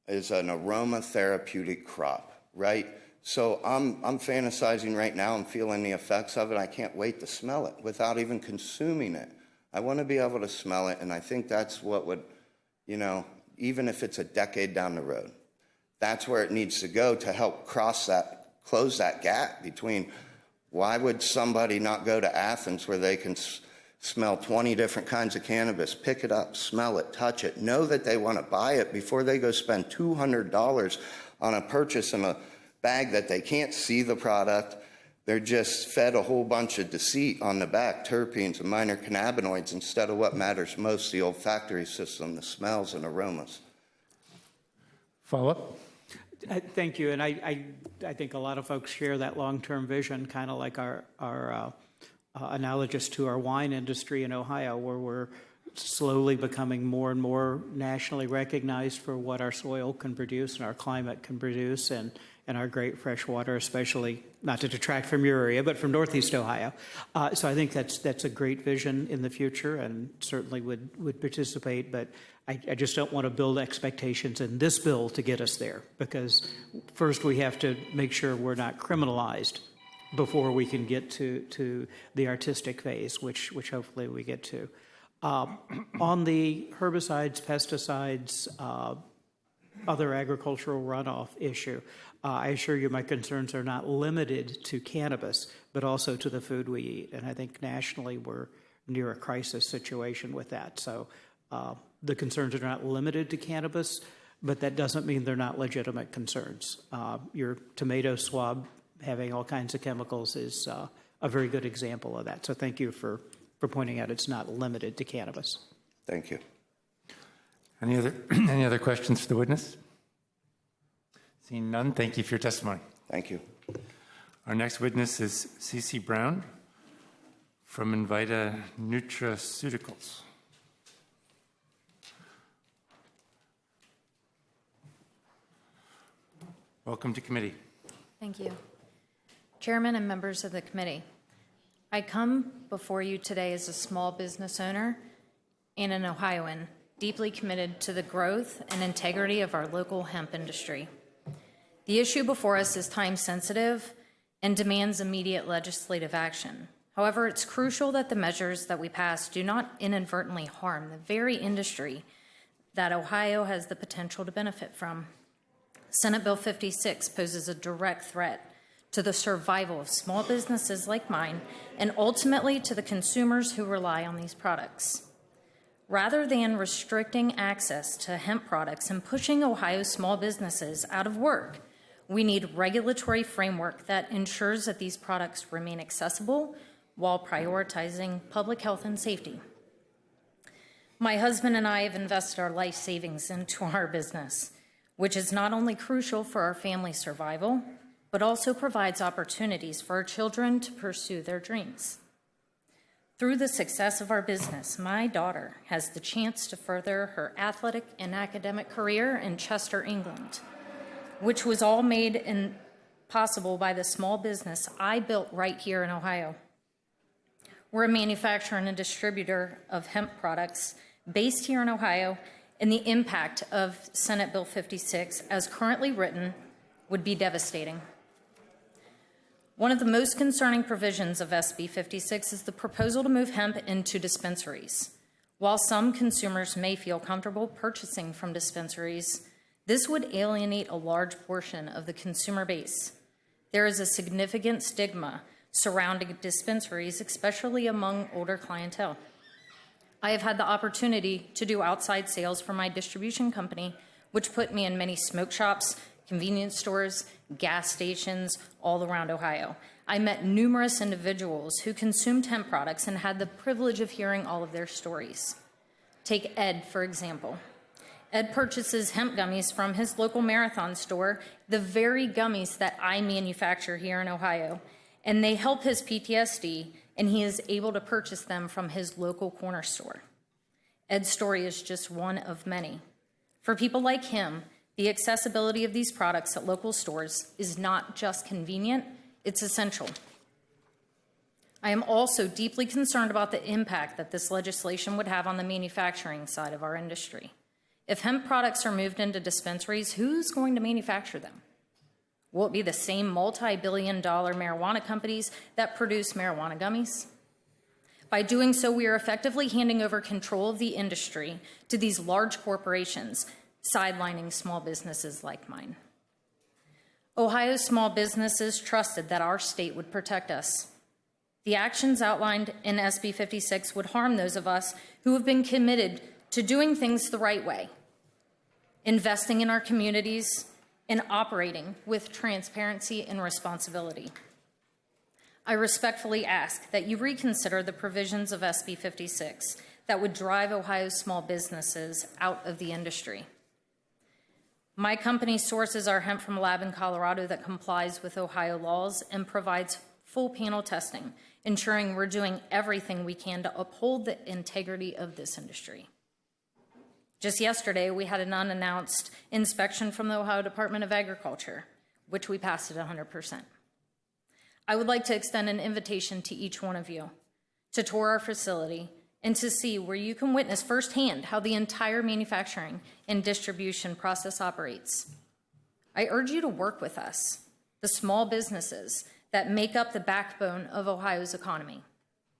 [SPEAKER 7] aromatherapeutic crop, right? So I'm fantasizing right now and feeling the effects of it. I can't wait to smell it without even consuming it. I want to be able to smell it, and I think that's what would, even if it's a decade down the road, that's where it needs to go to help close that gap between why would somebody not go to Athens where they can smell 20 different kinds of cannabis, pick it up, smell it, touch it, know that they want to buy it before they go spend $200 on a purchase in a bag that they can't see the product. They're just fed a whole bunch of deceit on the back, terpenes and minor cannabinoids, instead of what matters most, the olfactory system, the smells and aromas.
[SPEAKER 1] Follow-up?
[SPEAKER 9] Thank you. And I think a lot of folks share that long-term vision, kind of like our analogous to our wine industry in Ohio, where we're slowly becoming more and more nationally recognized for what our soil can produce and our climate can produce, and our great fresh water, especially, not to detract from your area, but from Northeast Ohio. So I think that's a great vision in the future, and certainly would participate. But I just don't want to build expectations in this bill to get us there, because first we have to make sure we're not criminalized before we can get to the artistic phase, which hopefully we get to. On the herbicides, pesticides, other agricultural runoff issue, I assure you my concerns are not limited to cannabis, but also to the food we eat. And I think nationally we're near a crisis situation with that. So the concerns are not limited to cannabis, but that doesn't mean they're not legitimate concerns. Your tomato swab having all kinds of chemicals is a very good example of that. So thank you for pointing out it's not limited to cannabis.
[SPEAKER 7] Thank you.
[SPEAKER 1] Any other questions for the witness? Seeing none, thank you for your testimony.
[SPEAKER 7] Thank you.
[SPEAKER 1] Our next witness is Cece Brown from Invita Nutraceuticals. Welcome to committee.
[SPEAKER 8] Thank you. Chairman and members of the committee, I come before you today as a small business owner and an Ohioan, deeply committed to the growth and integrity of our local hemp industry. The issue before us is time sensitive and demands immediate legislative action. However, it's crucial that the measures that we pass do not inadvertently harm the very industry that Ohio has the potential to benefit from. Senate Bill 56 poses a direct threat to the survival of small businesses like mine and ultimately to the consumers who rely on these products. Rather than restricting access to hemp products and pushing Ohio's small businesses out of work, we need regulatory framework that ensures that these products remain accessible while prioritizing public health and safety. My husband and I have invested our life savings into our business, which is not only crucial for our family's survival, but also provides opportunities for our children to pursue their dreams. Through the success of our business, my daughter has the chance to further her athletic and academic career in Chester, England, which was all made possible by the small business I built right here in Ohio. We're a manufacturer and a distributor of hemp products based here in Ohio, and the impact of Senate Bill 56, as currently written, would be devastating. One of the most concerning provisions of SB 56 is the proposal to move hemp into dispensaries. While some consumers may feel comfortable purchasing from dispensaries, this would alienate a large portion of the consumer base. There is a significant stigma surrounding dispensaries, especially among older clientele. I have had the opportunity to do outside sales for my distribution company, which put me in many smoke shops, convenience stores, gas stations all around Ohio. I met numerous individuals who consumed hemp products and had the privilege of hearing all of their stories. Take Ed, for example. Ed purchases hemp gummies from his local marathon store, the very gummies that I manufacture here in Ohio, and they help his PTSD, and he is able to purchase them from his local corner store. Ed's story is just one of many. For people like him, the accessibility of these products at local stores is not just convenient, it's essential. I am also deeply concerned about the impact that this legislation would have on the manufacturing side of our industry. If hemp products are moved into dispensaries, who's going to manufacture them? Will it be the same multi-billion-dollar marijuana companies that produce marijuana gummies? By doing so, we are effectively handing over control of the industry to these large corporations, sidelining small businesses like mine. Ohio's small businesses trusted that our state would protect us. The actions outlined in SB 56 would harm those of us who have been committed to doing things the right way, investing in our communities, and operating with transparency and responsibility. I respectfully ask that you reconsider the provisions of SB 56 that would drive Ohio's small businesses out of the industry. My company sources our hemp from a lab in Colorado that complies with Ohio laws and provides full panel testing, ensuring we're doing everything we can to uphold the integrity of this industry. Just yesterday, we had an unannounced inspection from the Ohio Department of Agriculture, which we passed at 100%. I would like to extend an invitation to each one of you to tour our facility and to see where you can witness firsthand how the entire manufacturing and distribution process operates. I urge you to work with us, the small businesses that make up the backbone of Ohio's economy,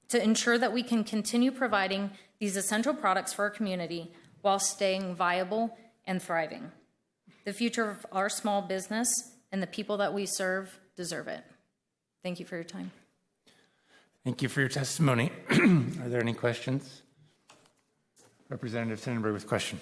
[SPEAKER 8] to ensure that we can continue providing these essential products for our community while staying viable and thriving. The future of our small business and the people that we serve deserve it. Thank you for your time.
[SPEAKER 1] Thank you for your testimony. Are there any questions? Representative Sonnenberg with question.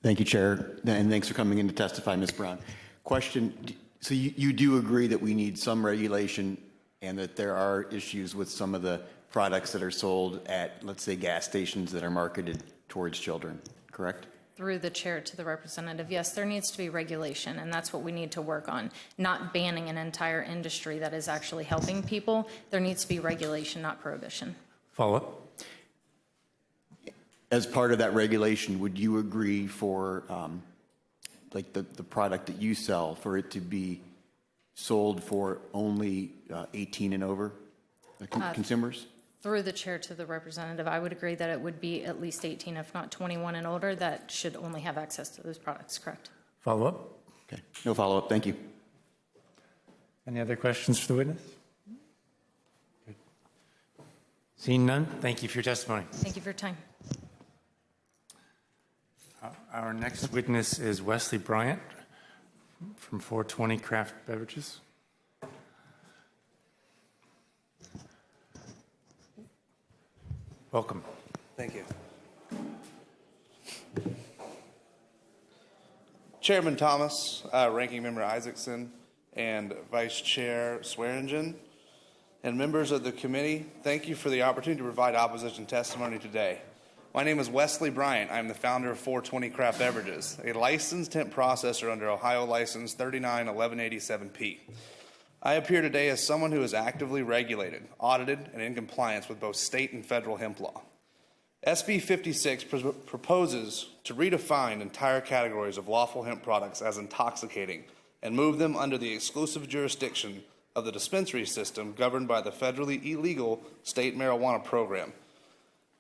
[SPEAKER 11] Thank you, Chair, and thanks for coming in to testify, Ms. Brown. Question, so you do agree that we need some regulation and that there are issues with some of the products that are sold at, let's say, gas stations that are marketed towards children, correct?
[SPEAKER 8] Through the chair to the representative, yes, there needs to be regulation, and that's what we need to work on, not banning an entire industry that is actually helping people. There needs to be regulation, not prohibition.
[SPEAKER 1] Follow up.
[SPEAKER 11] As part of that regulation, would you agree for, like the product that you sell, for it to be sold for only 18 and over consumers?
[SPEAKER 8] Through the chair to the representative, I would agree that it would be at least 18, if not 21 and older, that should only have access to those products, correct?
[SPEAKER 1] Follow up.
[SPEAKER 11] Okay, no follow up, thank you.
[SPEAKER 1] Any other questions for the witness? Good. Seeing none, thank you for your testimony.
[SPEAKER 8] Thank you for your time.
[SPEAKER 1] Our next witness is Wesley Bryant from 420 Craft Beverages. Welcome.
[SPEAKER 10] Thank you. Chairman Thomas, Ranking Member Isaacson, and Vice Chair Swearingen, and members of the committee, thank you for the opportunity to provide opposition testimony today. My name is Wesley Bryant. I'm the founder of 420 Craft Beverages, a licensed hemp processor under Ohio License 391187P. I appear today as someone who is actively regulated, audited, and in compliance with both state and federal hemp law. SB 56 proposes to redefine entire categories of lawful hemp products as intoxicating and move them under the exclusive jurisdiction of the dispensary system governed by the federally illegal state marijuana program.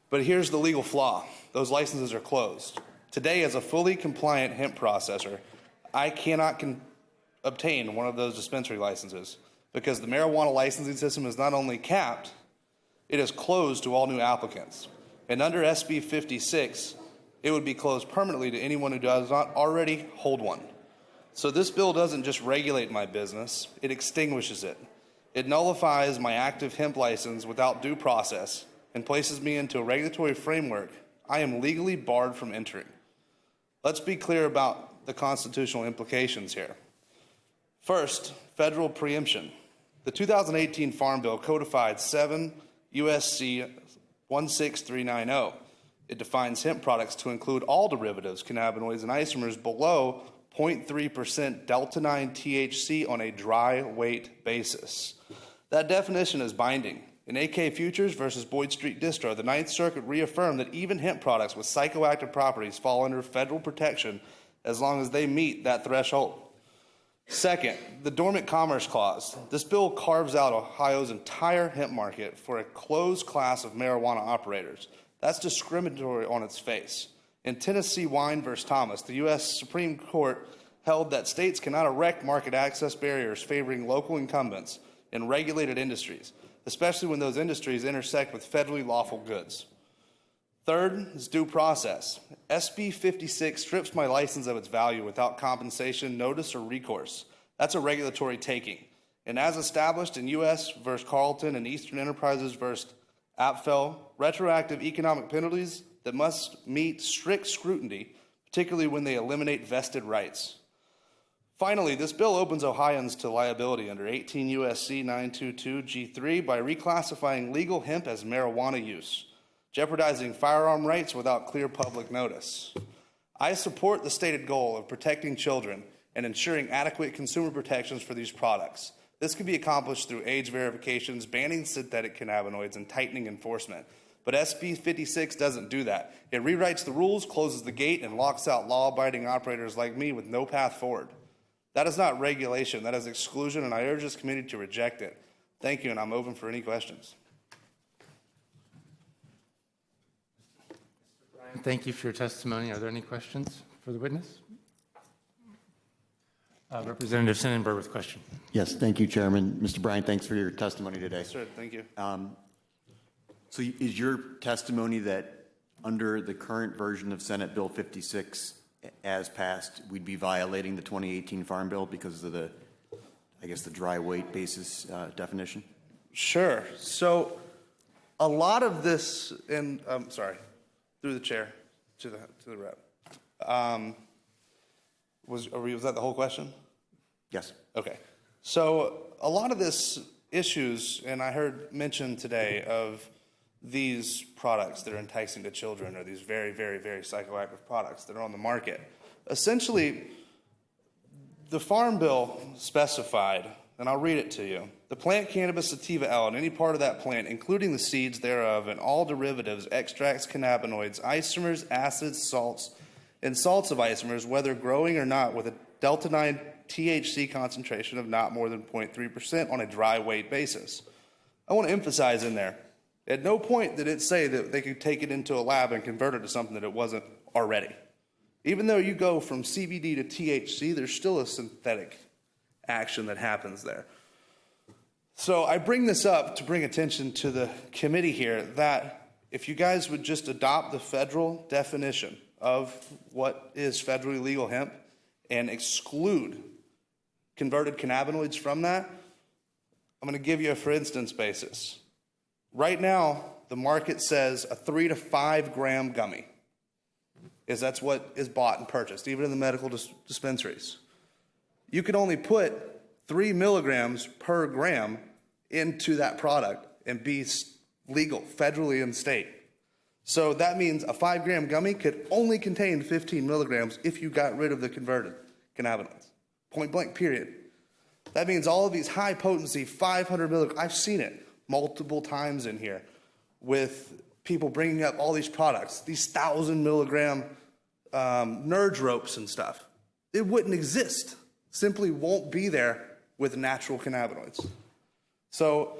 [SPEAKER 10] But here's the legal flaw. Those licenses are closed. Today, as a fully compliant hemp processor, I cannot obtain one of those dispensary licenses because the marijuana licensing system is not only capped, it is closed to all new applicants. And under SB 56, it would be closed permanently to anyone who does not already hold one. So this bill doesn't just regulate my business, it extinguishes it. It nullifies my active hemp license without due process and places me into a regulatory framework I am legally barred from entering. Let's be clear about the constitutional implications here. First, federal preemption. The 2018 Farm Bill codified 7 U.S.C. 16390. It defines hemp products to include all derivatives, cannabinoids, and isomers below 0.3% delta-9 THC on a dry weight basis. That definition is binding. In AK Futures versus Boyd Street Distro, the Ninth Circuit reaffirmed that even hemp products with psychoactive properties fall under federal protection as long as they meet that threshold. Second, the Dormant Commerce Clause. This bill carves out Ohio's entire hemp market for a closed class of marijuana operators. That's discriminatory on its face. In Tennessee Wine v. Thomas, the U.S. Supreme Court held that states cannot erect market access barriers favoring local incumbents in regulated industries, especially when those industries intersect with federally lawful goods. Third is due process. SB 56 strips my license of its value without compensation, notice, or recourse. That's a regulatory taking. And as established in U.S. v. Carlton and Eastern Enterprises v. Apfel, retroactive economic penalties that must meet strict scrutiny, particularly when they eliminate vested rights. Finally, this bill opens Ohioans to liability under 18 U.S.C. 922 G3 by reclassifying legal hemp as marijuana use, jeopardizing firearm rights without clear public notice. I support the stated goal of protecting children and ensuring adequate consumer protections for these products. This can be accomplished through age verifications, banning synthetic cannabinoids, and tightening enforcement. But SB 56 doesn't do that. It rewrites the rules, closes the gate, and locks out law-abiding operators like me with no path forward. That is not regulation, that is exclusion, and I urge this committee to reject it. Thank you, and I'm open for any questions.
[SPEAKER 1] Thank you for your testimony. Are there any questions for the witness? Representative Sonnenberg with question.
[SPEAKER 11] Yes, thank you, Chairman. Mr. Bryant, thanks for your testimony today.
[SPEAKER 10] Sir, thank you.
[SPEAKER 11] So is your testimony that under the current version of Senate Bill 56, as passed, we'd be violating the 2018 Farm Bill because of the, I guess, the dry weight basis definition?
[SPEAKER 10] Sure. So a lot of this, and through the chair to the rep. Was that the whole question?
[SPEAKER 11] Yes.
[SPEAKER 10] Okay. So a lot of this issues, and I heard mentioned today of these products that are enticing to children, or these very, very, very psychoactive products that are on the market. Essentially, the Farm Bill specified, and I'll read it to you, the plant cannabis sativa L and any part of that plant, including the seeds thereof, and all derivatives, extracts, cannabinoids, isomers, acids, salts, and salts of isomers, whether growing or not, with a delta-9 THC concentration of not more than 0.3% on a dry weight basis. I want to emphasize in there, at no point did it say that they could take it into a lab and convert it to something that it wasn't already. Even though you go from CBD to THC, there's still a synthetic action that happens there. So I bring this up to bring attention to the committee here that if you guys would just adopt the federal definition of what is federally legal hemp and exclude converted cannabinoids from that, I'm going to give you a for instance basis. Right now, the market says a 3 to 5 gram gummy. That's what is bought and purchased, even in the medical dispensaries. You can only put 3 milligrams per gram into that product and be legal federally in state. So that means a 5 gram gummy could only contain 15 milligrams if you got rid of the converted cannabinoids. Point blank, period. That means all of these high potency 500 milligram, I've seen it multiple times in here with people bringing up all these products, these 1,000 milligram Nurge ropes and stuff. It wouldn't exist. Simply won't be there with natural cannabinoids. So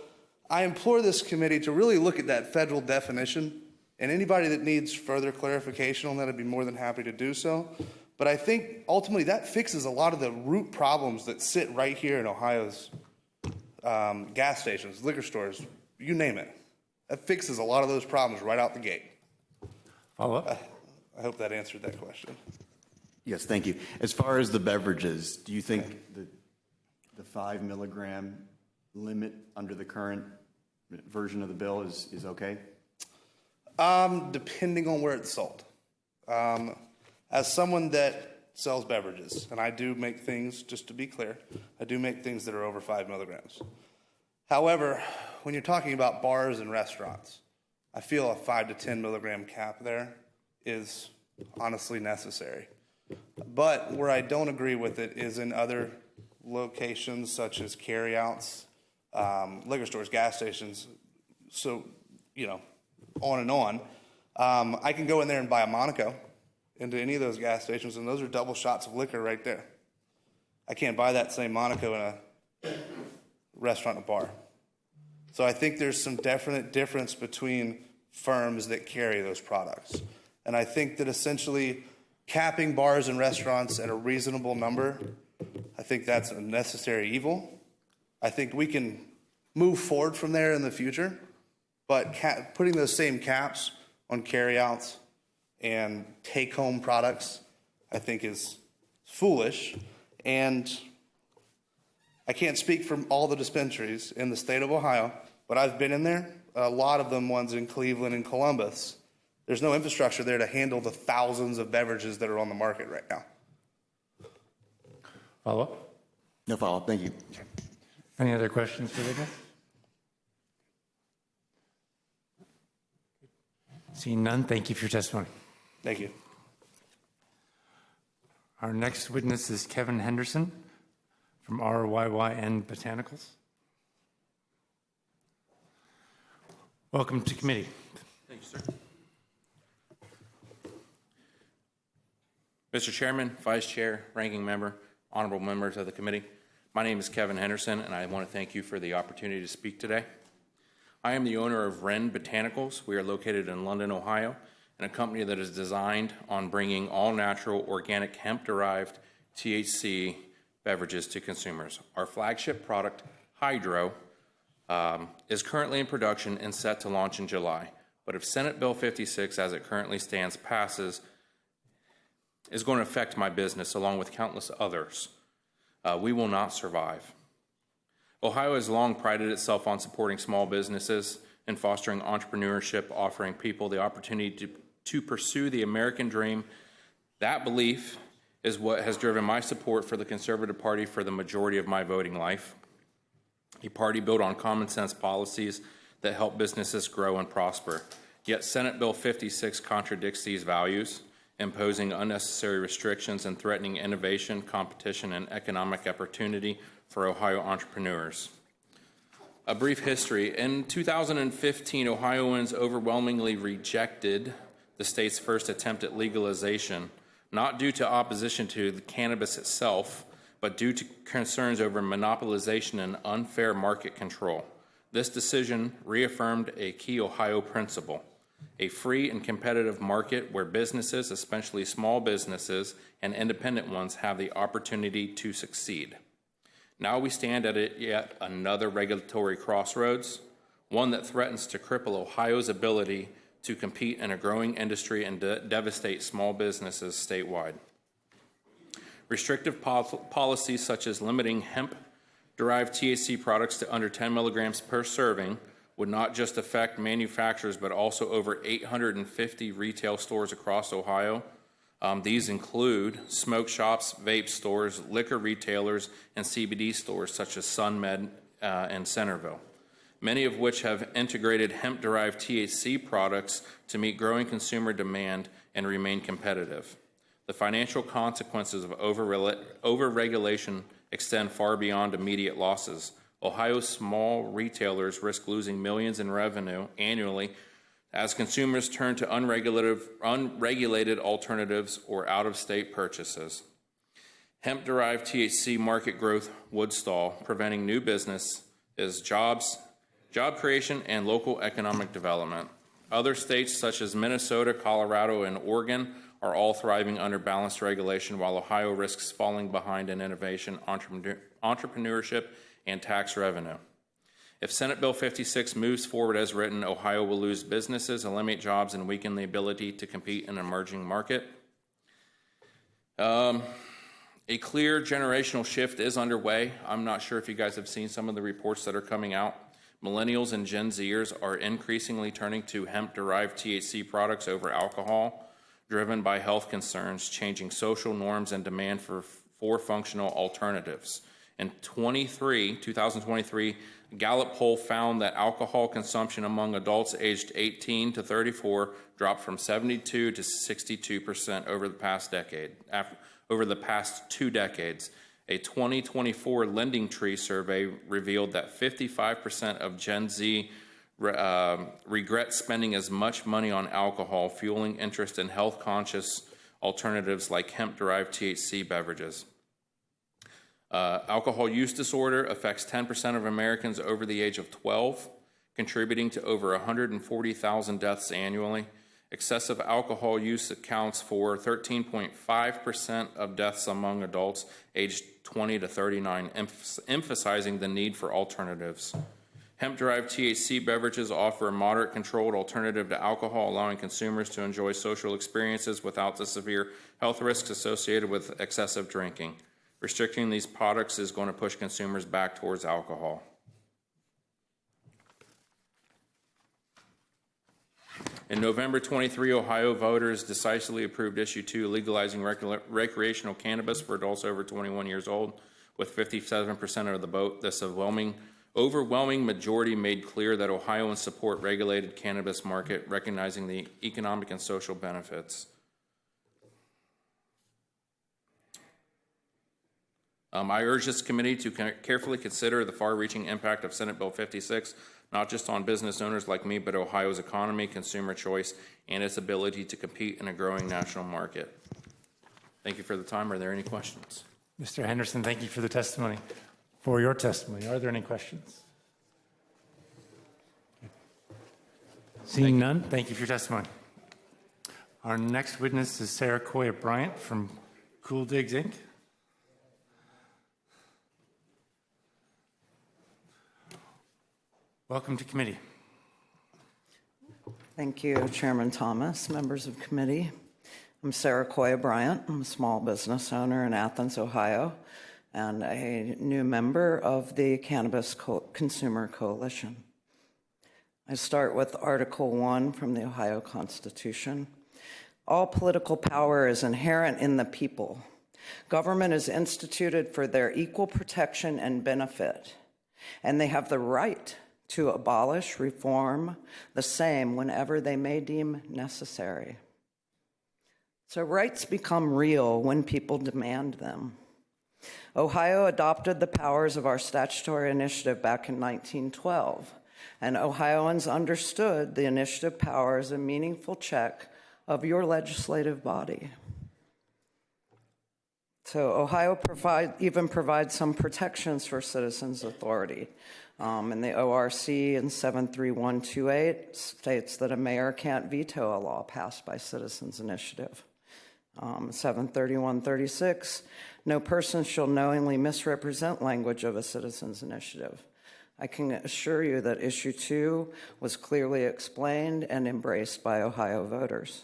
[SPEAKER 10] I implore this committee to really look at that federal definition, and anybody that needs further clarification on that, I'd be more than happy to do so. But I think ultimately that fixes a lot of the root problems that sit right here in Ohio's gas stations, liquor stores, you name it. That fixes a lot of those problems right out the gate.
[SPEAKER 1] Follow up?
[SPEAKER 10] I hope that answered that question.
[SPEAKER 11] Yes, thank you. As far as the beverages, do you think the 5 milligram limit under the current version of the bill is okay?
[SPEAKER 10] Depending on where it's sold. As someone that sells beverages, and I do make things, just to be clear, I do make things that are over 5 milligrams. However, when you're talking about bars and restaurants, I feel a 5 to 10 milligram cap there is honestly necessary. But where I don't agree with it is in other locations such as carryouts, liquor stores, gas stations, so, you know, on and on. I can go in there and buy a Monaco into any of those gas stations, and those are double shots of liquor right there. I can't buy that same Monaco in a restaurant or bar. So I think there's some definite difference between firms that carry those products. And I think that essentially capping bars and restaurants at a reasonable number, I think that's a necessary evil. I think we can move forward from there in the future, but putting those same caps on carryouts and take-home products, I think is foolish. And I can't speak for all the dispensaries in the state of Ohio, but I've been in there, a lot of them ones in Cleveland and Columbus. There's no infrastructure there to handle the thousands of beverages that are on the market right now.
[SPEAKER 1] Follow up?
[SPEAKER 11] No follow-up, thank you.
[SPEAKER 1] Any other questions for witness? Seeing none, thank you for your testimony.
[SPEAKER 10] Thank you.
[SPEAKER 1] Our next witness is Kevin Henderson from RYYN Botanicals. Welcome to committee.
[SPEAKER 12] Thank you, sir. Mr. Chairman, Vice Chair, Ranking Member, honorable members of the committee, my name is Kevin Henderson, and I want to thank you for the opportunity to speak today. I am the owner of Wren Botanicals. We are located in London, Ohio, and a company that is designed on bringing all-natural, organic, hemp-derived THC beverages to consumers. Our flagship product, Hydro, is currently in production and set to launch in July. But if Senate Bill 56, as it currently stands, passes, is going to affect my business along with countless others. We will not survive. Ohio has long prided itself on supporting small businesses and fostering entrepreneurship, offering people the opportunity to pursue the American dream. That belief is what has driven my support for the Conservative Party for the majority of my voting life. A party built on common sense policies that help businesses grow and prosper. Yet Senate Bill 56 contradicts these values, imposing unnecessary restrictions and threatening innovation, competition, and economic opportunity for Ohio entrepreneurs. A brief history. In 2015, Ohioans overwhelmingly rejected the state's first attempt at legalization, not due to opposition to the cannabis itself, but due to concerns over monopolization and unfair market control. This decision reaffirmed a key Ohio principle: a free and competitive market where businesses, especially small businesses and independent ones, have the opportunity to succeed. Now we stand at yet another regulatory crossroads, one that threatens to cripple Ohio's ability to compete in a growing industry and devastate small businesses statewide. Restrictive policies such as limiting hemp-derived THC products to under 10 milligrams per serving would not just affect manufacturers, but also over 850 retail stores across Ohio. These include smoke shops, vape stores, liquor retailers, and CBD stores such as SunMed and Centerville, many of which have integrated hemp-derived THC products to meet growing consumer demand and remain competitive. The financial consequences of over-regulation extend far beyond immediate losses. Ohio's small retailers risk losing millions in revenue annually as consumers turn to unregulated alternatives or out-of-state purchases. Hemp-derived THC market growth would stall, preventing new business, job creation, and local economic development. Other states such as Minnesota, Colorado, and Oregon are all thriving under balanced regulation, while Ohio risks falling behind in innovation, entrepreneurship, and tax revenue. If Senate Bill 56 moves forward as written, Ohio will lose businesses, eliminate jobs, and weaken the ability to compete in an emerging market. A clear generational shift is underway. I'm not sure if you guys have seen some of the reports that are coming out. Millennials and Gen Zers are increasingly turning to hemp-derived THC products over alcohol, driven by health concerns, changing social norms, and demand for functional alternatives. In 2023, a Gallup poll found that alcohol consumption among adults aged 18 to 34 dropped from 72 to 62% over the past decade. Over the past 2 decades, a 2024 Lending Tree survey revealed that 55% of Gen Z regret spending as much money on alcohol, fueling interest in health-conscious alternatives like hemp-derived THC beverages. Alcohol use disorder affects 10% of Americans over the age of 12, contributing to over 140,000 deaths annually. Excessive alcohol use accounts for 13.5% of deaths among adults aged 20 to 39, emphasizing the need for alternatives. Hemp-derived THC beverages offer a moderate controlled alternative to alcohol, allowing consumers to enjoy social experiences without the severe health risks associated with excessive drinking. Restricting these products is going to push consumers back towards alcohol. In November 23, Ohio voters decisively approved Issue 2, legalizing recreational cannabis for adults over 21 years old. With 57% of the vote, this overwhelming majority made clear that Ohioans support regulated cannabis market, recognizing the economic and social benefits. I urge this committee to carefully consider the far-reaching impact of Senate Bill 56, not just on business owners like me, but Ohio's economy, consumer choice, and its ability to compete in a growing national market. Thank you for the time. Are there any questions?
[SPEAKER 1] Mr. Henderson, thank you for the testimony. For your testimony, are there any questions? Seeing none, thank you for your testimony. Our next witness is Sarah Coy Bryant from Cool Digs, Inc. Welcome to committee.
[SPEAKER 14] Thank you, Chairman Thomas, members of committee. I'm Sarah Coy Bryant. I'm a small business owner in Athens, Ohio, and a new member of the Cannabis Consumer Coalition. I start with Article 1 from the Ohio Constitution. All political power is inherent in the people. Government is instituted for their equal protection and benefit, and they have the right to abolish, reform the same whenever they may deem necessary. So rights become real when people demand them. Ohio adopted the powers of our statutory initiative back in 1912, and Ohioans understood the initiative power as a meaningful check of your legislative body. So Ohio even provides some protections for citizens' authority. And the ORC in 73128 states that a mayor can't veto a law passed by citizens' initiative. 73136, no person shall knowingly misrepresent language of a citizen's initiative. I can assure you that Issue 2 was clearly explained and embraced by Ohio voters.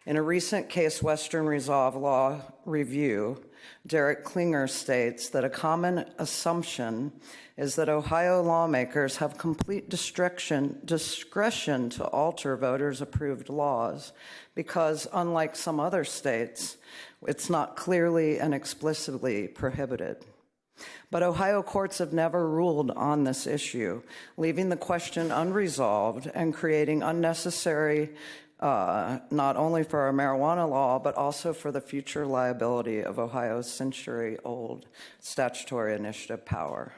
[SPEAKER 14] In a recent Case Western Resolve Law review, Derek Klinger states that a common assumption is that Ohio lawmakers have complete discretion to alter voters-approved laws because, unlike some other states, it's not clearly and explicitly prohibited. But Ohio courts have never ruled on this issue, leaving the question unresolved and creating unnecessary not only for our marijuana law, but also for the future liability of Ohio's century-old statutory initiative power.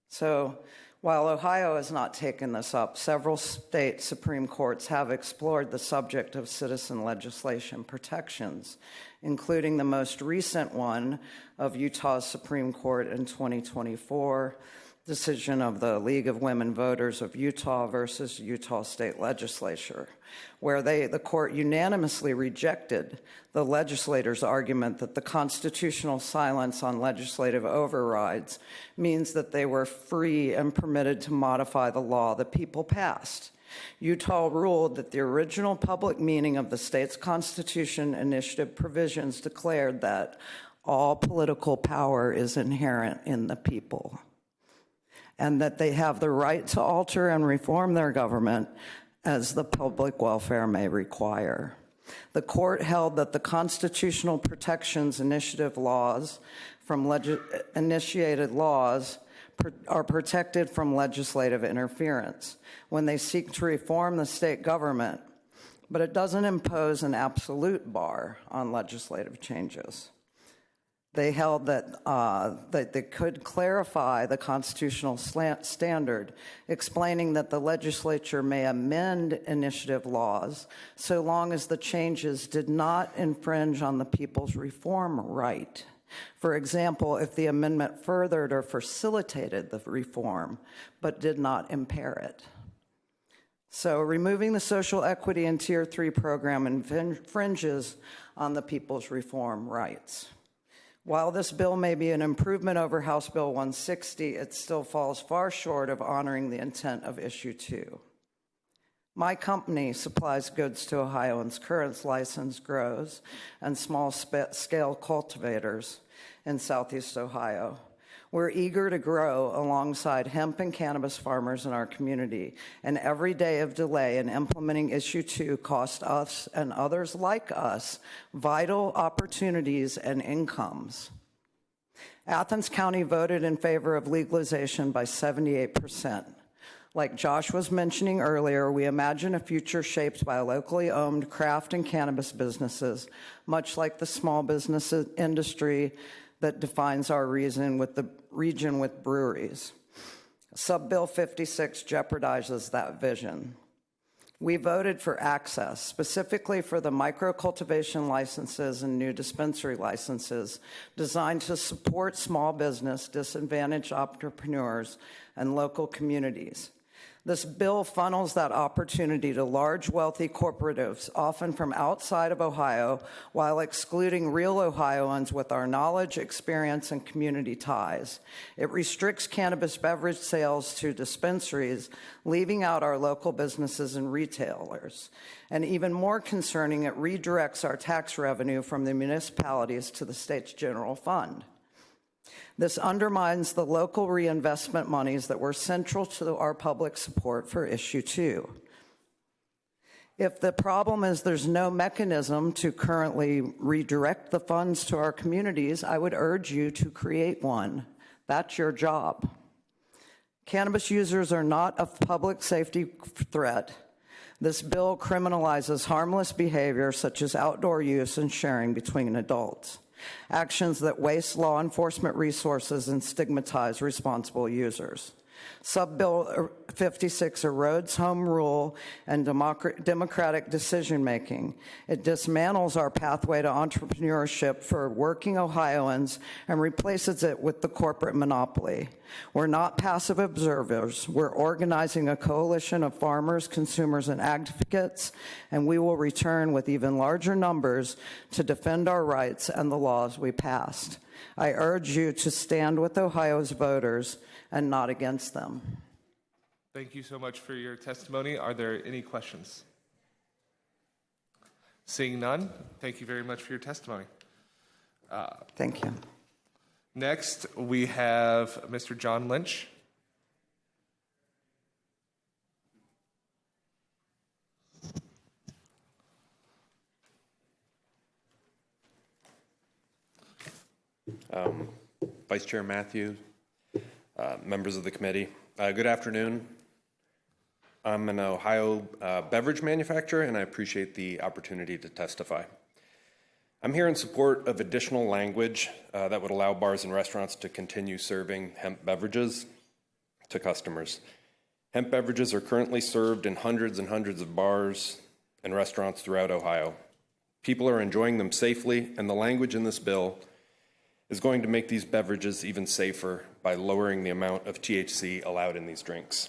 [SPEAKER 14] So while Ohio has not taken this up, several state Supreme Courts have explored the subject of citizen legislation protections, including the most recent one of Utah's Supreme Court in 2024, decision of the League of Women Voters of Utah versus Utah State Legislature, where the court unanimously rejected the legislator's argument that the constitutional silence on legislative overrides means that they were free and permitted to modify the law the people passed. Utah ruled that the original public meaning of the state's constitution initiative provisions declared that all political power is inherent in the people, and that they have the right to alter and reform their government as the public welfare may require. The court held that the constitutional protections initiative laws from initiated laws are protected from legislative interference when they seek to reform the state government, but it doesn't impose an absolute bar on legislative changes. They held that they could clarify the constitutional standard, explaining that the legislature may amend initiative laws so long as the changes did not infringe on the people's reform right. For example, if the amendment furthered or facilitated the reform but did not impair it. So removing the social equity in Tier 3 program infringes on the people's reform rights. While this bill may be an improvement over House Bill 160, it still falls far short of honoring the intent of Issue 2. My company supplies goods to Ohioans' current licensed grows and small-scale cultivators in Southeast Ohio. We're eager to grow alongside hemp and cannabis farmers in our community, and every day of delay in implementing Issue 2 costs us and others like us vital opportunities and incomes. Athens County voted in favor of legalization by 78%. Like Josh was mentioning earlier, we imagine a future shaped by locally owned craft and cannabis businesses, much like the small business industry that defines our region with breweries. Sub-Bill 56 jeopardizes that vision. We voted for access, specifically for the micro-cultivation licenses and new dispensary licenses designed to support small business, disadvantaged entrepreneurs, and local communities. This bill funnels that opportunity to large, wealthy corporatives, often from outside of Ohio, while excluding real Ohioans with our knowledge, experience, and community ties. It restricts cannabis beverage sales to dispensaries, leaving out our local businesses and retailers. And even more concerning, it redirects our tax revenue from the municipalities to the state's general fund. This undermines the local reinvestment monies that were central to our public support for Issue 2. If the problem is there's no mechanism to currently redirect the funds to our communities, I would urge you to create one. That's your job. Cannabis users are not a public safety threat. This bill criminalizes harmless behavior such as outdoor use and sharing between adults, actions that waste law enforcement resources and stigmatize responsible users. Sub-Bill 56 erodes home rule and democratic decision-making. It dismantles our pathway to entrepreneurship for working Ohioans and replaces it with the corporate monopoly. We're not passive observers. We're organizing a coalition of farmers, consumers, and advocates, and we will return with even larger numbers to defend our rights and the laws we passed. I urge you to stand with Ohio's voters and not against them.
[SPEAKER 4] Thank you so much for your testimony. Are there any questions? Seeing none, thank you very much for your testimony.
[SPEAKER 14] Thank you.
[SPEAKER 4] Next, we have Mr. John Lynch.
[SPEAKER 16] Vice Chair Matthews, members of the committee, good afternoon. I'm an Ohio beverage manufacturer, and I appreciate the opportunity to testify. I'm here in support of additional language that would allow bars and restaurants to continue serving hemp beverages to customers. Hemp beverages are currently served in hundreds and hundreds of bars and restaurants throughout Ohio. People are enjoying them safely, and the language in this bill is going to make these beverages even safer by lowering the amount of THC allowed in these drinks.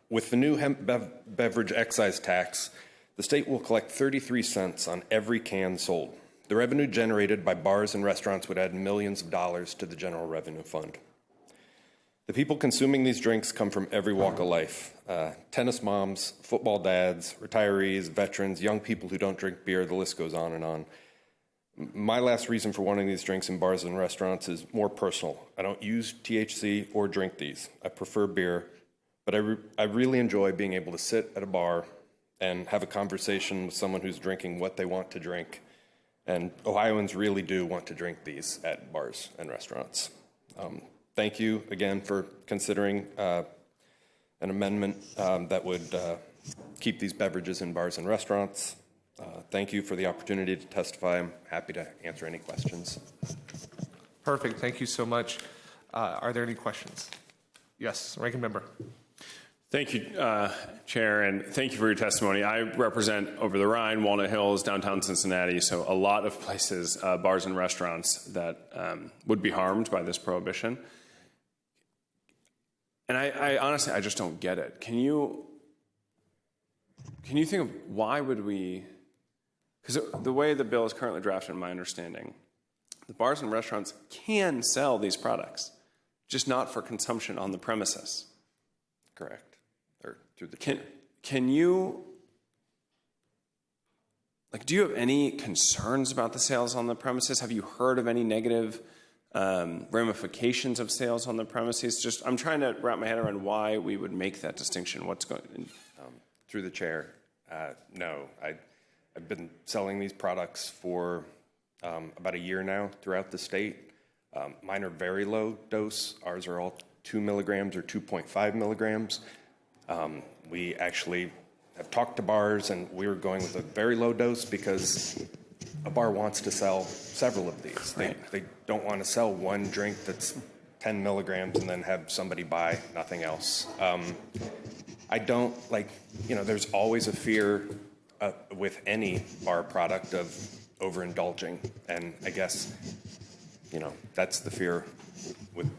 [SPEAKER 16] With the new hemp beverage excise tax, the state will collect 33 cents on every can sold. The revenue generated by bars and restaurants would add millions of dollars to the general revenue fund. The people consuming these drinks come from every walk of life. Tennis moms, football dads, retirees, veterans, young people who don't drink beer, the list goes on and on. My last reason for wanting these drinks in bars and restaurants is more personal. I don't use THC or drink these. I prefer beer, but I really enjoy being able to sit at a bar and have a conversation with someone who's drinking what they want to drink. And Ohioans really do want to drink these at bars and restaurants. Thank you again for considering an amendment that would keep these beverages in bars and restaurants. Thank you for the opportunity to testify. I'm happy to answer any questions.
[SPEAKER 4] Perfect. Thank you so much. Are there any questions? Yes, Ranking Member.
[SPEAKER 5] Thank you, Chair, and thank you for your testimony. I represent over the Rhine, Walnut Hills, downtown Cincinnati, so a lot of places, bars and restaurants that would be harmed by this prohibition. And I honestly, I just don't get it. Can you think of why would we, because the way the bill is currently drafted, in my understanding, the bars and restaurants can sell these products, just not for consumption on the premises.
[SPEAKER 16] Correct. Or through the
[SPEAKER 5] Can you, like, do you have any concerns about the sales on the premises? Have you heard of any negative ramifications of sales on the premises? Just, I'm trying to wrap my head around why we would make that distinction. What's going on?
[SPEAKER 16] Through the chair, no. I've been selling these products for about a year now throughout the state. Mine are very low dose. Ours are all 2 milligrams or 2.5 milligrams. We actually have talked to bars, and we're going with a very low dose because a bar wants to sell several of these. They don't want to sell one drink that's 10 milligrams and then have somebody buy nothing else. I don't, there's always a fear with any bar product of overindulging. And I guess, that's the fear with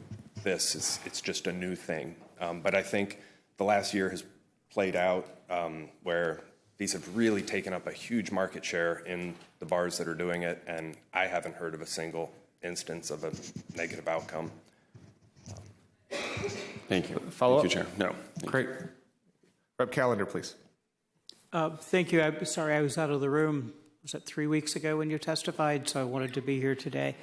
[SPEAKER 16] this. It's just a new thing. But I think the last year has played out where these have really taken up a huge market share in the bars that are doing it, and I haven't heard of a single instance of a negative outcome.
[SPEAKER 5] Thank you.
[SPEAKER 4] Follow up?
[SPEAKER 5] Thank you, Chair. No.
[SPEAKER 4] Great. Rep. Calendar, please.
[SPEAKER 9] Thank you. I'm sorry I was out of the room. Was it 3 weeks ago when you testified? So I wanted to be here today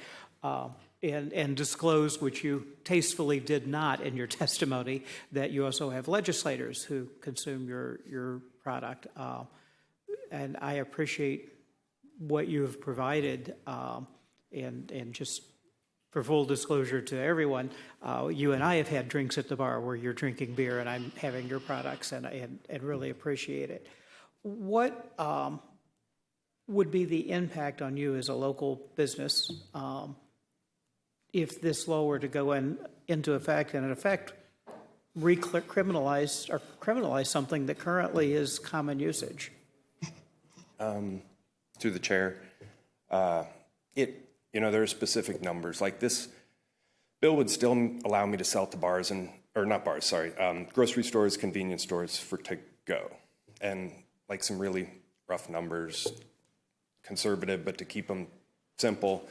[SPEAKER 9] and disclose, which you tastefully did not in your testimony, that you also have legislators who consume your product. And I appreciate what you have provided. And just for full disclosure to everyone, you and I have had drinks at the bar where you're drinking beer and I'm having your products, and really appreciate it. What would be the impact on you as a local business if this law were to go into effect and in effect criminalize something that currently is common usage?
[SPEAKER 16] Through the chair, there are specific numbers. Like this bill would still allow me to sell to bars grocery stores, convenience stores for to go. And like some really rough numbers, conservative, but to keep them simple,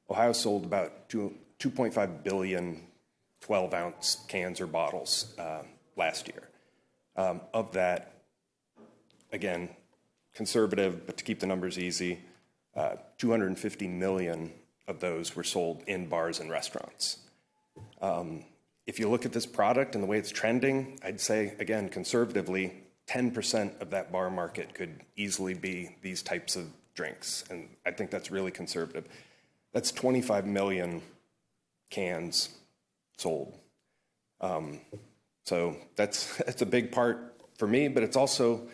[SPEAKER 16] Ohio sold about 2.5 billion 12-ounce cans or bottles last year. Of that, again, conservative, but to keep the numbers easy, 250 million of those were sold in bars and restaurants. If you look at this product and the way it's trending, I'd say, again, conservatively, 10% of that bar market could easily be these types of drinks. And I think that's really conservative. That's 25 million cans sold. So that's a big part for me, but it's also,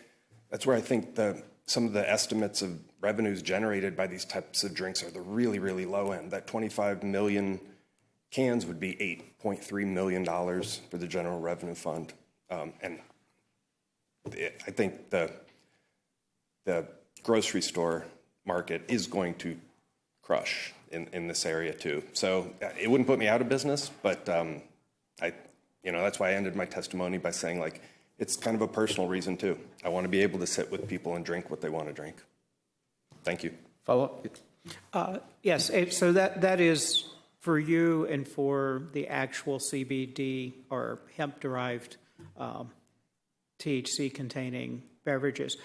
[SPEAKER 16] that's where I think some of the estimates of revenues generated by these types of drinks are the really, really low end. That 25 million cans would be $8.3 million for the general revenue fund. And I think the grocery store market is going to crush in this area too. So it wouldn't put me out of business, but that's why I ended my testimony by saying, like, it's kind of a personal reason too. I want to be able to sit with people and drink what they want to drink. Thank you.
[SPEAKER 4] Follow up?
[SPEAKER 9] Yes, so that is for you and for the actual CBD or hemp-derived THC-containing beverages.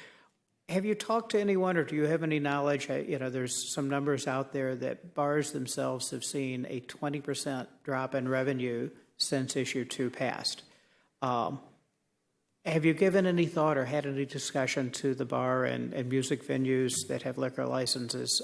[SPEAKER 9] Have you talked to anyone, or do you have any knowledge? There's some numbers out there that bars themselves have seen a 20% drop in revenue since issue 2 passed. Have you given any thought or had any discussion to the bar and music venues that have liquor licenses,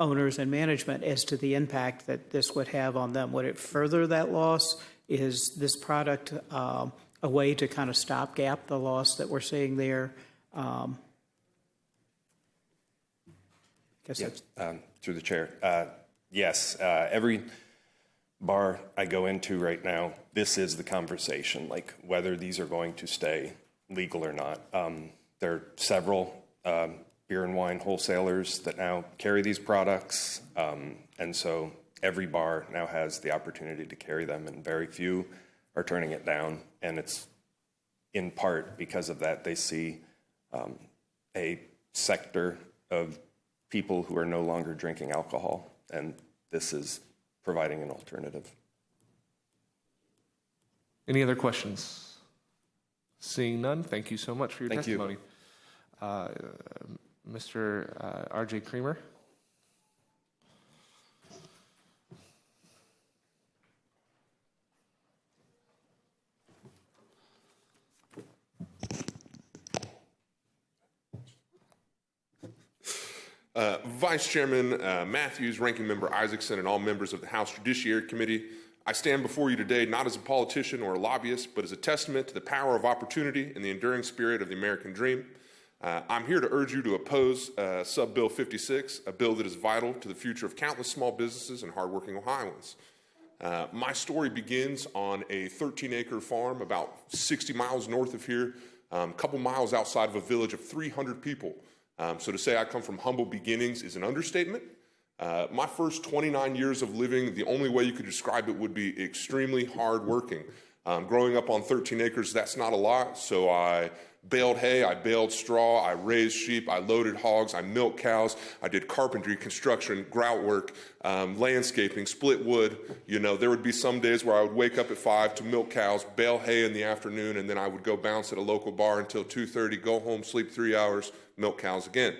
[SPEAKER 9] owners and management, as to the impact that this would have on them? Would it further that loss? Is this product a way to kind of stopgap the loss that we're seeing there?
[SPEAKER 16] Through the chair. Yes, every bar I go into right now, this is the conversation, like whether these are going to stay legal or not. There are several beer and wine wholesalers that now carry these products, and so every bar now has the opportunity to carry them, and very few are turning it down, and it's in part because of that. They see a sector of people who are no longer drinking alcohol, and this is providing an alternative.
[SPEAKER 4] Any other questions? Seeing none, thank you so much for your
[SPEAKER 16] Thank you.
[SPEAKER 4] testimony. Mr. R.J. Kramer.
[SPEAKER 13] Vice Chairman Matthews, Ranking Member Isaacson, and all members of the House Judiciary Committee, I stand before you today not as a politician or a lobbyist, but as a testament to the power of opportunity and the enduring spirit of the American dream. I'm here to urge you to oppose Sub-Bill 56, a bill that is vital to the future of countless small businesses and hardworking Ohioans. My story begins on a 13-acre farm about 60 miles north of here, a couple miles outside of a village of 300 people. So to say I come from humble beginnings is an understatement. My first 29 years of living, the only way you could describe it would be extremely hardworking. Growing up on 13 acres, that's not a lot, so I baled hay, I baled straw, I raised sheep, I loaded hogs, I milked cows, I did carpentry, construction, grout work, landscaping, split wood. You know, there would be some days where I would wake up at 5 to milk cows, bale hay in the afternoon, and then I would go bounce at a local bar until 2:30, go home, sleep 3 hours, milk cows again.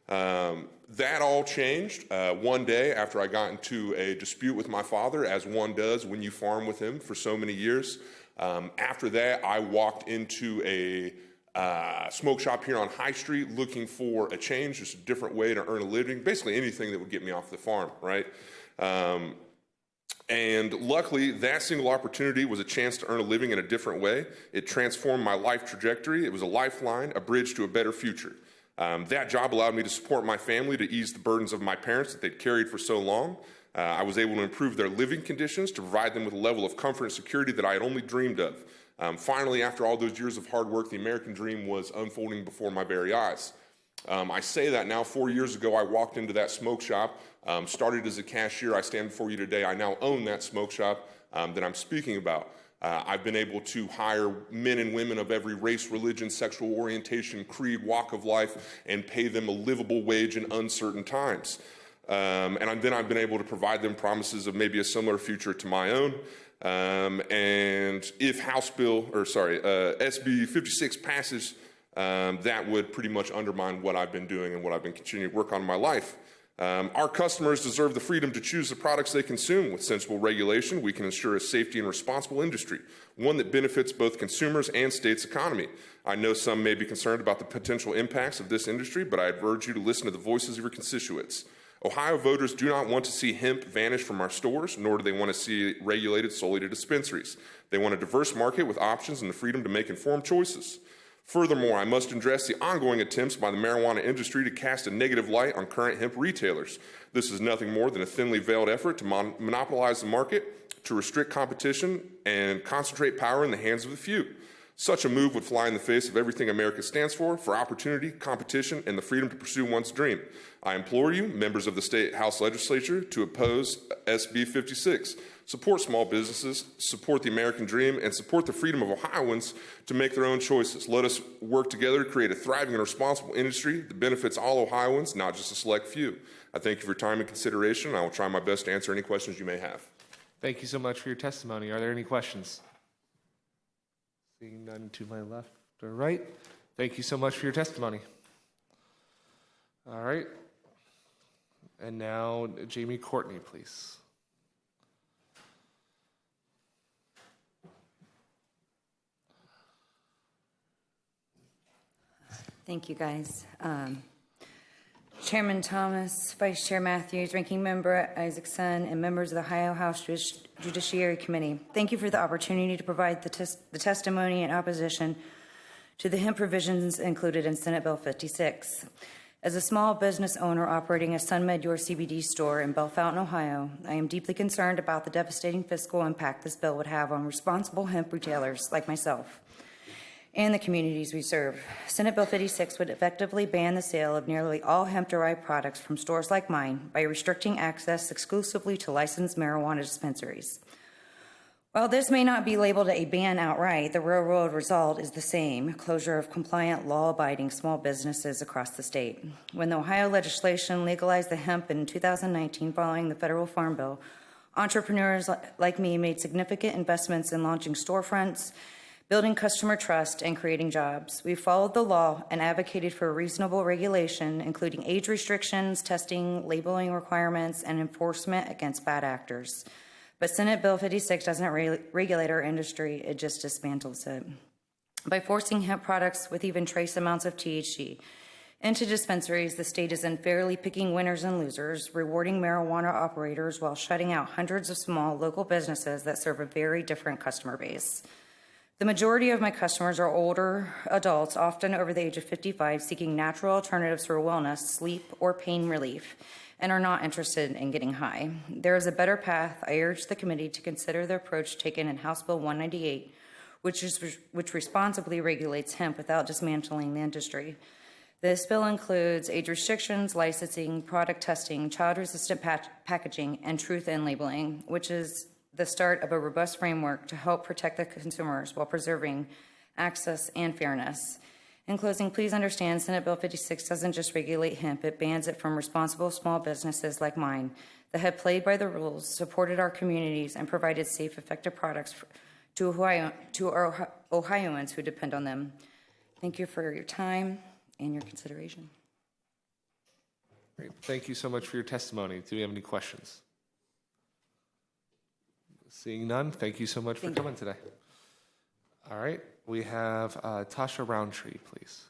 [SPEAKER 13] That all changed one day after I got into a dispute with my father, as one does when you farm with him for so many years. After that, I walked into a smoke shop here on High Street looking for a change, just a different way to earn a living, basically anything that would get me off the farm, right? And luckily, that single opportunity was a chance to earn a living in a different way. It transformed my life trajectory. It was a lifeline, a bridge to a better future. That job allowed me to support my family, to ease the burdens of my parents that they'd carried for so long. I was able to improve their living conditions, to provide them with a level of comfort and security that I had only dreamed of. Finally, after all those years of hard work, the American dream was unfolding before my very eyes. I say that now. 4 years ago, I walked into that smoke shop, started as a cashier. I stand before you today. I now own that smoke shop that I'm speaking about. I've been able to hire men and women of every race, religion, sexual orientation, creed, walk of life, and pay them a livable wage in uncertain times. And then I've been able to provide them promises of maybe a similar future to my own. And if SB 56 passes, that would pretty much undermine what I've been doing and what I've been continuing to work on in my life. Our customers deserve the freedom to choose the products they consume. With sensible regulation, we can ensure a safety and responsible industry, one that benefits both consumers and state's economy. I know some may be concerned about the potential impacts of this industry, but I urge you to listen to the voices of your constituents. Ohio voters do not want to see hemp vanish from our stores, nor do they want to see it regulated solely to dispensaries. They want a diverse market with options and the freedom to make informed choices. Furthermore, I must address the ongoing attempts by the marijuana industry to cast a negative light on current hemp retailers. This is nothing more than a thinly veiled effort to monopolize the market, to restrict competition, and concentrate power in the hands of the few. Such a move would fly in the face of everything America stands for opportunity, competition, and the freedom to pursue one's dream. I implore you, members of the State House Legislature, to oppose SB 56. Support small businesses, support the American dream, and support the freedom of Ohioans to make their own choices. Let us work together to create a thriving and responsible industry that benefits all Ohioans, not just a select few. I thank you for your time and consideration, and I will try my best to answer any questions you may have.
[SPEAKER 4] Thank you so much for your testimony. Are there any questions? Seeing none to my left or right. Thank you so much for your testimony. All right. And now, Jamie Courtney, please.
[SPEAKER 17] Thank you, guys. Chairman Thomas, Vice Chair Matthews, Ranking Member Isaacson, and members of the Ohio House Judiciary Committee, thank you for the opportunity to provide the testimony in opposition to the hemp provisions included in Senate Bill 56. As a small business owner operating a SunMed Your CBD store in Belle Fountain, Ohio, I am deeply concerned about the devastating fiscal impact this bill would have on responsible hemp retailers like myself and the communities we serve. Senate Bill 56 would effectively ban the sale of nearly all hemp-derived products from stores like mine by restricting access exclusively to licensed marijuana dispensaries. While this may not be labeled a ban outright, the real-world result is the same: closure of compliant, law-abiding small businesses across the state. When the Ohio legislation legalized the hemp in 2019 following the federal farm bill, entrepreneurs like me made significant investments in launching storefronts, building customer trust, and creating jobs. We followed the law and advocated for reasonable regulation, including age restrictions, testing, labeling requirements, and enforcement against bad actors. But Senate Bill 56 doesn't regulate our industry, it just dismantles it. By forcing hemp products with even trace amounts of THC into dispensaries, the state is unfairly picking winners and losers, rewarding marijuana operators while shutting out hundreds of small local businesses that serve a very different customer base. The majority of my customers are older adults, often over the age of 55, seeking natural alternatives for wellness, sleep, or pain relief, and are not interested in getting high. There is a better path. I urge the committee to consider the approach taken in House Bill 198, which responsibly regulates hemp without dismantling the industry. This bill includes age restrictions, licensing, product testing, child-resistant packaging, and truth in labeling, which is the start of a robust framework to help protect the consumers while preserving access and fairness. In closing, please understand Senate Bill 56 doesn't just regulate hemp, it bans it from responsible small businesses like mine that have played by the rules, supported our communities, and provided safe, effective products to our Ohioans who depend on them. Thank you for your time and your consideration.
[SPEAKER 4] Great. Thank you so much for your testimony. Do we have any questions? Seeing none, thank you so much for coming today. All right, we have Tasha Roundtree, please.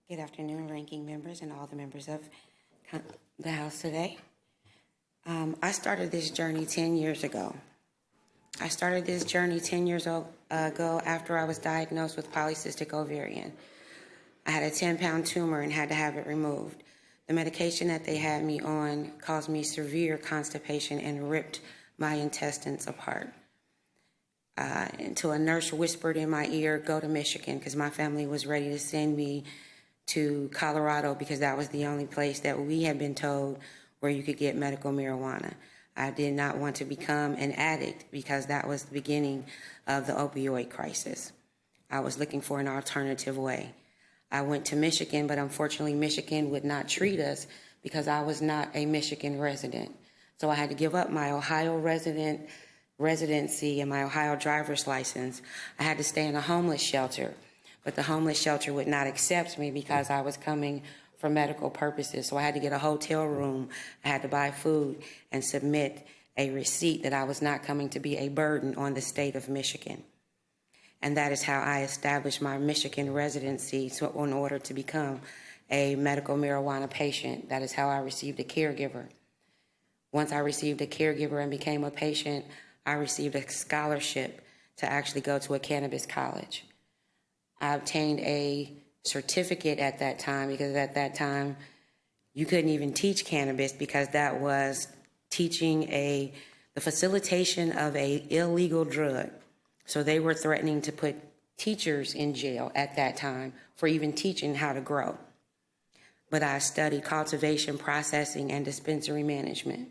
[SPEAKER 22] Good afternoon, ranking members and all the members of the House today. I started this journey 10 years ago. I started this journey 10 years ago after I was diagnosed with polycystic ovarian. I had a 10-pound tumor and had to have it removed. The medication that they had me on caused me severe constipation and ripped my intestines apart. Until a nurse whispered in my ear, go to Michigan, because my family was ready to send me to Colorado because that was the only place that we had been told where you could get medical marijuana. I did not want to become an addict because that was the beginning of the opioid crisis. I was looking for an alternative way. I went to Michigan, but unfortunately Michigan would not treat us because I was not a Michigan resident. So I had to give up my Ohio resident residency and my Ohio driver's license, I had to stay in a homeless shelter. But the homeless shelter would not accept me because I was coming for medical purposes. So I had to get a hotel room. I had to buy food and submit a receipt that I was not coming to be a burden on the state of Michigan. And that is how I established my Michigan residency in order to become a medical marijuana patient. That is how I received a caregiver. Once I received a caregiver and became a patient, I received a scholarship to actually go to a cannabis college. I obtained a certificate at that time because at that time you couldn't even teach cannabis because that was teaching the facilitation of a illegal drug. So they were threatening to put teachers in jail at that time for even teaching how to grow. But I studied cultivation, processing, and dispensary management.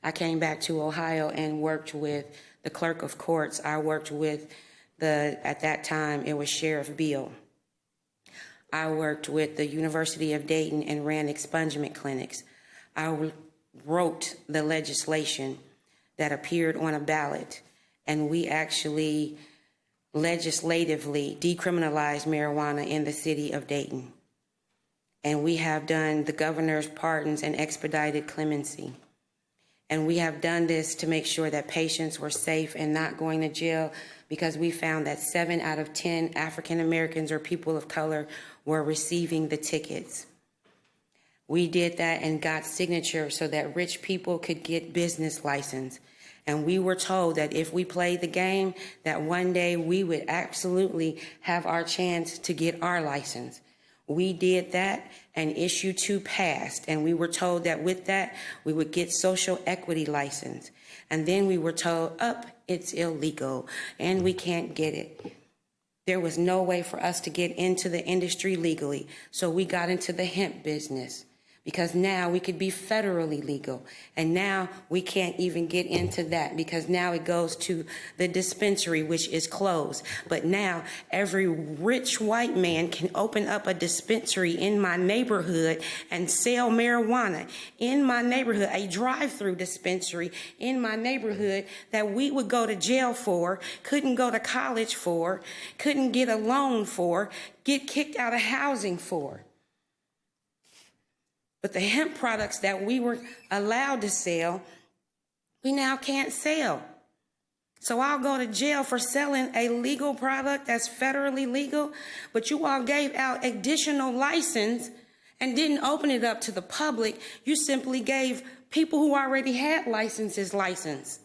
[SPEAKER 22] I came back to Ohio and worked with the clerk of courts. I worked with at that time, it was Sheriff Beal. I worked with the University of Dayton and ran expungement clinics. I wrote the legislation that appeared on a ballot, and we actually legislatively decriminalized marijuana in the city of Dayton. And we have done the governor's pardons and expedited clemency. And we have done this to make sure that patients were safe and not going to jail, because we found that 7 out of 10 African Americans or people of color were receiving the tickets. We did that and got signatures so that rich people could get business license. And we were told that if we played the game, that one day we would absolutely have our chance to get our license. We did that, and issue 2 passed, and we were told that with that we would get social equity license. And then we were told, it's illegal and we can't get it. There was no way for us to get into the industry legally, so we got into the hemp business. Because now we could be federally legal. And now we can't even get into that because now it goes to the dispensary, which is closed. But now every rich white man can open up a dispensary in my neighborhood and sell marijuana in my neighborhood, a drive-through dispensary in my neighborhood that we would go to jail for, couldn't go to college for, couldn't get a loan for, get kicked out of housing for. But the hemp products that we were allowed to sell, we now can't sell. So I'll go to jail for selling a legal product that's federally legal, but you all gave out additional license and didn't open it up to the public. You simply gave people who already had licenses license.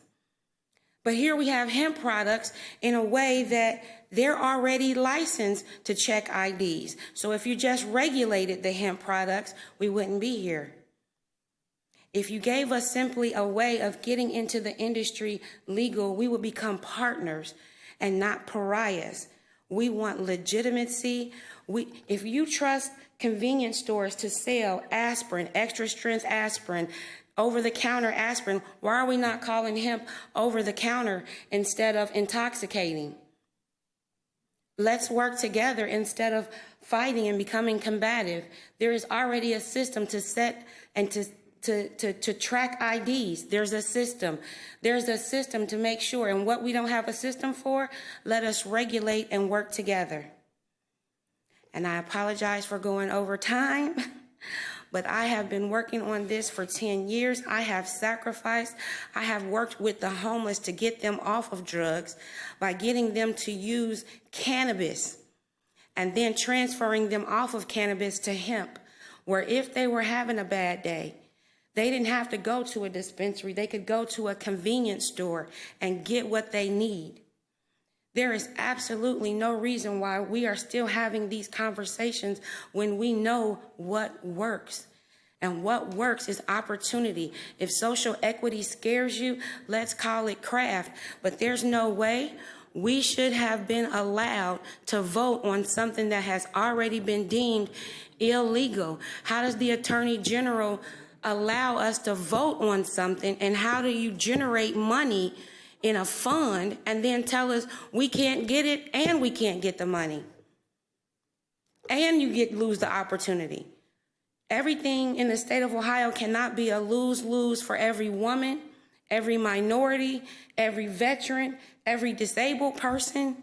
[SPEAKER 22] But here we have hemp products in a way that they're already licensed to check IDs. So if you just regulated the hemp products, we wouldn't be here. If you gave us simply a way of getting into the industry legal, we would become partners and not pariahs. We want legitimacy. If you trust convenience stores to sell aspirin, extra strength aspirin, over-the-counter aspirin, why are we not calling hemp over-the-counter instead of intoxicating? Let's work together instead of fighting and becoming combative. There is already a system to set and to track IDs. There's a system. There's a system to make sure. And what we don't have a system for, let us regulate and work together. And I apologize for going over time. But I have been working on this for 10 years. I have sacrificed. I have worked with the homeless to get them off of drugs by getting them to use cannabis and then transferring them off of cannabis to hemp, where if they were having a bad day, they didn't have to go to a dispensary. They could go to a convenience store and get what they need. There is absolutely no reason why we are still having these conversations when we know what works. And what works is opportunity. If social equity scares you, let's call it craft. But there's no way we should have been allowed to vote on something that has already been deemed illegal. How does the Attorney General allow us to vote on something, and how do you generate money in a fund and then tell us we can't get it and we can't get the money? And you lose the opportunity. Everything in the state of Ohio cannot be a lose-lose for every woman, every minority, every veteran, every disabled person?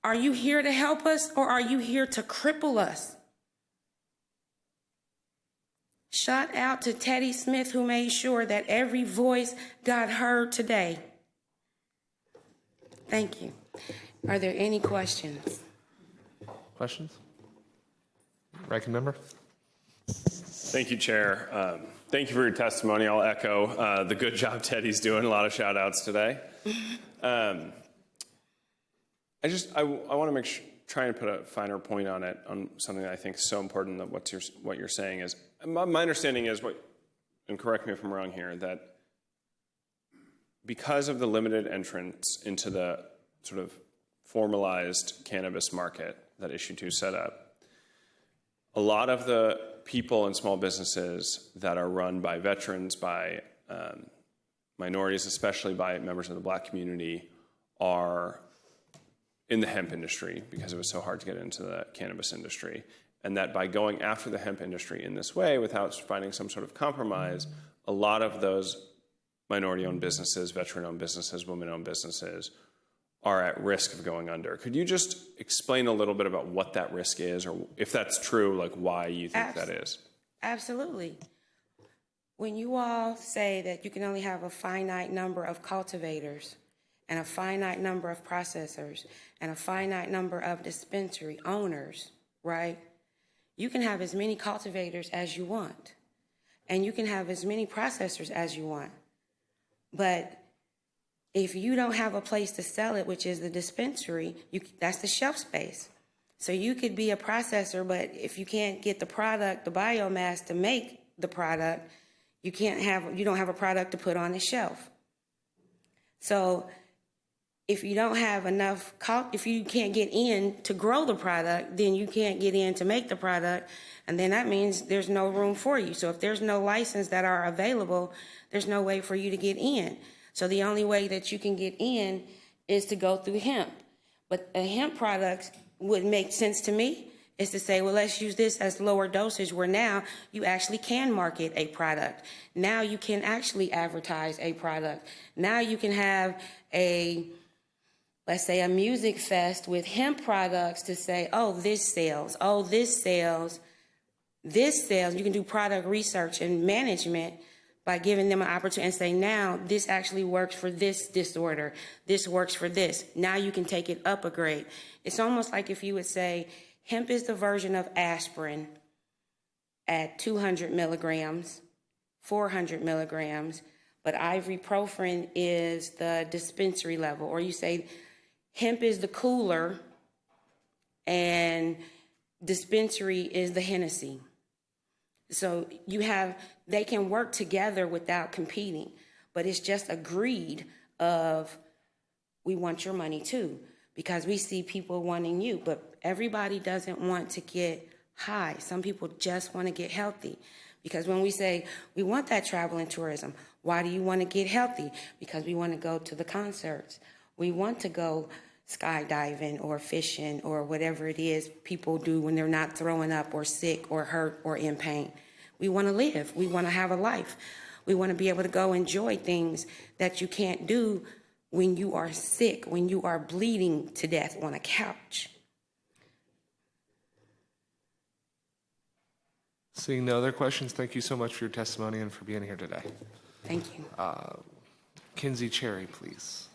[SPEAKER 22] Are you here to help us, or are you here to cripple us? Shout out to Teddy Smith, who made sure that every voice got heard today. Thank you. Are there any questions?
[SPEAKER 4] Questions? Ranking member.
[SPEAKER 5] Thank you, Chair. Thank you for your testimony. I'll echo the good job Teddy's doing. A lot of shout outs today. I want to try and put a finer point on it, on something that I think is so important. That what you're saying is, my understanding is, and correct me if I'm wrong here, that because of the limited entrance into the sort of formalized cannabis market that Issue 2 set up, a lot of the people and small businesses that are run by veterans, by minorities, especially by members of the Black community, are in the hemp industry because it was so hard to get into the cannabis industry. And that by going after the hemp industry in this way without finding some sort of compromise, a lot of those minority-owned businesses, veteran-owned businesses, women-owned businesses are at risk of going under. Could you just explain a little bit about what that risk is, or if that's true, like why you think that is?
[SPEAKER 22] Absolutely. When you all say that you can only have a finite number of cultivators and a finite number of processors and a finite number of dispensary owners, right? You can have as many cultivators as you want, and you can have as many processors as you want. But if you don't have a place to sell it, which is the dispensary, that's the shelf space. So you could be a processor, but if you can't get the product, the biomass to make the product, you don't have a product to put on the shelf. So if you don't have enough, if you can't get in to grow the product, then you can't get in to make the product, and then that means there's no room for you. So if there's no license that are available, there's no way for you to get in. So the only way that you can get in is to go through hemp. But a hemp product would make sense to me is to say, well, let's use this as lower dosage, where now you actually can market a product. Now you can actually advertise a product. Now you can have let's say a music fest with hemp products to say, oh, this sells, oh, this sells, this sells. You can do product research and management by giving them an opportunity and say, now this actually works for this disorder. This works for this. Now you can take it up a grade. It's almost like if you would say, hemp is the version of aspirin at 200 milligrams, 400 milligrams, but ibuprofen is the dispensary level. Or you say, hemp is the cooler and dispensary is the Hennessy. So they can work together without competing, but it's just a greed of, we want your money too, because we see people wanting you, but everybody doesn't want to get high. Some people just want to get healthy, because when we say we want that travel and tourism, why do you want to get healthy? Because we want to go to the concerts. We want to go skydiving or fishing or whatever it is people do when they're not throwing up or sick or hurt or in pain. We want to live. We want to have a life. We want to be able to go enjoy things that you can't do when you are sick, when you are bleeding to death on a couch.
[SPEAKER 4] Seeing no other questions, thank you so much for your testimony and for being here today.
[SPEAKER 22] Thank you.
[SPEAKER 4] Kenzie Cherry, please.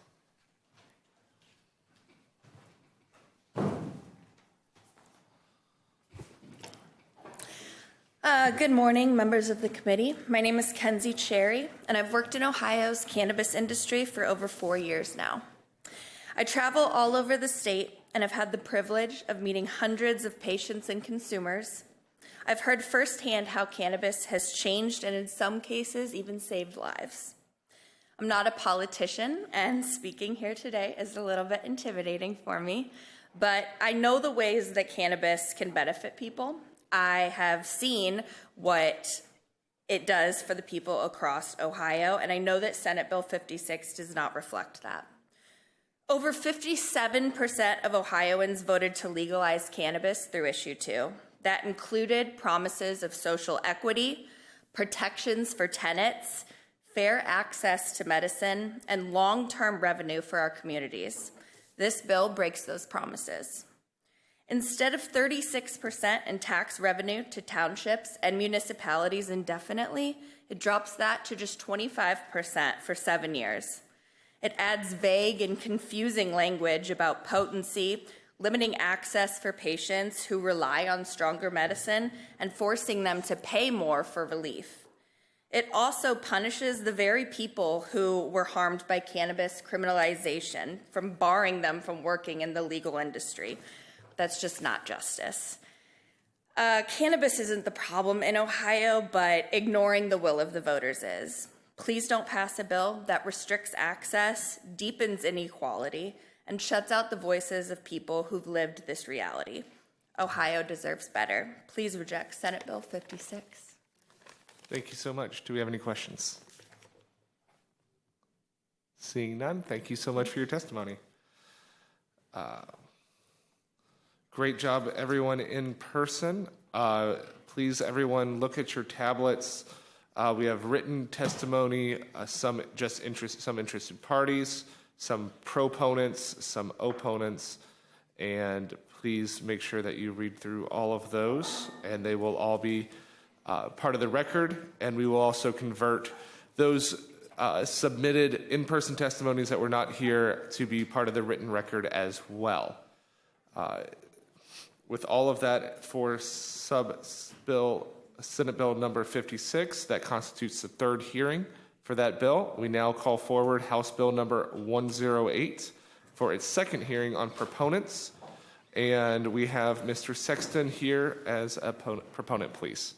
[SPEAKER 18] Good morning, members of the committee. My name is Kenzie Cherry, and I've worked in Ohio's cannabis industry for over 4 years now. I travel all over the state and have had the privilege of meeting hundreds of patients and consumers. I've heard firsthand how cannabis has changed and in some cases even saved lives. I'm not a politician, and speaking here today is a little bit intimidating for me, but I know the ways that cannabis can benefit people. I have seen what it does for the people across Ohio, and I know that Senate Bill 56 does not reflect that. Over 57% of Ohioans voted to legalize cannabis through Issue 2. That included promises of social equity, protections for tenants, fair access to medicine, and long-term revenue for our communities. This bill breaks those promises. Instead of 36% in tax revenue to townships and municipalities indefinitely, it drops that to just 25% for 7 years. It adds vague and confusing language about potency, limiting access for patients who rely on stronger medicine, and forcing them to pay more for relief. It also punishes the very people who were harmed by cannabis criminalization from barring them from working in the legal industry. That's just not justice. Cannabis isn't the problem in Ohio, but ignoring the will of the voters is. Please don't pass a bill that restricts access, deepens inequality, and shuts out the voices of people who've lived this reality. Ohio deserves better. Please reject Senate Bill 56.
[SPEAKER 4] Thank you so much. Do we have any questions? Seeing none, thank you so much for your testimony. Great job, everyone in person. Please, everyone, look at your tablets. We have written testimony, some interested parties, some proponents, some opponents, and please make sure that you read through all of those, and they will all be part of the record, and we will also convert those submitted in-person testimonies that were not here to be part of the written record as well. With all of that, for Senate Bill number 56, that constitutes the third hearing for that bill. We now call forward House Bill number 108 for its second hearing on proponents. And we have Mr. Sexton here as a proponent, please.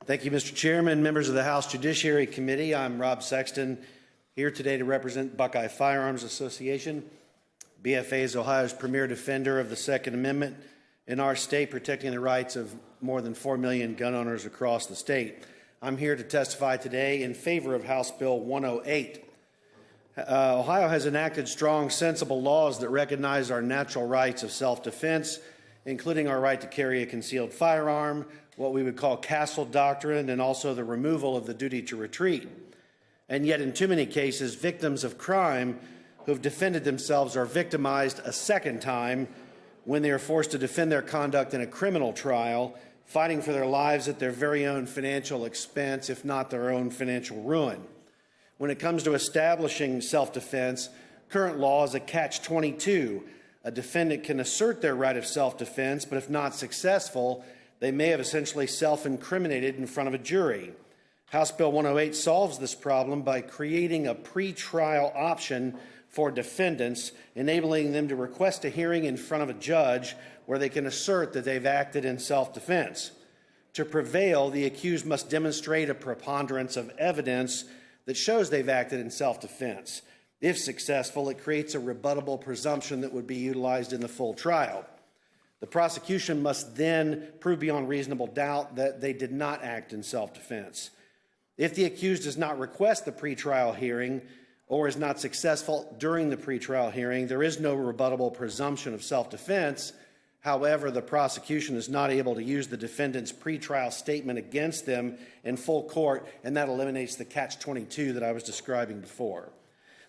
[SPEAKER 19] Thank you, Mr. Chairman, members of the House Judiciary Committee. I'm Rob Sexton, here today to represent Buckeye Firearms Association. BFA is Ohio's premier defender of the Second Amendment in our state, protecting the rights of more than 4 million gun owners across the state. I'm here to testify today in favor of House Bill 108. Ohio has enacted strong, sensible laws that recognize our natural rights of self-defense, including our right to carry a concealed firearm, what we would call castle doctrine, and also the removal of the duty to retreat. And yet, in too many cases, victims of crime who have defended themselves are victimized a second time when they are forced to defend their conduct in a criminal trial, fighting for their lives at their very own financial expense, if not their own financial ruin. When it comes to establishing self-defense, current law is a catch-22. A defendant can assert their right of self-defense, but if not successful, they may have essentially self-incriminated in front of a jury. House Bill 108 solves this problem by creating a pretrial option for defendants, enabling them to request a hearing in front of a judge where they can assert that they've acted in self-defense. To prevail, the accused must demonstrate a preponderance of evidence that shows they've acted in self-defense. If successful, it creates a rebuttable presumption that would be utilized in the full trial. The prosecution must then prove beyond reasonable doubt that they did not act in self-defense. If the accused does not request the pretrial hearing or is not successful during the pretrial hearing, there is no rebuttable presumption of self-defense. However, the prosecution is not able to use the defendant's pretrial statement against them in full court, and that eliminates the catch-22 that I was describing before.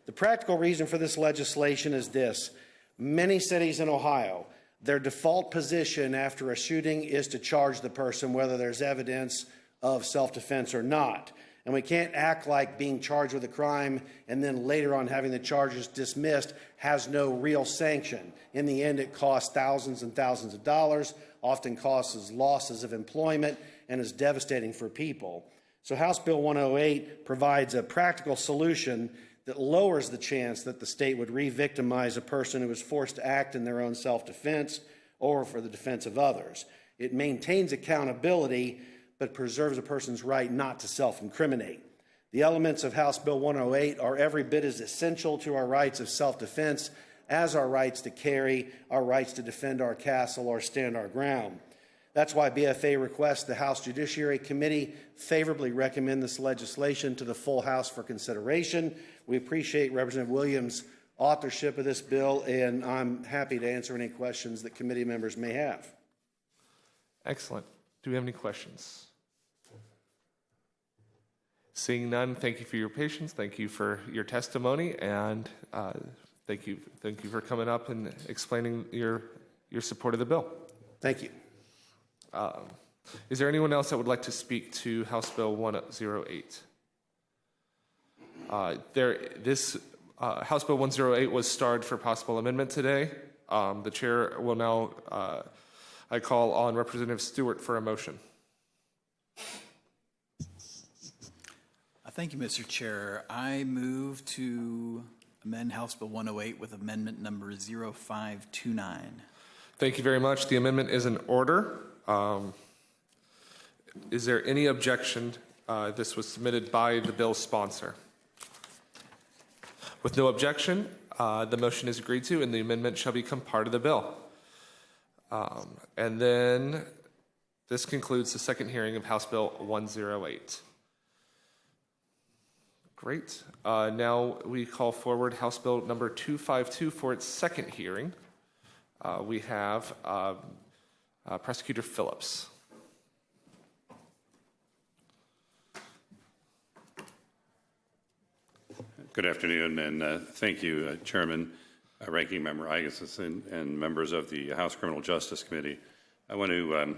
[SPEAKER 19] The practical reason for this legislation is this. Many cities in Ohio, their default position after a shooting is to charge the person whether there's evidence of self-defense or not. And we can't act like being charged with a crime and then later on having the charges dismissed has no real sanction. In the end, it costs thousands and thousands of dollars, often causes losses of employment, and is devastating for people. So House Bill 108 provides a practical solution that lowers the chance that the state would re-victimize a person who is forced to act in their own self-defense or for the defense of others. It maintains accountability, but preserves a person's right not to self-incriminate. The elements of House Bill 108 are every bit as essential to our rights of self-defense as our rights to carry, our rights to defend our castle or stand our ground. That's why BFA requests the House Judiciary Committee favorably recommend this legislation to the full House for consideration. We appreciate Representative Williams' authorship of this bill, and I'm happy to answer any questions that committee members may have.
[SPEAKER 4] Excellent. Do we have any questions? Seeing none, thank you for your patience. Thank you for your testimony, and thank you for coming up and explaining your support of the bill.
[SPEAKER 19] Thank you.
[SPEAKER 4] Is there anyone else that would like to speak to House Bill 108? House Bill 108 was starred for possible amendment today. The chair will now, I call on Representative Stewart for a motion.
[SPEAKER 20] Thank you, Mr. Chair. I move to amend House Bill 108 with amendment number 0529.
[SPEAKER 4] Thank you very much. The amendment is in order. Is there any objection? This was submitted by the bill sponsor. With no objection, the motion is agreed to and the amendment shall become part of the bill. And then this concludes the second hearing of House Bill 108. Great. Now we call forward House Bill number 252 for its second hearing. We have Prosecutor Phillips.
[SPEAKER 21] Good afternoon, and thank you, Chairman, Ranking Member Isaacson, and members of the House Criminal Justice Committee. I want to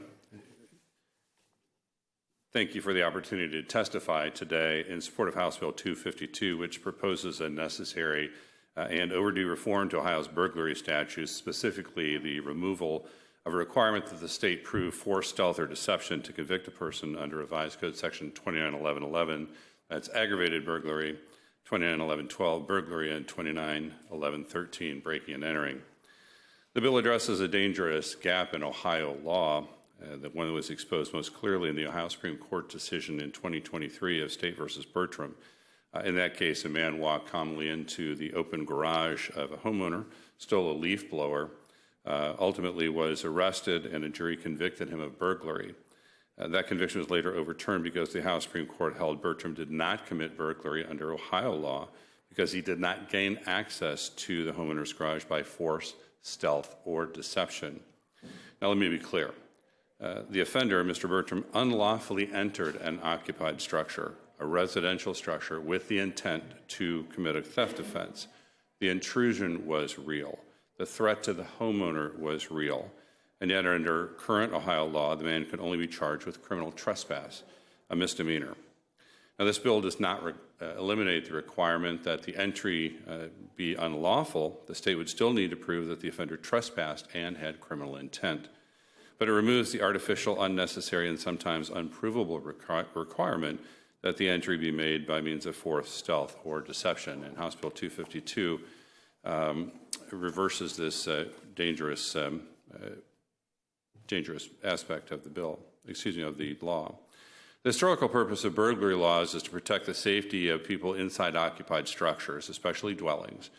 [SPEAKER 21] thank you for the opportunity to testify today in support of House Bill 252, which proposes a necessary and overdue reform to Ohio's burglary statutes, specifically the removal of a requirement that the state prove force, stealth, or deception to convict a person under Revised Code Section 291111. That's aggravated burglary, 291112 burglary, and 291113 breaking and entering. The bill addresses a dangerous gap in Ohio law, that one that was exposed most clearly in the Ohio Supreme Court decision in 2023 of State versus Bertram. In that case, a man walked calmly into the open garage of a homeowner, stole a leaf blower, ultimately was arrested, and a jury convicted him of burglary. That conviction was later overturned because the Ohio Supreme Court held Bertram did not commit burglary under Ohio law because he did not gain access to the homeowner's garage by force, stealth, or deception. Now, let me be clear. The offender, Mr. Bertram, unlawfully entered an occupied structure, a residential structure, with the intent to commit a theft offense. The intrusion was real. The threat to the homeowner was real. And yet, under current Ohio law, the man could only be charged with criminal trespass, a misdemeanor. Now, this bill does not eliminate the requirement that the entry be unlawful. The state would still need to prove that the offender trespassed and had criminal intent. But it removes the artificial, unnecessary, and sometimes unprovable requirement that the entry be made by means of force, stealth, or deception. And House Bill 252 reverses this dangerous aspect of the bill, of the law. The historical purpose of burglary laws is to protect the safety of people inside occupied structures, especially dwellings.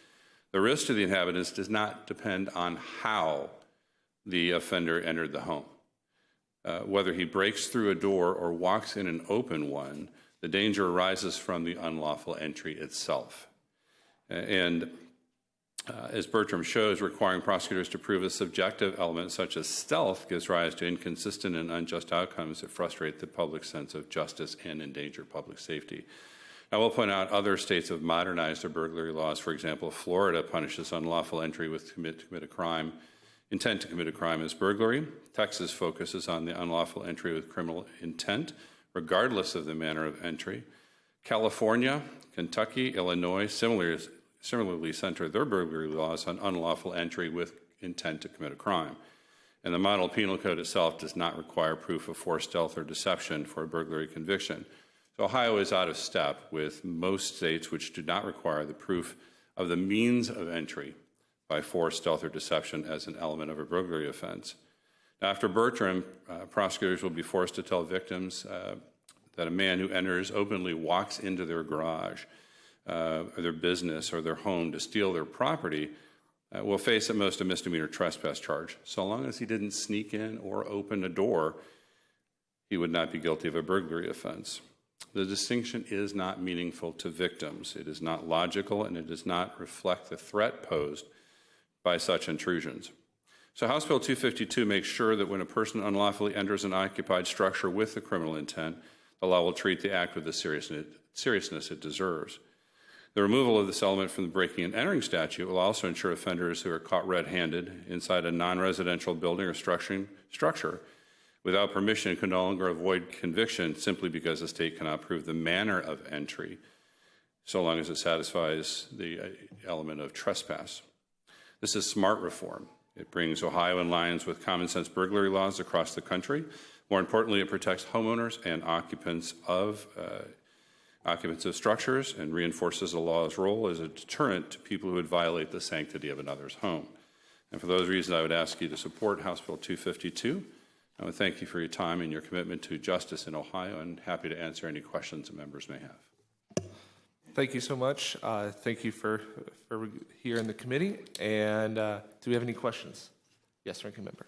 [SPEAKER 21] The risk to the inhabitants does not depend on how the offender entered the home. Whether he breaks through a door or walks in an open one, the danger arises from the unlawful entry itself. And as Bertram shows, requiring prosecutors to prove a subjective element such as stealth gives rise to inconsistent and unjust outcomes that frustrate the public's sense of justice and endanger public safety. I will point out other states have modernized their burglary laws. For example, Florida punishes unlawful entry with intent to commit a crime as burglary. Texas focuses on the unlawful entry with criminal intent, regardless of the manner of entry. California, Kentucky, Illinois similarly center their burglary laws on unlawful entry with intent to commit a crime. And the model penal code itself does not require proof of force, stealth, or deception for a burglary conviction. So Ohio is out of step with most states which do not require the proof of the means of entry by force, stealth, or deception as an element of a burglary offense. Now, after Bertram, prosecutors will be forced to tell victims that a man who enters openly walks into their garage, or their business, or their home to steal their property will face at most a misdemeanor trespass charge. So long as he didn't sneak in or open a door, he would not be guilty of a burglary offense. The distinction is not meaningful to victims. It is not logical, and it does not reflect the threat posed by such intrusions. So House Bill 252 makes sure that when a person unlawfully enters an occupied structure with a criminal intent, the law will treat the act with the seriousness it deserves. The removal of this element from the breaking and entering statute will also ensure offenders who are caught red-handed inside a non-residential building or structure without permission can no longer avoid conviction simply because the state cannot prove the manner of entry, so long as it satisfies the element of trespass. This is smart reform. It brings Ohio in lines with common-sense burglary laws across the country. More importantly, it protects homeowners and occupants of structures and reinforces the law's role as a deterrent to people who would violate the sanctity of another's home. And for those reasons, I would ask you to support House Bill 252. I would thank you for your time and your commitment to justice in Ohio, and happy to answer any questions that members may have.
[SPEAKER 4] Thank you so much. Thank you for here in the committee. And do we have any questions? Yes, Ranking Member.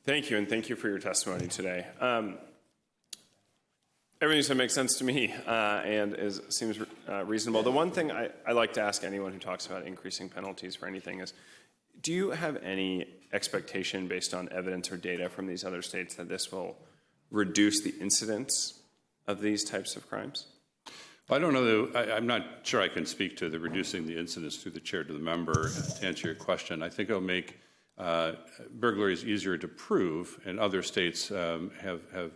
[SPEAKER 5] Thank you, and thank you for your testimony today. Everything you said makes sense to me and seems reasonable. The one thing I like to ask anyone who talks about increasing penalties for anything is, do you have any expectation based on evidence or data from these other states that this will reduce the incidence of these types of crimes?
[SPEAKER 21] Well, I don't know. I'm not sure I can speak to the reducing the incidence through the chair to the member. To answer your question, I think it'll make burglaries easier to prove, and other states have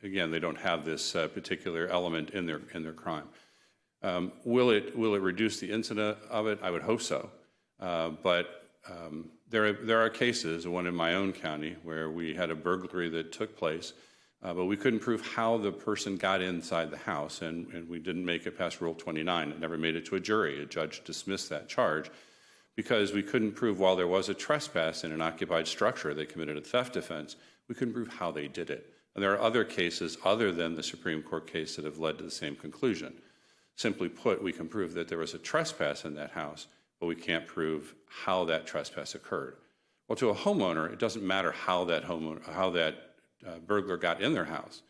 [SPEAKER 21] again, they don't have this particular element in their crime. Will it reduce the incidence of it? I would hope so. But there are cases, one in my own county, where we had a burglary that took place, but we couldn't prove how the person got inside the house, and we didn't make it past Rule 29. It never made it to a jury. A judge dismissed that charge because we couldn't prove, while there was a trespass in an occupied structure, they committed a theft offense, we couldn't prove how they did it. And there are other cases other than the Supreme Court case that have led to the same conclusion. Simply put, we can prove that there was a trespass in that house, but we can't prove how that trespass occurred. Well, to a homeowner, it doesn't matter how that burglar got in their house.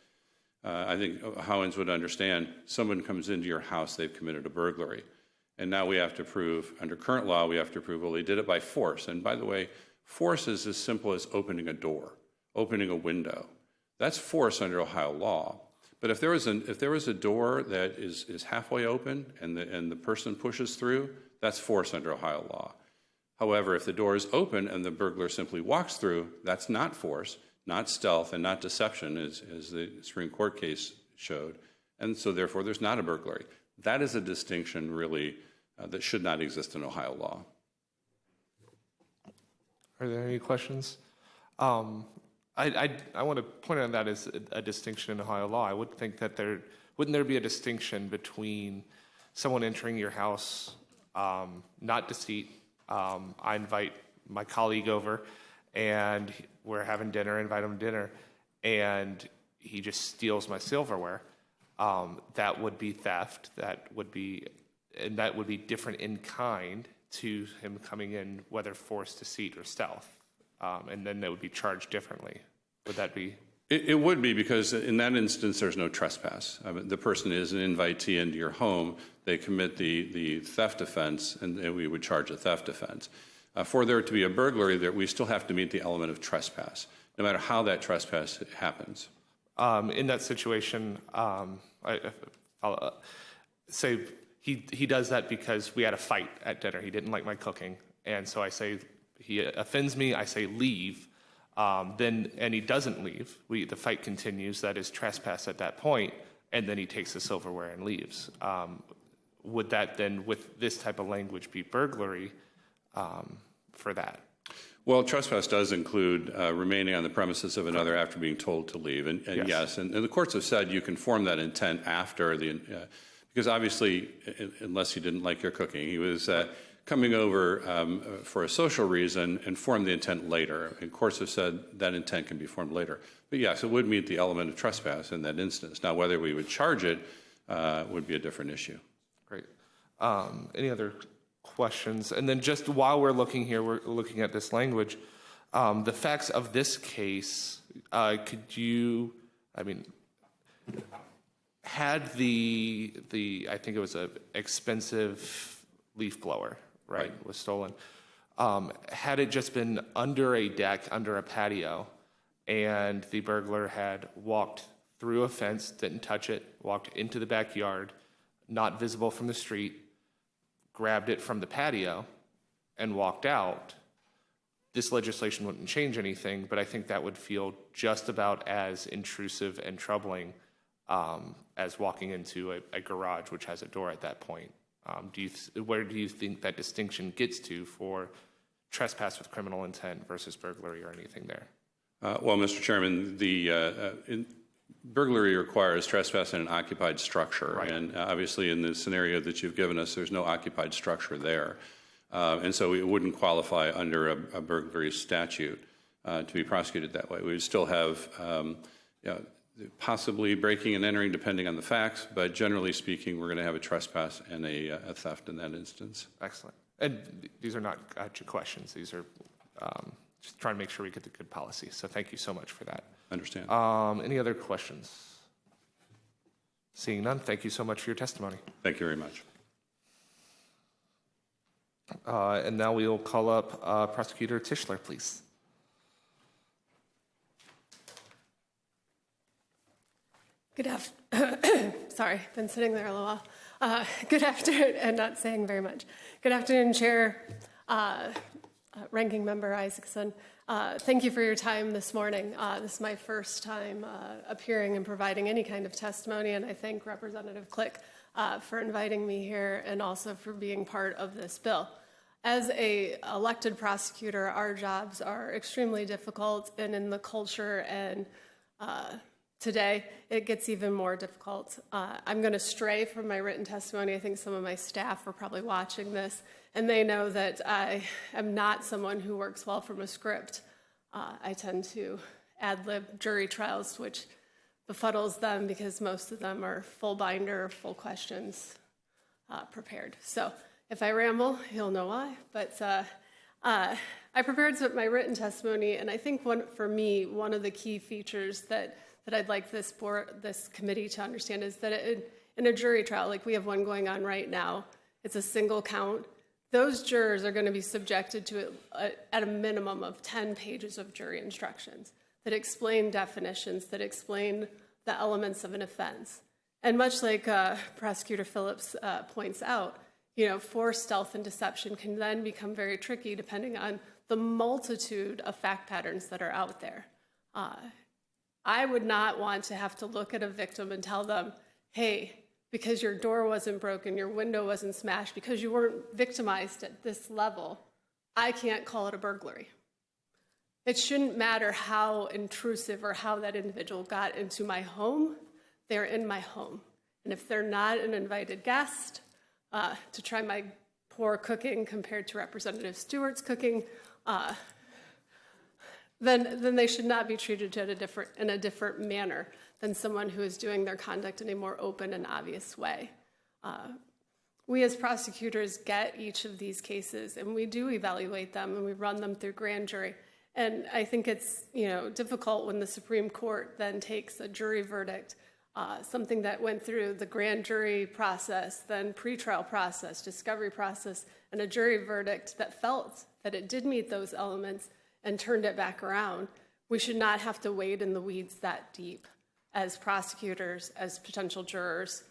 [SPEAKER 21] I think Ohioans would understand someone comes into your house, they've committed a burglary. And now we have to prove, under current law, we have to prove, well, they did it by force. And by the way, force is as simple as opening a door, opening a window. That's force under Ohio law. But if there was a door that is halfway open and the person pushes through, that's force under Ohio law. However, if the door is open and the burglar simply walks through, that's not force, not stealth, and not deception, as the Supreme Court case showed. And so therefore, there's not a burglary. That is a distinction, really, that should not exist in Ohio law.
[SPEAKER 4] Are there any questions? I want to point out that as a distinction in Ohio law. I would think that wouldn't there be a distinction between someone entering your house, not deceit. I invite my colleague over, and we're having dinner, invite him to dinner, and he just steals my silverware. That would be theft. That would be different in kind to him coming in, whether force, deceit, or stealth. And then that would be charged differently. Would that be?
[SPEAKER 21] It would be, because in that instance, there's no trespass. The person is an invitee into your home. They commit the theft offense, and we would charge a theft offense. For there to be a burglary, we still have to meet the element of trespass, no matter how that trespass happens.
[SPEAKER 4] In that situation, I'll say he does that because we had a fight at dinner. He didn't like my cooking, and so I say, he offends me, I say leave, and he doesn't leave. The fight continues. That is trespass at that point, and then he takes the silverware and leaves. Would that then, with this type of language, be burglary for that?
[SPEAKER 21] Well, trespass does include remaining on the premises of another after being told to leave. And yes, and the courts have said you can form that intent after because obviously, unless he didn't like your cooking, he was coming over for a social reason and form the intent later. And courts have said that intent can be formed later. But yes, it would meet the element of trespass in that instance. Now, whether we would charge it would be a different issue.
[SPEAKER 4] Great. Any other questions? And then just while we're looking here, we're looking at this language. The facts of this case, could you, had the I think it was an expensive leaf blower, right, was stolen. Had it just been under a deck, under a patio, and the burglar had walked through a fence, didn't touch it, walked into the backyard, not visible from the street, grabbed it from the patio, and walked out, this legislation wouldn't change anything, but I think that would feel just about as intrusive and troubling as walking into a garage, which has a door at that point. Where do you think that distinction gets to for trespass with criminal intent versus burglary or anything there?
[SPEAKER 21] Well, Mr. Chairman, burglary requires trespass in an occupied structure, and obviously in the scenario that you've given us, there's no occupied structure there. And so it wouldn't qualify under a burglary statute to be prosecuted that way. We would still have possibly breaking and entering depending on the facts, but generally speaking, we're going to have a trespass and a theft in that instance.
[SPEAKER 4] Excellent. And these are not gotcha questions. These are just trying to make sure we get the good policy. So thank you so much for that.
[SPEAKER 21] Understand.
[SPEAKER 4] Any other questions? Seeing none, thank you so much for your testimony.
[SPEAKER 21] Thank you very much.
[SPEAKER 4] And now we'll call up Prosecutor Tishler, please.
[SPEAKER 2] Good afternoon. Sorry, been sitting there a little while. Good afternoon, and not saying very much. Good afternoon, Chair, Ranking Member Isaacson. Thank you for your time this morning. This is my first time appearing and providing any kind of testimony, and I thank Representative Click for inviting me here and also for being part of this bill. As an elected prosecutor, our jobs are extremely difficult, and in the culture and today, it gets even more difficult. I'm going to stray from my written testimony. I think some of my staff are probably watching this, and they know that I am not someone who works well from a script. I tend to ad-lib jury trials, which befuddles them because most of them are full binder, full questions prepared. So if I ramble, you'll know why. But I prepared my written testimony, and I think for me, one of the key features that I'd like this committee to understand is that in a jury trial, like we have one going on right now, it's a single count. Those jurors are going to be subjected to at a minimum of 10 pages of jury instructions that explain definitions, that explain the elements of an offense. And much like Prosecutor Phillips points out, forced stealth and deception can then become very tricky depending on the multitude of fact patterns that are out there. I would not want to have to look at a victim and tell them, hey, because your door wasn't broken, your window wasn't smashed, because you weren't victimized at this level, I can't call it a burglary. It shouldn't matter how intrusive or how that individual got into my home, they're in my home. And if they're not an invited guest to try my poor cooking compared to Representative Stewart's cooking, then they should not be treated in a different manner than someone who is doing their conduct in a more open and obvious way. We as prosecutors get each of these cases, and we do evaluate them, and we run them through grand jury. And I think it's difficult when the Supreme Court then takes a jury verdict, something that went through the grand jury process, then pretrial process, discovery process, and a jury verdict that felt that it did meet those elements and turned it back around. We should not have to wade in the weeds that deep as prosecutors, as potential jurors,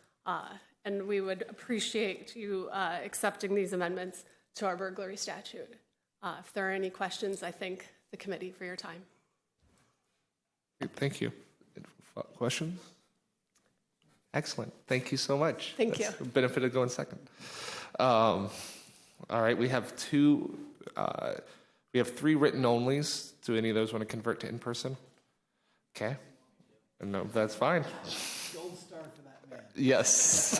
[SPEAKER 2] and we would appreciate you accepting these amendments to our burglary statute. If there are any questions, I thank the committee for your time.
[SPEAKER 4] Thank you. Questions? Excellent. Thank you so much.
[SPEAKER 2] Thank you.
[SPEAKER 4] Benefit of going second. All right, we have two. We have 3 written onlys. Do any of those want to convert to in-person? Okay. No, that's fine.
[SPEAKER 9] Gold star for that man.
[SPEAKER 4] Yes.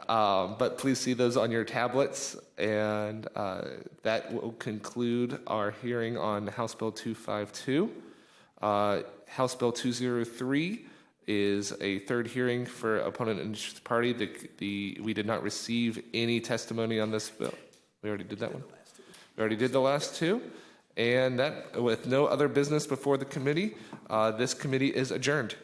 [SPEAKER 4] But please see those on your tablets. And that will conclude our hearing on House Bill 252. House Bill 203 is a third hearing for opponent and interest party. We did not receive any testimony on this bill. We already did that one. We already did the last two. And that, with no other business before the committee, this committee is adjourned.